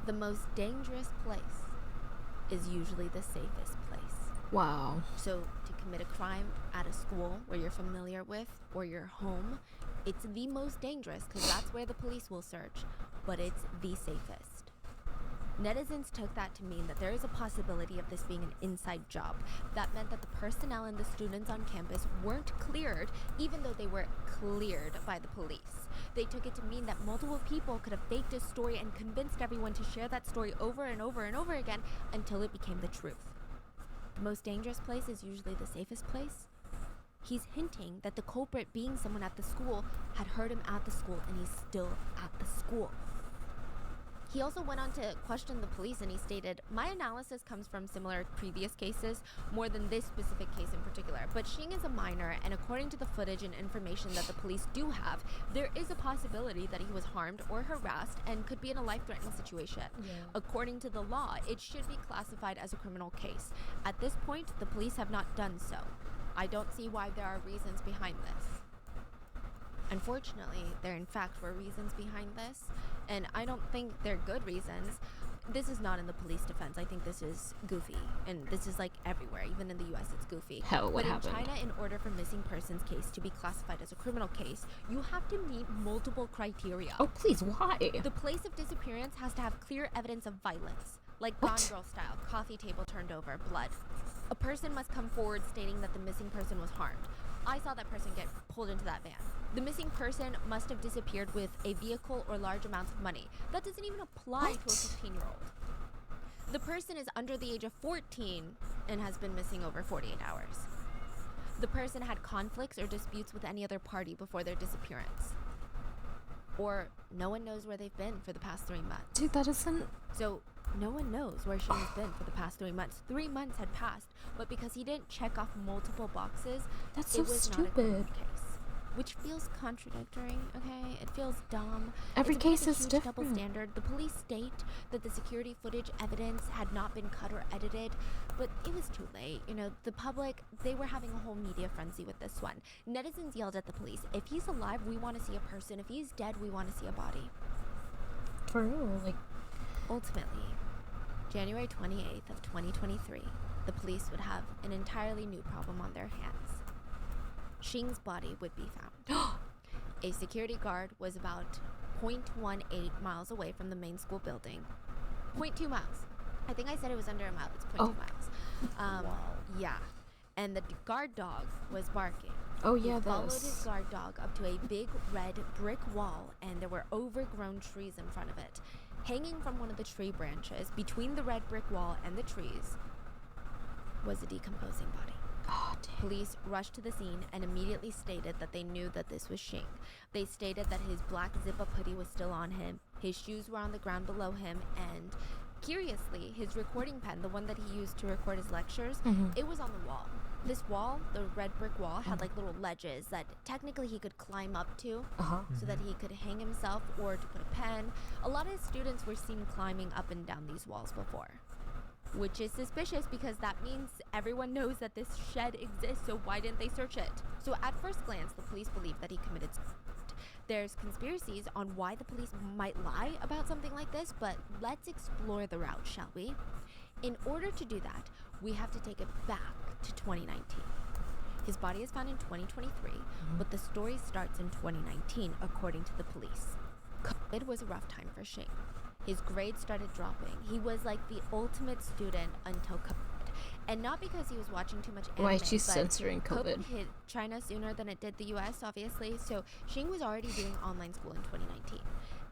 The most dangerous place is usually the safest place. Wow. So to commit a crime at a school where you're familiar with or your home, it's the most dangerous because that's where the police will search, but it's the safest. Netizens took that to mean that there is a possibility of this being an inside job. That meant that the personnel and the students on campus weren't cleared, even though they were cleared by the police. They took it to mean that multiple people could have faked a story and convinced everyone to share that story over and over and over again until it became the truth. The most dangerous place is usually the safest place. He's hinting that the culprit being someone at the school had heard him at the school and he's still at the school. He also went on to question the police and he stated, my analysis comes from similar previous cases, more than this specific case in particular. But Xing is a minor, and according to the footage and information that the police do have, there is a possibility that he was harmed or harassed and could be in a life-threatening situation. According to the law, it should be classified as a criminal case. At this point, the police have not done so. I don't see why there are reasons behind this. Unfortunately, there in fact were reasons behind this, and I don't think they're good reasons. This is not in the police defense. I think this is goofy, and this is like everywhere. Even in the US, it's goofy. Hell, what happened? But in China, in order for missing persons case to be classified as a criminal case, you have to meet multiple criteria. Oh, please, why? The place of disappearance has to have clear evidence of violence, like Gone Girl style, coffee table turned over, blood. A person must come forward stating that the missing person was harmed. I saw that person get pulled into that van. The missing person must have disappeared with a vehicle or large amounts of money. That doesn't even apply to a 15-year-old. The person is under the age of 14 and has been missing over 48 hours. The person had conflicts or disputes with any other party before their disappearance. Or no one knows where they've been for the past 3 months. Dude, that isn't... So no one knows where she has been for the past 3 months. 3 months had passed, but because he didn't check off multiple boxes, That's it so was not a criminal stupid. case. which feels contradictory, okay? It feels dumb. Every It's a bit case of a is huge different. double standard. The police state that the security footage evidence had not been cut or edited, but it was too late. You know, the public, they were having a whole media frenzy with this one. Netizens yelled at the police, if he's alive, we want to see a person. If he's dead, we want to see a body. For real, like... Ultimately, January 28th of 2023, the police would have an entirely new problem on their hands. Xing's body would be found. A security guard was about 0.18 miles away from the main school building. 0.2 miles. I think I said it was under a mile. It's 0.2 miles. Yeah. And the guard dog was barking. Oh, yeah, He that followed was- his guard dog up to a big red brick wall, and there were overgrown trees in front of it. Hanging from one of the tree branches between the red brick wall and the trees was a decomposing body. Oh, damn. Police rushed to the scene and immediately stated that they knew that this was Xing. They stated that his black zip-up hoodie was still on him, his shoes were on the ground below him, and curiously, his recording pen, the one that he used to record his lectures, it was on the wall. This wall, the red brick wall, had like little ledges that technically he could climb up to so that he could hang himself or to put a pen. A lot of his students were seen climbing up and down these walls before, which is suspicious because that means everyone knows that this shed exists, so why didn't they search it? So at first glance, the police believe that he committed suicide. There's conspiracies on why the police might lie about something like this, but let's explore the route, shall we? In order to do that, we have to take it back to 2019. His body is found in 2023, but the story starts in 2019, according to the police. COVID was a rough time for Xing. His grades started dropping. He was like the ultimate student until COVID. And not because he was watching too much anime, Why is she but censoring COVID? hit China sooner than it did the US, obviously, so Xing was already doing online school in 2019.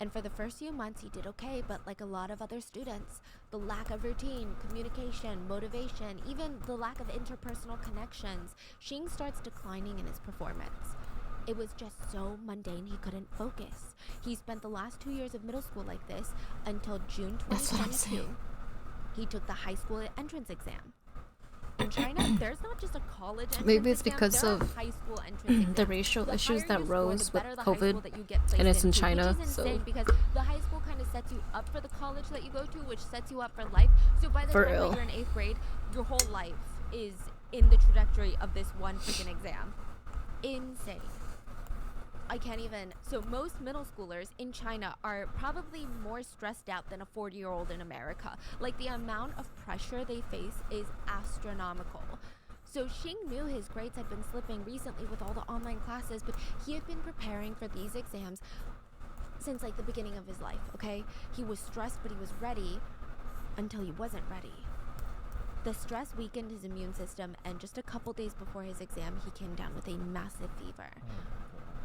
And for the first few months, he did okay, but like a lot of other students, the lack of routine, communication, motivation, even the lack of interpersonal connections, Xing starts declining in his performance. It was just so mundane he couldn't focus. He spent the last 2 years of middle school like this until June That's what I'm 2022. saying. He took the high school entrance exam. In China, there's not just a college entrance Maybe it's exam, because there are of high school entrance the exams. racial The issues higher that you score, rose the with better the high school COVID, that you get placed and it's in into, China, which is so- insane because the high school kind of sets you up for the college that you go to, which sets you up for life. So by the For time real. that you're in 8th grade, your whole life is in the trajectory of this one freaking exam. Insane. I can't even. So most middle schoolers in China are probably more stressed out than a 40-year-old in America. Like the amount of pressure they face is astronomical. So Xing knew his grades had been slipping recently with all the online classes, but he had been preparing for these exams since like the beginning of his life, okay? He was stressed, but he was ready until he wasn't ready. The stress weakened his immune system, and just a couple days before his exam, he came down with a massive fever.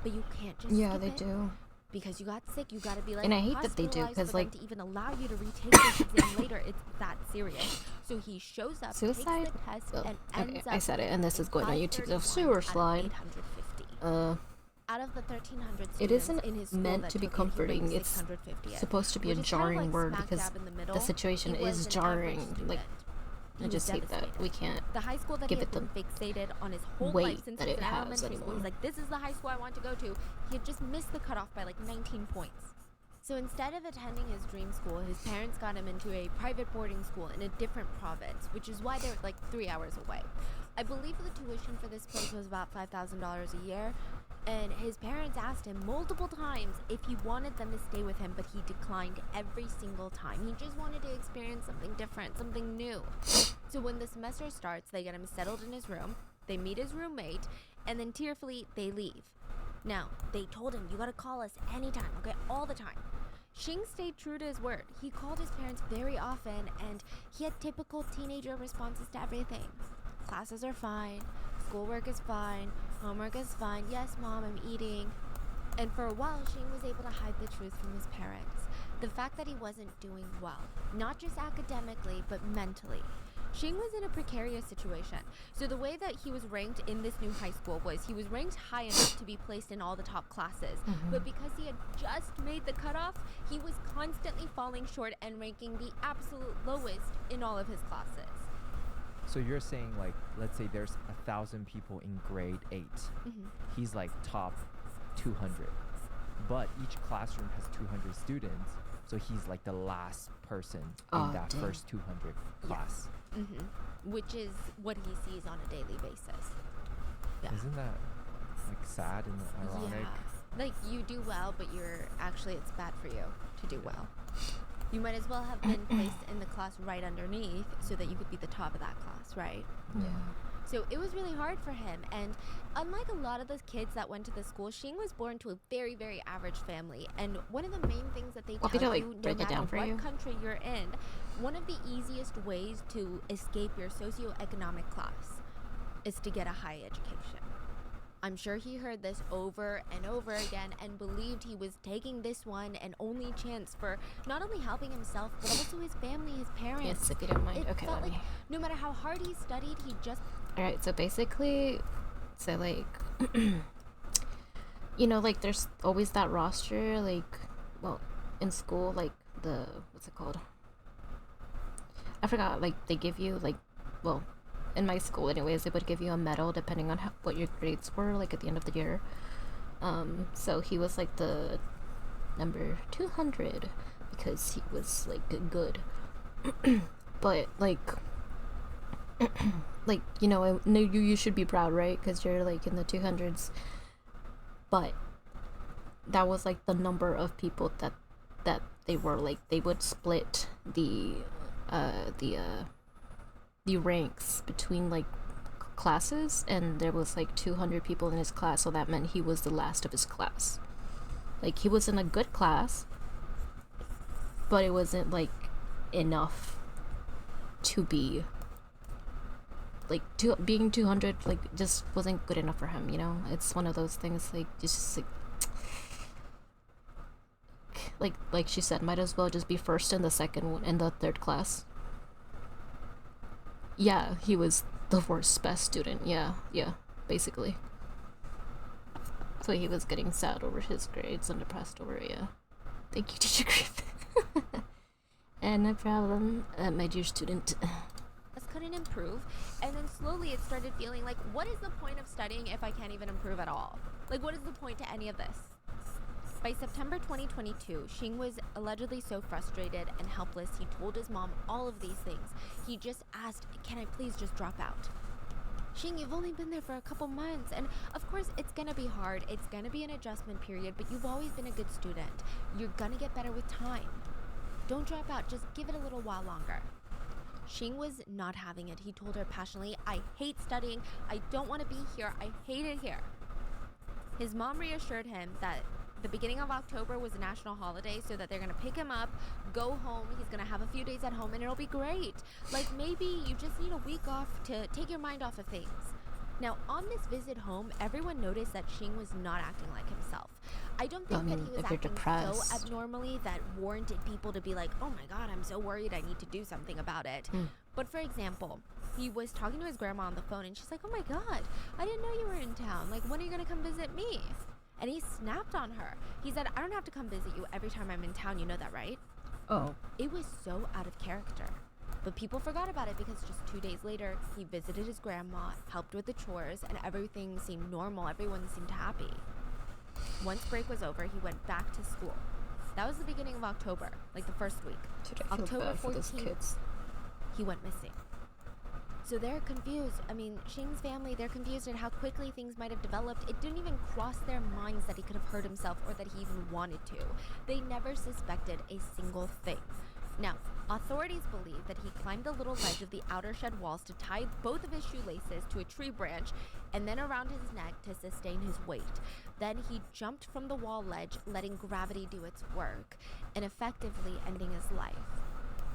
But you can't just Yeah, skip they it. do. Because you got sick, you gotta be like And I hate that they do, hospitalized 'cause, for them like- to even allow you to retake this exam later. It's that serious. So he shows up, Suicide? takes the test, Oh, and okay, ends I up said it, with and this is going on YouTube. The 531 sewer out of slide. 850. Out of the 1,300 It students isn't in his school meant that to be took it, he ranked comforting. It's 650th, supposed to be a which is kind of, jarring like, word smack because dab in the middle. the situation He was is an jarring. average Like, student. He I was just hate that. devastated. We can't The high school that give he it had the been fixated on his whole weight life since that he was it in has elementary school. anymore. He's like, this is the high school I want to go to. He had just missed the cutoff by like 19 points. So instead of attending his dream school, his parents got him into a private boarding school in a different province, which is why they're like 3 hours away. I believe the tuition for this place was about $5,000 a year, and his parents asked him multiple times if he wanted them to stay with him, but he declined every single time. He just wanted to experience something different, something new. So when the semester starts, they get him settled in his room, they meet his roommate, and then tearfully they leave. Now, they told him, you gotta call us anytime, okay, all the time. Xing stayed true to his word. He called his parents very often, and he had typical teenager responses to everything. Classes are fine, schoolwork is fine, homework is fine, yes mom, I'm eating. And for a while, Xing was able to hide the truth from his parents. The fact that he wasn't doing well, not just academically, but mentally. Xing was in a precarious situation. So the way that he was ranked in this new high school was he was ranked high enough to be placed in all the top classes. But because he had just made the cutoff, he was constantly falling short and ranking the absolute lowest in all of his classes. So you're saying, like, let's say there's 1,000 people in grade 8. He's like top 200. But each classroom has 200 students, so he's like the last person in that first 200 class. Which is what he sees on a daily basis. Yeah. Isn't that like sad and ironic? Yeah. Like you do well, but it's bad for you to do well. You might as well have been placed in the class right underneath so that you could be the top of that class, right? Yeah. So it was really hard for him. And unlike a lot of the kids that went to the school, Xing was born to a very, very average family. And one of the main things that they tell you, no matter what country you're in, one of the easiest ways to escape your socioeconomic class is to get a high education. I'm sure he heard this over and over again and believed he was taking this one and only chance for not only helping himself, but also his family, his parents. Yes, if you don't mind. It felt like no matter how hard he studied, he just... Alright, so basically, like, you know, like, there's always that roster, like, well, in school, like, what's it called? I forgot, like, they give you, like, well, in my school anyways, they would give you a medal depending on what your grades were, like, at the end of the year. So he was, like, the number 200 because he was, like, good. But, like, like, you know, you should be proud, right? Because you're, like, in the 200s. But that was, like, the number of people that they were, like, they would split the ranks between, like, classes, and there was, like, 200 people in his class, so that meant he was the last of his class. Like, he was in a good class, but it wasn't, like, enough to be, like, being 200, like, just wasn't good enough for him, you know? It's one of those things, like, just, like she said, might as well just be first in the second one, in the third class. Yeah, he was the worst best student. Yeah, basically. So he was getting sad over his grades and depressed over it, yeah. Thank you, Teacher Griffin. And no problem, my dear student. Couldn't improve, and then slowly it started feeling like, what is the point of studying if I can't even improve at all? Like, what is the point to any of this? By September 2022, Xing was allegedly so frustrated and helpless, he told his mom all of these things. He just asked, can I please just drop out? Xing, you've only been there for a couple months, and of course it's gonna be hard, it's gonna be an adjustment period, but you've always been a good student. You're gonna get better with time. Don't drop out, just give it a little while longer. Xing was not having it. He told her passionately, I hate studying, I don't want to be here, I hate it here. His mom reassured him that the beginning of October was a national holiday, so that they're going to pick him up, go home, he's going to have a few days at home, and it'll be great. Like, maybe you just need a week off to take your mind off of things. Now, on this visit home, everyone noticed that Xing was not acting like himself. I don't think that he was acting so abnormally that warranted people to be like, oh my god, I'm so worried, I need to do something about it. But for example, he was talking to his grandma on the phone, and she's like, oh my god, I didn't know you were in town. Like, when are you going to come visit me? And he snapped on her. He said, I don't have to come visit you every time I'm in town, you know that, right? Oh. It was so out of character. But people forgot about it because just 2 days later, he visited his grandma, helped with the chores, and everything seemed normal. Everyone seemed happy. Once break was over, he went back to school. That was the beginning of October, like the first week. October 14th, he went missing. So they're confused. I mean, Xing's family, they're confused at how quickly things might have developed. It didn't even cross their minds that he could have hurt himself or that he even wanted to. They never suspected a single thing. Now, authorities believe that he climbed the little ledge of the outer shed walls to tie both of his shoelaces to a tree branch and then around his neck to sustain his weight. Then he jumped from the wall ledge, letting gravity do its work, and effectively ending his life.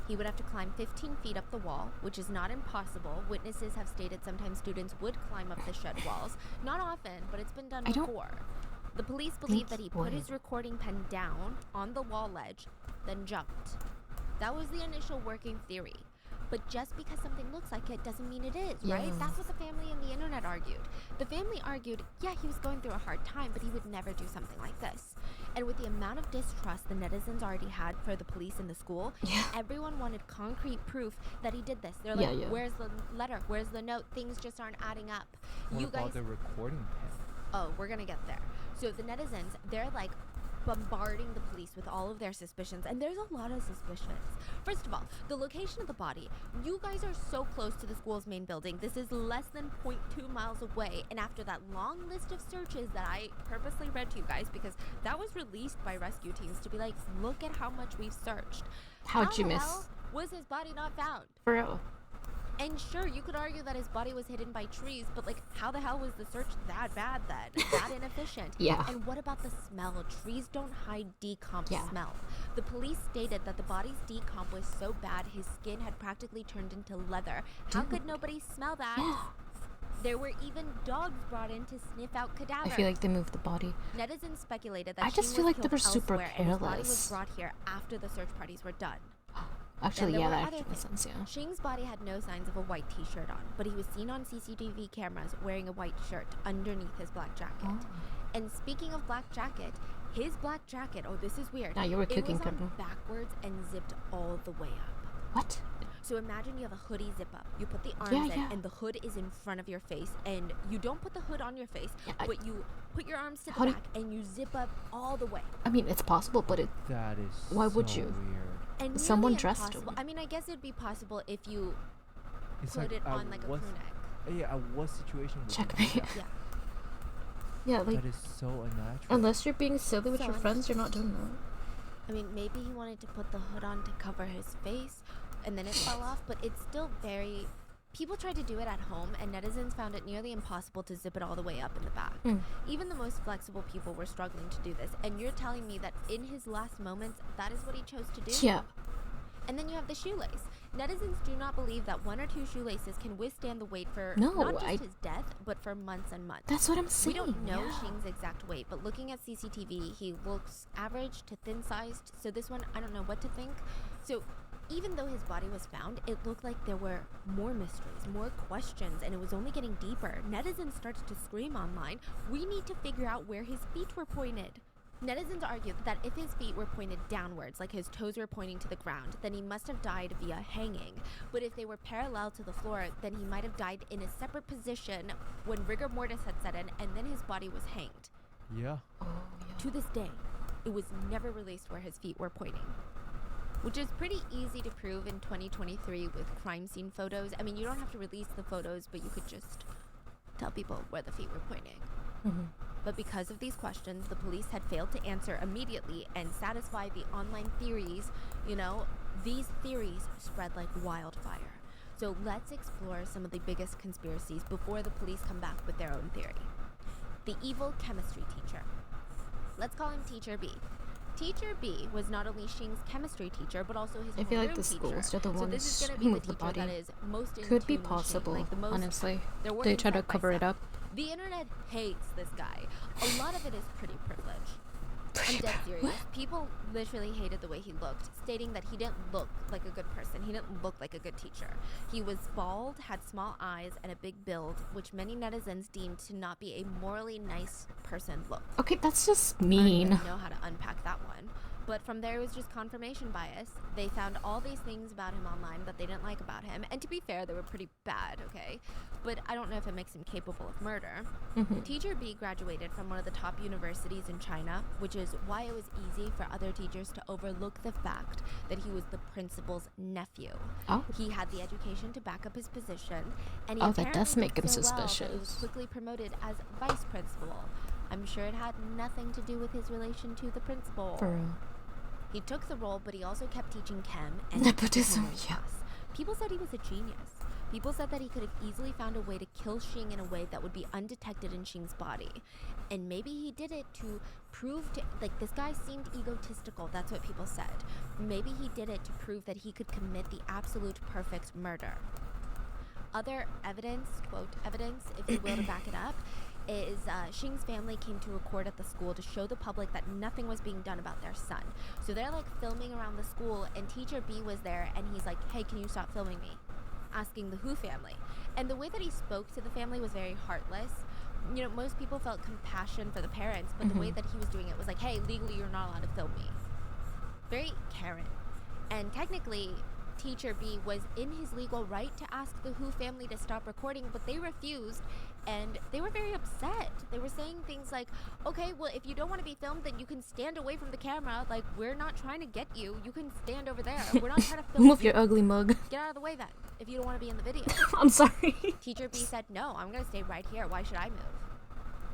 He would have to climb 15 feet up the wall, which is not impossible. Witnesses have stated sometimes students would climb up the shed walls. Not often, but it's been done before. The police believe that he put his recording pen down on the wall ledge, then jumped. That was the initial working theory. But just because something looks like it doesn't mean it is, right? That's what the family and the internet argued. The family argued, yeah, he was going through a hard time, but he would never do something like this. And with the amount of distrust the netizens already had for the police and the school, everyone wanted concrete proof that he did this. They're like, where's the letter? Where's the note? Things just aren't adding up. What You about guys, the recording pen? oh, we're gonna get there. So the netizens, they're like bombarding the police with all of their suspicions, and there's a lot of suspicions. First of all, the location of the body. You guys are so close to the school's main building. This is less than 0.2 miles away, and after that long list of searches that I purposely read to you guys because that was released by rescue teams to be like, look at how much we've searched. How'd you How the miss? hell was his body not found? For real. And sure, you could argue that his body was hidden by trees, but like, how the hell was the search that bad then? That inefficient? Yeah. And what about the smell? Trees don't hide decomp smell. The police stated that the body's decomp was so bad his skin had practically turned into leather. How could nobody smell that? There were even dogs brought in to sniff out cadavers. I feel like they moved the body. Netizens speculated that I just Shing feel was like they killed were super elsewhere and his body was careless. brought here after the search parties were done. Actually, Then yeah, there were that other actually makes things. sense, yeah. Shing's body had no signs of a white t-shirt on, but he was seen on CCTV cameras wearing a white shirt underneath his black jacket. And speaking of black jacket, his black jacket, oh, this is weird. Now you were it cooking, was on Colonel. backwards and zipped all the way up. What? So imagine you have a hoodie zip up. You put the arms in, and the hood is in front of your face. And you don't put the hood on your face, but you put your arms to the back and you zip up all the way. I mean, it's possible, but it. That is Why would so you? weird. And Someone nearly dressed impossible. him. I mean, I guess it'd be possible if you It's put it on like a crew what- neck. Yeah, what situation would Checkmate. you do that? Yeah. Yeah, like. That is so unnatural. Unless you're being silly with So your friends, you're not doing that. I mean, maybe he wanted to put the hood on to cover his face, and then it fell off, but it's still very... People tried to do it at home, and netizens found it nearly impossible to zip it all the way up in the back. Even the most flexible people were struggling to do this, and you're telling me that in his last moments, that is what he chose to do? Yeah. And then you have the shoelace. Netizens do not believe that 1 or 2 shoelaces can withstand the weight for No, not just his death, but for months and months. That's what I'm saying. We don't know yeah. Shing's exact weight, but looking at CCTV, he looks average to thin-sized. So this one, I don't know what to think. So even though his body was found, it looked like there were more mysteries, more questions, and it was only getting deeper. Netizens started to scream online, we need to figure out where his feet were pointed. Netizens argued that if his feet were pointed downwards, like his toes were pointing to the ground, then he must have died via hanging. But if they were parallel to the floor, then he might have died in a separate position when rigor mortis had set in, and then his body was hanged. Yeah. To this day, it was never released where his feet were pointing. Which is pretty easy to prove in 2023 with crime scene photos. I mean, you don't have to release the photos, but you could just tell people where the feet were pointing. But because of these questions, the police had failed to answer immediately and satisfy the online theories. You know, these theories spread like wildfire. So let's explore some of the biggest conspiracies before the police come back with their own theory. The evil chemistry teacher. Let's call him Teacher B. Teacher B was not only Shing's chemistry teacher, but also his I feel like homeroom the teacher. schools are the So this is ones going to who be move the the teacher body. that is most in Could be tune with Shing, possible, like the most, honestly. they're They working try to side by cover it side. up. The internet hates this guy. A lot of it is pretty privilege. I'm dead serious. People literally hated the way he looked, stating that he didn't look like a good person. He didn't look like a good teacher. He was bald, had small eyes, and a big build, which many netizens deemed to not be a morally nice person look. Okay, that's just I mean. don't know how to unpack that one. But from there, it was just confirmation bias. They found all these things about him online that they didn't like about him. And to be fair, they were pretty bad, okay? But I don't know if it makes him capable of murder. Teacher B graduated from one of the top universities in China, which is why it was easy for other teachers to overlook the fact that he was the principal's nephew. Oh. He had the education to back up his position, and he Oh, that does apparently make did him so well that he was suspicious. quickly promoted as vice principal. I'm sure it had nothing to do with his relation to the principal. For real. He took the role, but he also kept teaching chem and Nepotism, English yeah. class. People said he was a genius. People said that he could have easily found a way to kill Shing in a way that would be undetected in Shing's body. And maybe he did it to prove to, like, this guy seemed egotistical, that's what people said. Maybe he did it to prove that he could commit the absolute perfect murder. Other evidence, quote, evidence, if you will, to back it up, is Shing's family came to record at the school to show the public that nothing was being done about their son. So they're like filming around the school, and Teacher B was there, and he's like, hey, can you stop filming me? Asking the Hu family. And the way that he spoke to the family was very heartless, you know, most people felt compassion for the parents, but the way that he was doing it was like, hey, legally you're not allowed to film me. Very Karen. And technically, Teacher B was in his legal right to ask the Who family to stop recording, but they refused, and they were very upset. They were saying things like, okay, well, if you don't want to be filmed, then you can stand away from the camera. Like, we're not trying to get you. You can stand over there. We're not trying to film Move you. your ugly mug. Get out of the way then, if you don't want to be in the video. I'm sorry. Teacher B said, no, I'm going to stay right here. Why should I move?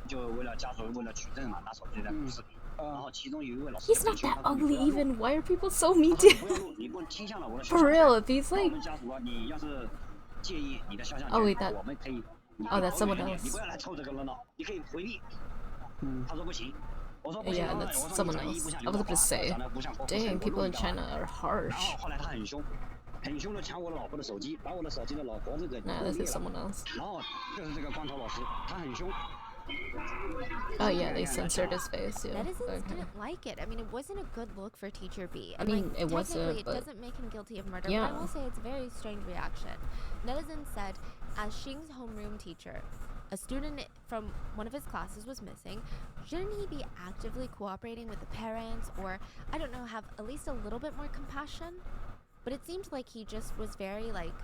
就为了家属为了取证嘛，拿手机在录视频，然后其中有一位老师 He's not that ugly even. Why are people so mean to him? 你不倾向了我的 For real, if he's 我 like... 们家属啊，你要是介意你的肖像 Oh, wait, 权， that... 我们可以， Oh, that's someone 你 else. 不要来凑这个热闹，你可以回避。他说不行。 Yeah, that's someone else. I was about to say, dang, people in China are harsh. 后来他很凶的抢我老婆的手机，把我的手机的老婆这个 Nah, this is someone else. 然后就是这个光头老师，他很凶。 Oh yeah, they censored his face. Yeah. Netizens Okay. didn't like it. I mean, it wasn't a good look for Teacher B. I And, mean, like, it wasn't, technically, it but- doesn't make him guilty of murder. Yeah. But I will say it's a very strange reaction. Netizens said, as Xing's homeroom teacher, a student from one of his classes was missing. Shouldn't he be actively cooperating with the parents, or I don't know, have at least a little bit more compassion? But it seemed like he just was very like,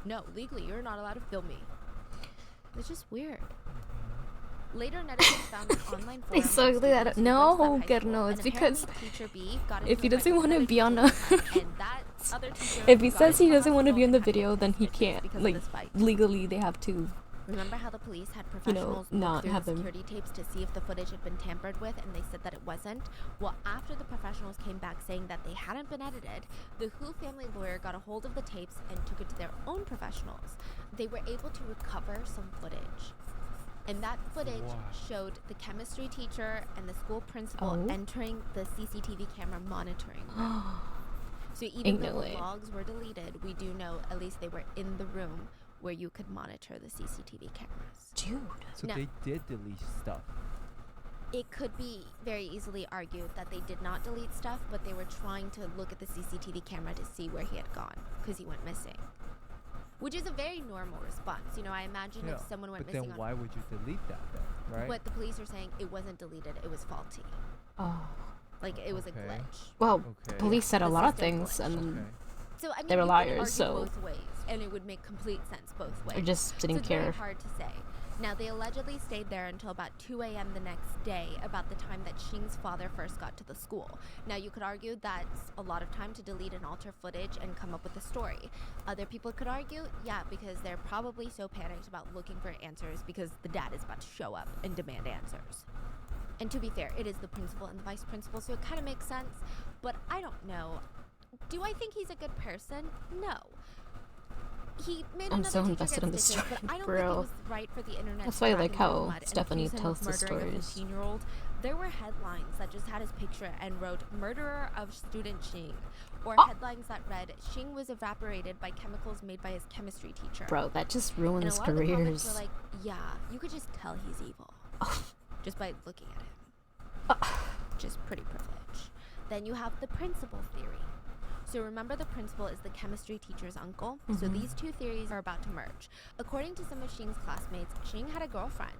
no, legally you're not allowed to film me. It's just weird. Later, netizens found an online forum. They so ugly that no, no, it's because if he doesn't want to be on a if he says he doesn't want to be in the video, then he can't. Like legally, they have to. Remember how the police had You know, professionals not look through have the them. security tapes to see if the footage had been tampered with, and they said that it wasn't? Well, after the professionals came back saying that they hadn't been edited, the Who family lawyer got a hold of the tapes and took it to their own professionals. They were able to recover some footage. And that footage showed the chemistry teacher and the school principal entering the CCTV camera monitoring room. So even though the logs were deleted, we do know at least they were in the room where you could monitor the CCTV cameras. Dude. So Now, they did delete stuff. it could be very easily argued that they did not delete stuff, but they were trying to look at the CCTV camera to see where he had gone because he went missing. Which is a very normal response. You know, I imagine if someone went but missing then why would you delete that then, right? But the police are saying it wasn't deleted, it was faulty. Oh. Like, it was a glitch. Well, police said a lot of things, and So, I mean, they were you could liars. argue So both ways, and it would make complete sense both ways. I just didn't so it's care. very hard to say. Now, they allegedly stayed there until about 2 a.m. the next day, about the time that Xing's father first got to the school. Now, you could argue that's a lot of time to delete and alter footage and come up with a story. Other people could argue, yeah, because they're probably so panicked about looking for answers because the dad is about to show up and demand answers. And to be fair, it is the principal and the vice principal, so it kind of makes sense. But I don't know. Do I think he's a good person? No. He made I'm another so teacher invested get in this stitches, story, but I don't bro. think it was right for the internet. That's to why I drag like him how through mud and Stephanie accuse him tells of the murdering a stories. 15-year-old. There were headlines that just had his picture and wrote "Murderer of Student Xing," or headlines that read "Xing was evaporated by chemicals made by his chemistry teacher." Bro, that just And ruins a lot of the comments careers. were like, yeah, you could just tell he's evil just by looking at him. Just pretty privilege. Then you have the principal theory. So remember, the principal is the chemistry teacher's uncle. So these two theories are about to merge. According to some of Xing's classmates, Xing had a girlfriend,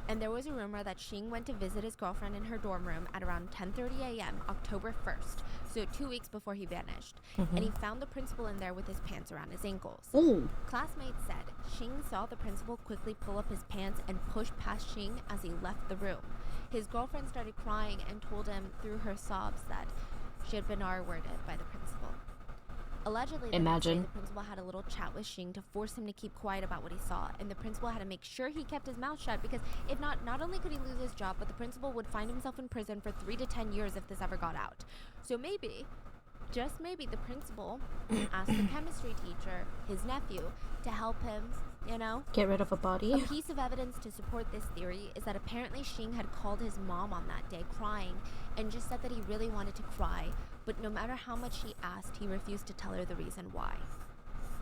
and there was a rumor that Xing went to visit his girlfriend in her dorm room at around 10:30 a.m. October 1st, so 2 weeks before he vanished. And he found the principal in there with his pants around his ankles. Ooh. Classmates said Xing saw the principal quickly pull up his pants and push past Xing as he left the room. His girlfriend started crying and told him through her sobs that she had been R-worded by the principal. Allegedly, the next day, Imagine. the principal had a little chat with Xing to force him to keep quiet about what he saw, and the principal had to make sure he kept his mouth shut because if not only could he lose his job, but the principal would find himself in prison for 3 to 10 years if this ever got out. So maybe, just maybe, the principal asked the chemistry teacher, his nephew, to help him, you know? Get rid of a A body. piece of evidence to support this theory is that apparently Xing had called his mom on that day crying and just said that he really wanted to cry, but no matter how much she asked, he refused to tell her the reason why.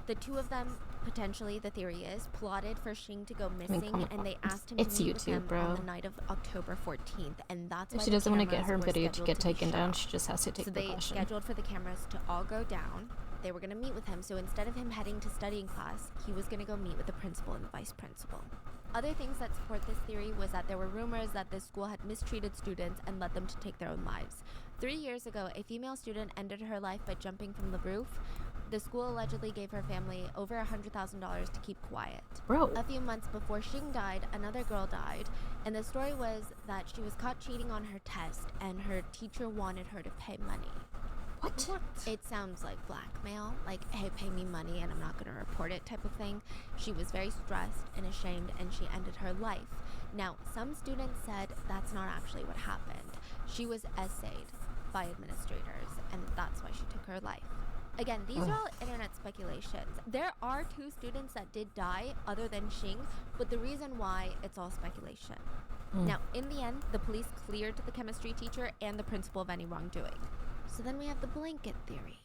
The two of them, potentially, the theory is, plotted for Xing to go missing, come and they asked him it's to meet with YouTube, him bro. on the night of October 14th, and that's If why she the doesn't want to get cameras her were video to scheduled get be taken shut down, off. she just has to take So they precaution. scheduled for the cameras to all go down. They were going to meet with him, so instead of him heading to studying class, he was going to go meet with the principal and the vice principal. Other things that support this theory was that there were rumors that this school had mistreated students and led them to take their own lives. 3 years ago, a female student ended her life by jumping from the roof. The school allegedly gave her family over $100,000 to keep quiet. Bro. A few months before Xing died, another girl died, and the story was that she was caught cheating on her test and her teacher wanted her to pay money. What? It sounds like blackmail, like, hey, pay me money and I'm not going to report it type of thing. She was very stressed and ashamed and she ended her life. Now, some students said that's not actually what happened. She was essayed by administrators and that's why she took her life. Again, these are all internet speculations. There are 2 students that did die other than Xing, but the reason why, it's all speculation. Now, in the end, the police cleared the chemistry teacher and the principal of any wrongdoing. So then we have the blanket theory.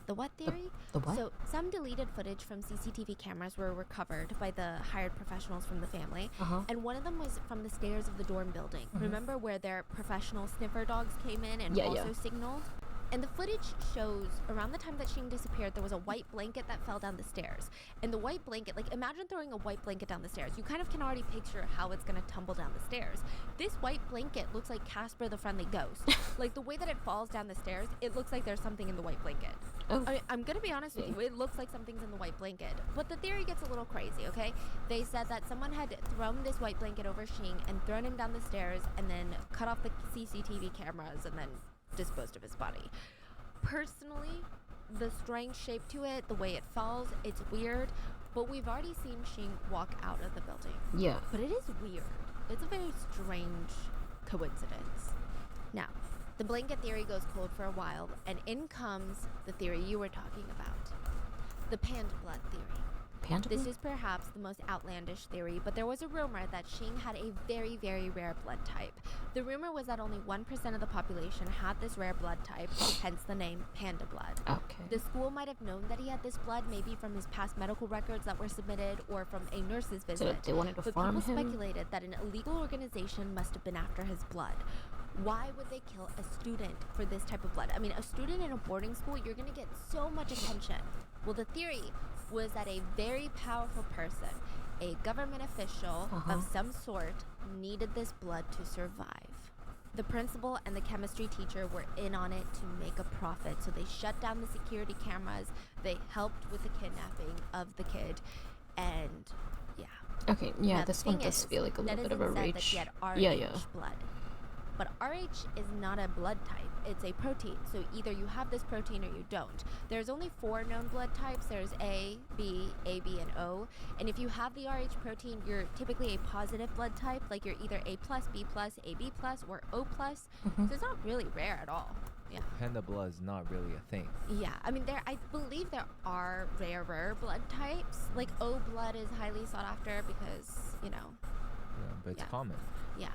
The what theory? The what? So some deleted footage from CCTV cameras were recovered by the hired professionals from the family, and one of them was from the stairs of the dorm building. Remember where their professional sniffer dogs came in and also signaled? And the footage shows around the time that Xing disappeared, there was a white blanket that fell down the stairs. And the white blanket, like imagine throwing a white blanket down the stairs. You kind of can already picture how it's gonna tumble down the stairs. This white blanket looks like Casper the Friendly Ghost. Like the way that it falls down the stairs, it looks like there's something in the white blanket. I'm gonna be honest with you, it looks like something's in the white blanket. But the theory gets a little crazy, okay? They said that someone had thrown this white blanket over Xing and thrown him down the stairs and then cut off the CCTV cameras and then disposed of his body. Personally, the strange shape to it, the way it falls, it's weird, but we've already seen Xing walk out of the building. Yeah. But it is weird. It's a very strange coincidence. Now, the blanket theory goes cold for a while, and in comes the theory you were talking about. The panda blood theory. This is perhaps the most outlandish theory, but there was a rumor that Xing had a very, very rare blood type. The rumor was that only 1% of the population had this rare blood type, hence the name panda blood. Okay. The school might have known that he had this blood, maybe from his past medical records that were submitted or from a nurse's visit. So they wanted to but farm people him? speculated that an illegal organization must have been after his blood. Why would they kill a student for this type of blood? I mean, a student in a boarding school, you're going to get so much attention. Well, the theory was that a very powerful person, a government official of some sort, needed this blood to survive. The principal and the chemistry teacher were in on it to make a profit, so they shut down the security cameras, they helped with the kidnapping of the kid, and yeah. Okay, yeah, Now, this the one thing does feel like a little bit of a Netizen said that reach. he had RH Yeah. blood. But RH is not a blood type, it's a protein. So either you have this protein or you don't. There's only 4 known blood types. There's A, B, AB, and O. And if you have the RH protein, you're typically a positive blood type, like you're either A+, B+, AB+, or O+. So it's not really rare at all. Yeah. Panda blood is not really a thing. Yeah, I mean, I believe there are rarer blood types. Like O blood is highly sought after because, you know. Yeah, but it's common. Yeah.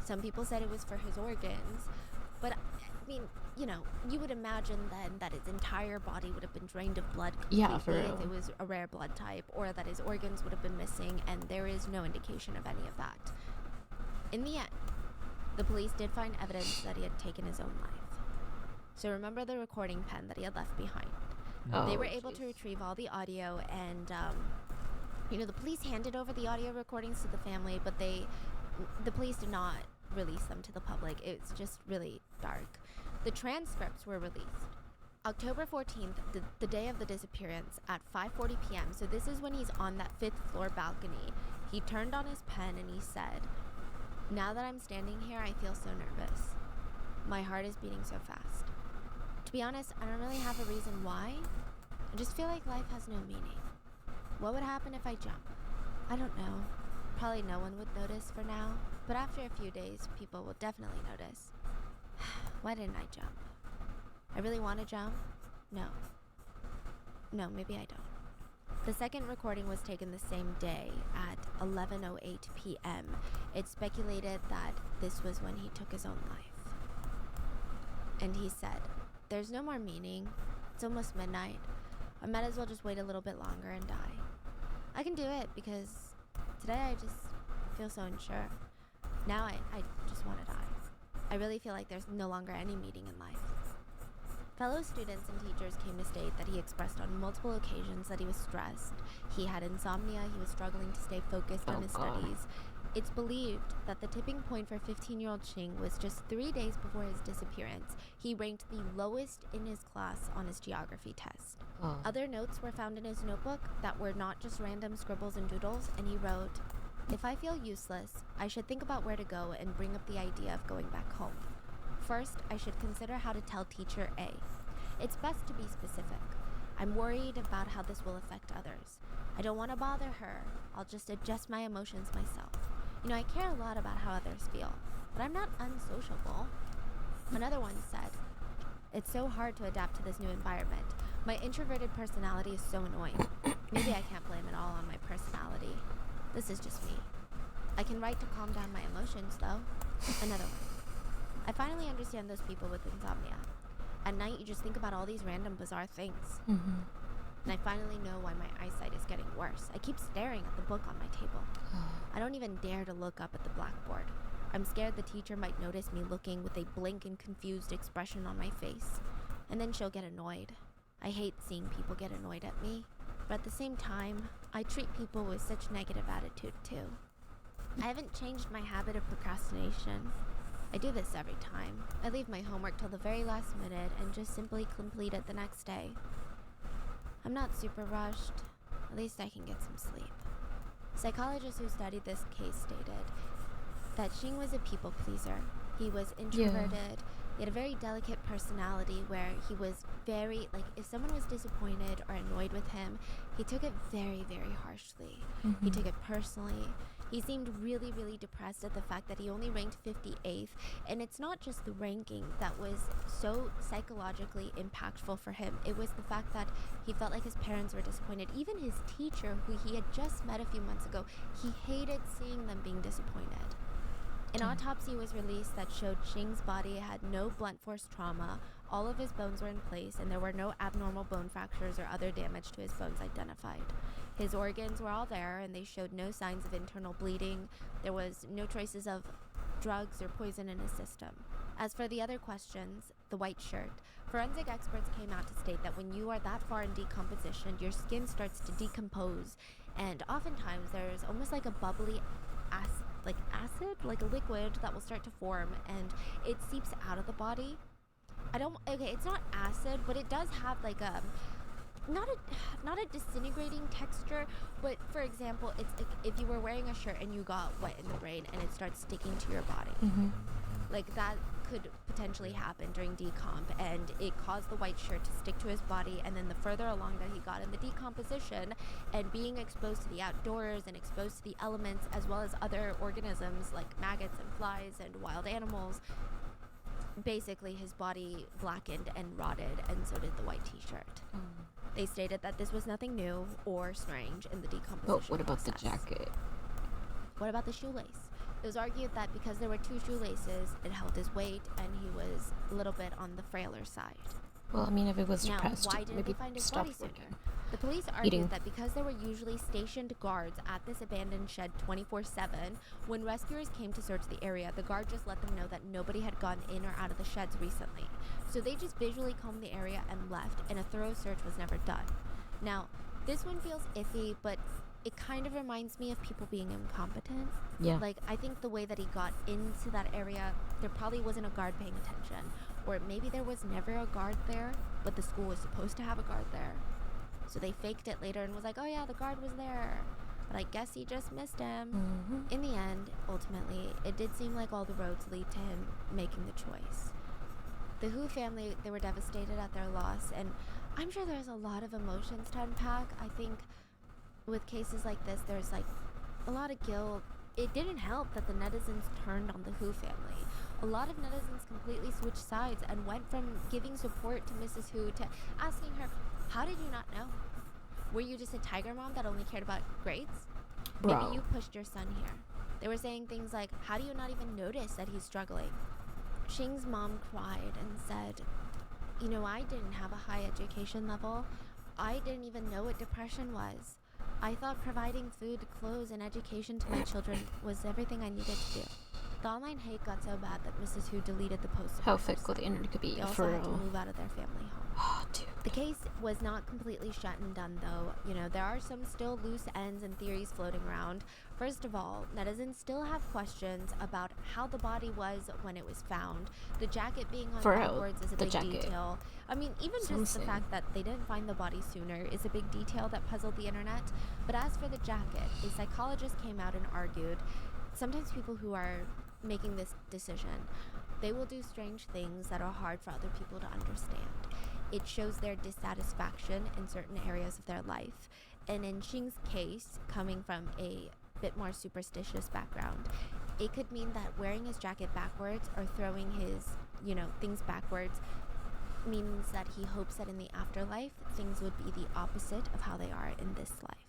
Some people said it was for his organs, but I mean, you know, you would imagine then that his entire body would have been drained of blood completely Yeah, for real. if it was a rare blood type, or that his organs would have been missing, and there is no indication of any of that. In the end, the police did find evidence that he had taken his own life. So remember the recording pen that he had left behind. They were able to retrieve all the audio, and you know, the police handed over the audio recordings to the family, but the police did not release them to the public. It's just really dark. The transcripts were released October 14th, the day of the disappearance, at 5:40 p.m. So this is when he's on that 5th floor balcony. He turned on his pen and he said, "Now that I'm standing here, I feel so nervous. My heart is beating so fast. To be honest, I don't really have a reason why. I just feel like life has no meaning. What would happen if I jump? I don't know. Probably no one would notice for now, but after a few days, people will definitely notice. Why didn't I jump? I really want to jump? No. No, maybe I don't." The second recording was taken the same day at 11:08 p.m. It's speculated that this was when he took his own life. And he said, "There's no more meaning. It's almost midnight. I might as well just wait a little bit longer and die. I can do it because today I just feel so unsure. Now I just want to die. I really feel like there's no longer any meaning in life. Fellow students and teachers came to state that he expressed on multiple occasions that he was stressed. He had insomnia, he was struggling to stay focused on his studies. It's believed that the tipping point for 15-year-old Xing was just 3 days before his disappearance. He ranked the lowest in his class on his geography test. Other notes were found in his notebook that were not just random scribbles and doodles, and he wrote, "If I feel useless, I should think about where to go and bring up the idea of going back home. First, I should consider how to tell teacher A. It's best to be specific. I'm worried about how this will affect others. I don't want to bother her. I'll just adjust my emotions myself. I care a lot about how others feel, but I'm not unsociable." Another one said, "It's so hard to adapt to this new environment. My introverted personality is so annoying. Maybe I can't blame it all on my personality. This is just me. I can write to calm down my emotions, though." Another one, "I finally understand those people with insomnia. At night, you just think about all these random bizarre things. And I finally know why my eyesight is getting worse. I keep staring at the book on my table. I don't even dare to look up at the blackboard. I'm scared the teacher might notice me looking with a blank and confused expression on my face, and then she'll get annoyed. I hate seeing people get annoyed at me, but at the same time, I treat people with such negative attitude too. I haven't changed my habit of procrastination. I do this every time. I leave my homework till the very last minute and just simply complete it the next day. I'm not super rushed. At least I can get some sleep." Psychologists who studied this case stated that Xing was a people pleaser. He was introverted. He had a very delicate personality where he was very, if someone was disappointed or annoyed with him, he took it very, very harshly. He took it personally. He seemed really, really depressed at the fact that he only ranked 58th, and it's not just the ranking that was so psychologically impactful for him. It was the fact that he felt like his parents were disappointed. Even his teacher, who he had just met a few months ago, he hated seeing them being disappointed. An autopsy was released that showed Xing's body had no blunt force trauma, all of his bones were in place, and there were no abnormal bone fractures or other damage to his bones identified. His organs were all there, and they showed no signs of internal bleeding. There was no traces of drugs or poison in his system. As for the other questions, the white shirt, forensic experts came out to state that when you are that far in decomposition, your skin starts to decompose, and oftentimes there's almost like a bubbly acid, like a liquid that will start to form, and it seeps out of the body. It's not acid, but it does have like a not a disintegrating texture, but for example, it's like if you were wearing a shirt and you got wet in the rain and it starts sticking to your body. Like that could potentially happen during decomp, and it caused the white shirt to stick to his body, and then the further along that he got in the decomposition and being exposed to the outdoors and exposed to the elements as well as other organisms like maggots and flies and wild animals, basically his body blackened and rotted, and so did the white t-shirt. They stated that this was nothing new or strange in the decomposition But what about process. the jacket? What about the shoelace? It was argued that because there were 2 shoelaces, it held his weight, and he was a little bit on the frailer side. Well, I mean, if it was Now, depressed, why didn't maybe they find his stop body sooner? working. The police argued Eating. that because there were usually stationed guards at this abandoned shed 24/7, when rescuers came to search the area, the guard just let them know that nobody had gone in or out of the sheds recently. So they just visually combed the area and left, and a thorough search was never done. Now, this one feels iffy, but it kind of reminds me of people being incompetent. Yeah. Like, I think the way that he got into that area, there probably wasn't a guard paying attention. Or maybe there was never a guard there, but the school was supposed to have a guard there. So they faked it later and was like, oh yeah, the guard was there. But I guess he just missed him. In the end, ultimately, it did seem like all the roads lead to him making the choice. The Hu family, they were devastated at their loss, and I'm sure there's a lot of emotions to unpack. I think with cases like this, there's like a lot of guilt. It didn't help that the netizens turned on the Hu family. A lot of netizens completely switched sides and went from giving support to Mrs. Hu to asking her, how did you not know? Were you just a tiger mom that only cared about grades? Bro. Maybe you pushed your son here. They were saying things like, how do you not even notice that he's struggling? Xing's mom cried and said, I didn't have a high education level. I didn't even know what depression was. I thought providing food, clothes, and education to my children was everything I needed to do. The online hate got so bad that Mrs. Hu deleted the post. How fickle the internet could be. They also For had to real. move out of their family home. Oh, dude. The case was not completely shut and done, though. You know, there are some still loose ends and theories floating around. First of all, netizens still have questions about how the body was when it was found. The jacket being on For real, backwards is a the big jacket. detail. I mean, even That's what I'm just the saying. fact that they didn't find the body sooner is a big detail that puzzled the internet. But as for the jacket, a psychologist came out and argued, sometimes people who are making this decision, they will do strange things that are hard for other people to understand. It shows their dissatisfaction in certain areas of their life. And in Xing's case, coming from a bit more superstitious background, it could mean that wearing his jacket backwards or throwing his, things backwards means that he hopes that in the afterlife, things would be the opposite of how they are in this life.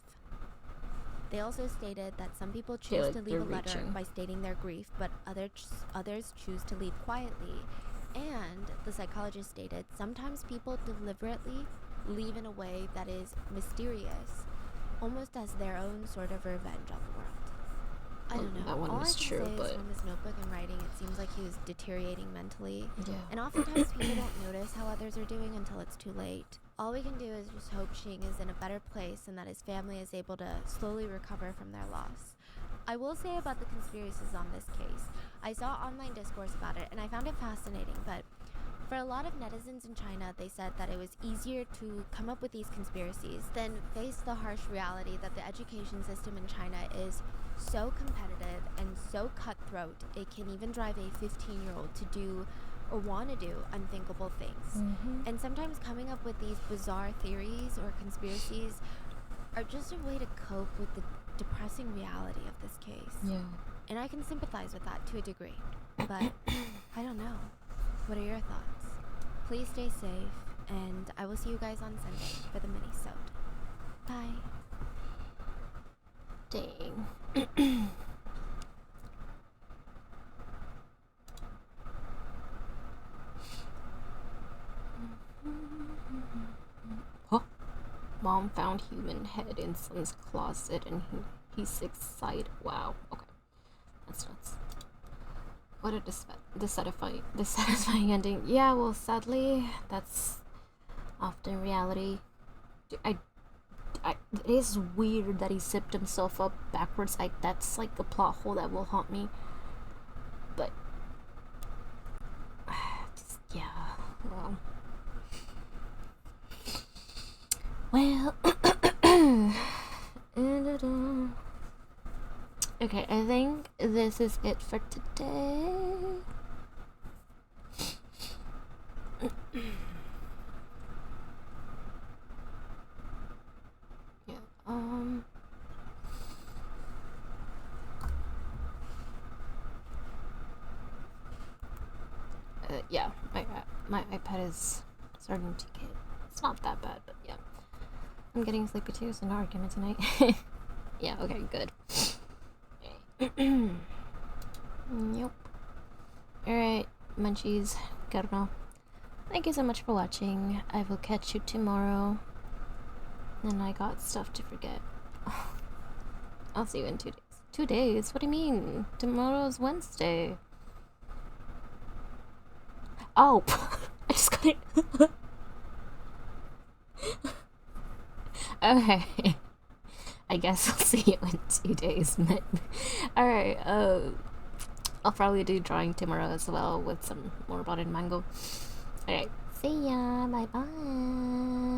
They also stated that some people choose like to leave a they're letter reaching. by stating their grief, but others choose to leave quietly. And the psychologist stated sometimes people deliberately leave in a way that is mysterious, almost as their own sort of revenge on the world. I don't know. That one All was I can true, say but is from his notebook and writing, it seems like he was deteriorating mentally. Yeah. And oftentimes people don't notice how others are doing until it's too late. All we can do is just hope Xing is in a better place and that his family is able to slowly recover from their loss. I will say about the conspiracies on this case, I saw online discourse about it and I found it fascinating, but for a lot of netizens in China, they said that it was easier to come up with these conspiracies than face the harsh reality that the education system in China is so competitive and so cutthroat, it can even drive a 15-year-old to do or want to do unthinkable things. And sometimes coming up with these bizarre theories or conspiracies are just a way to cope with the depressing reality of this case. Yeah. And I can sympathize with that to a degree. But I don't know. What are your thoughts? Please stay safe, and I will see you guys on Sunday for the mini-sode. Bye. Dang. Huh? Mom found human head in son's closet and he's excited. Wow. Okay. That's nuts. What a dissatisfying ending. Yeah, well, sadly, that's often reality. It is weird that he zipped himself up backwards. That's like a plot hole that will haunt me. But just, yeah, well, okay, I think this is it for today. Yeah, yeah, my iPad is starting to get, it's not that bad, but yeah. I'm getting sleepy too, so no argument tonight. Yeah, okay, good. Nope. Alright, munchies, carno. Thank you so much for watching. I will catch you tomorrow. And I got stuff to forget. I'll see you in 2 days. 2 days? What do you mean? Tomorrow's Wednesday. Oh, I just got it. Okay. I guess I'll see you in 2 days, man. Alright, I'll probably do drawing tomorrow as well with some more botted mango. Alright, see ya, bye bye.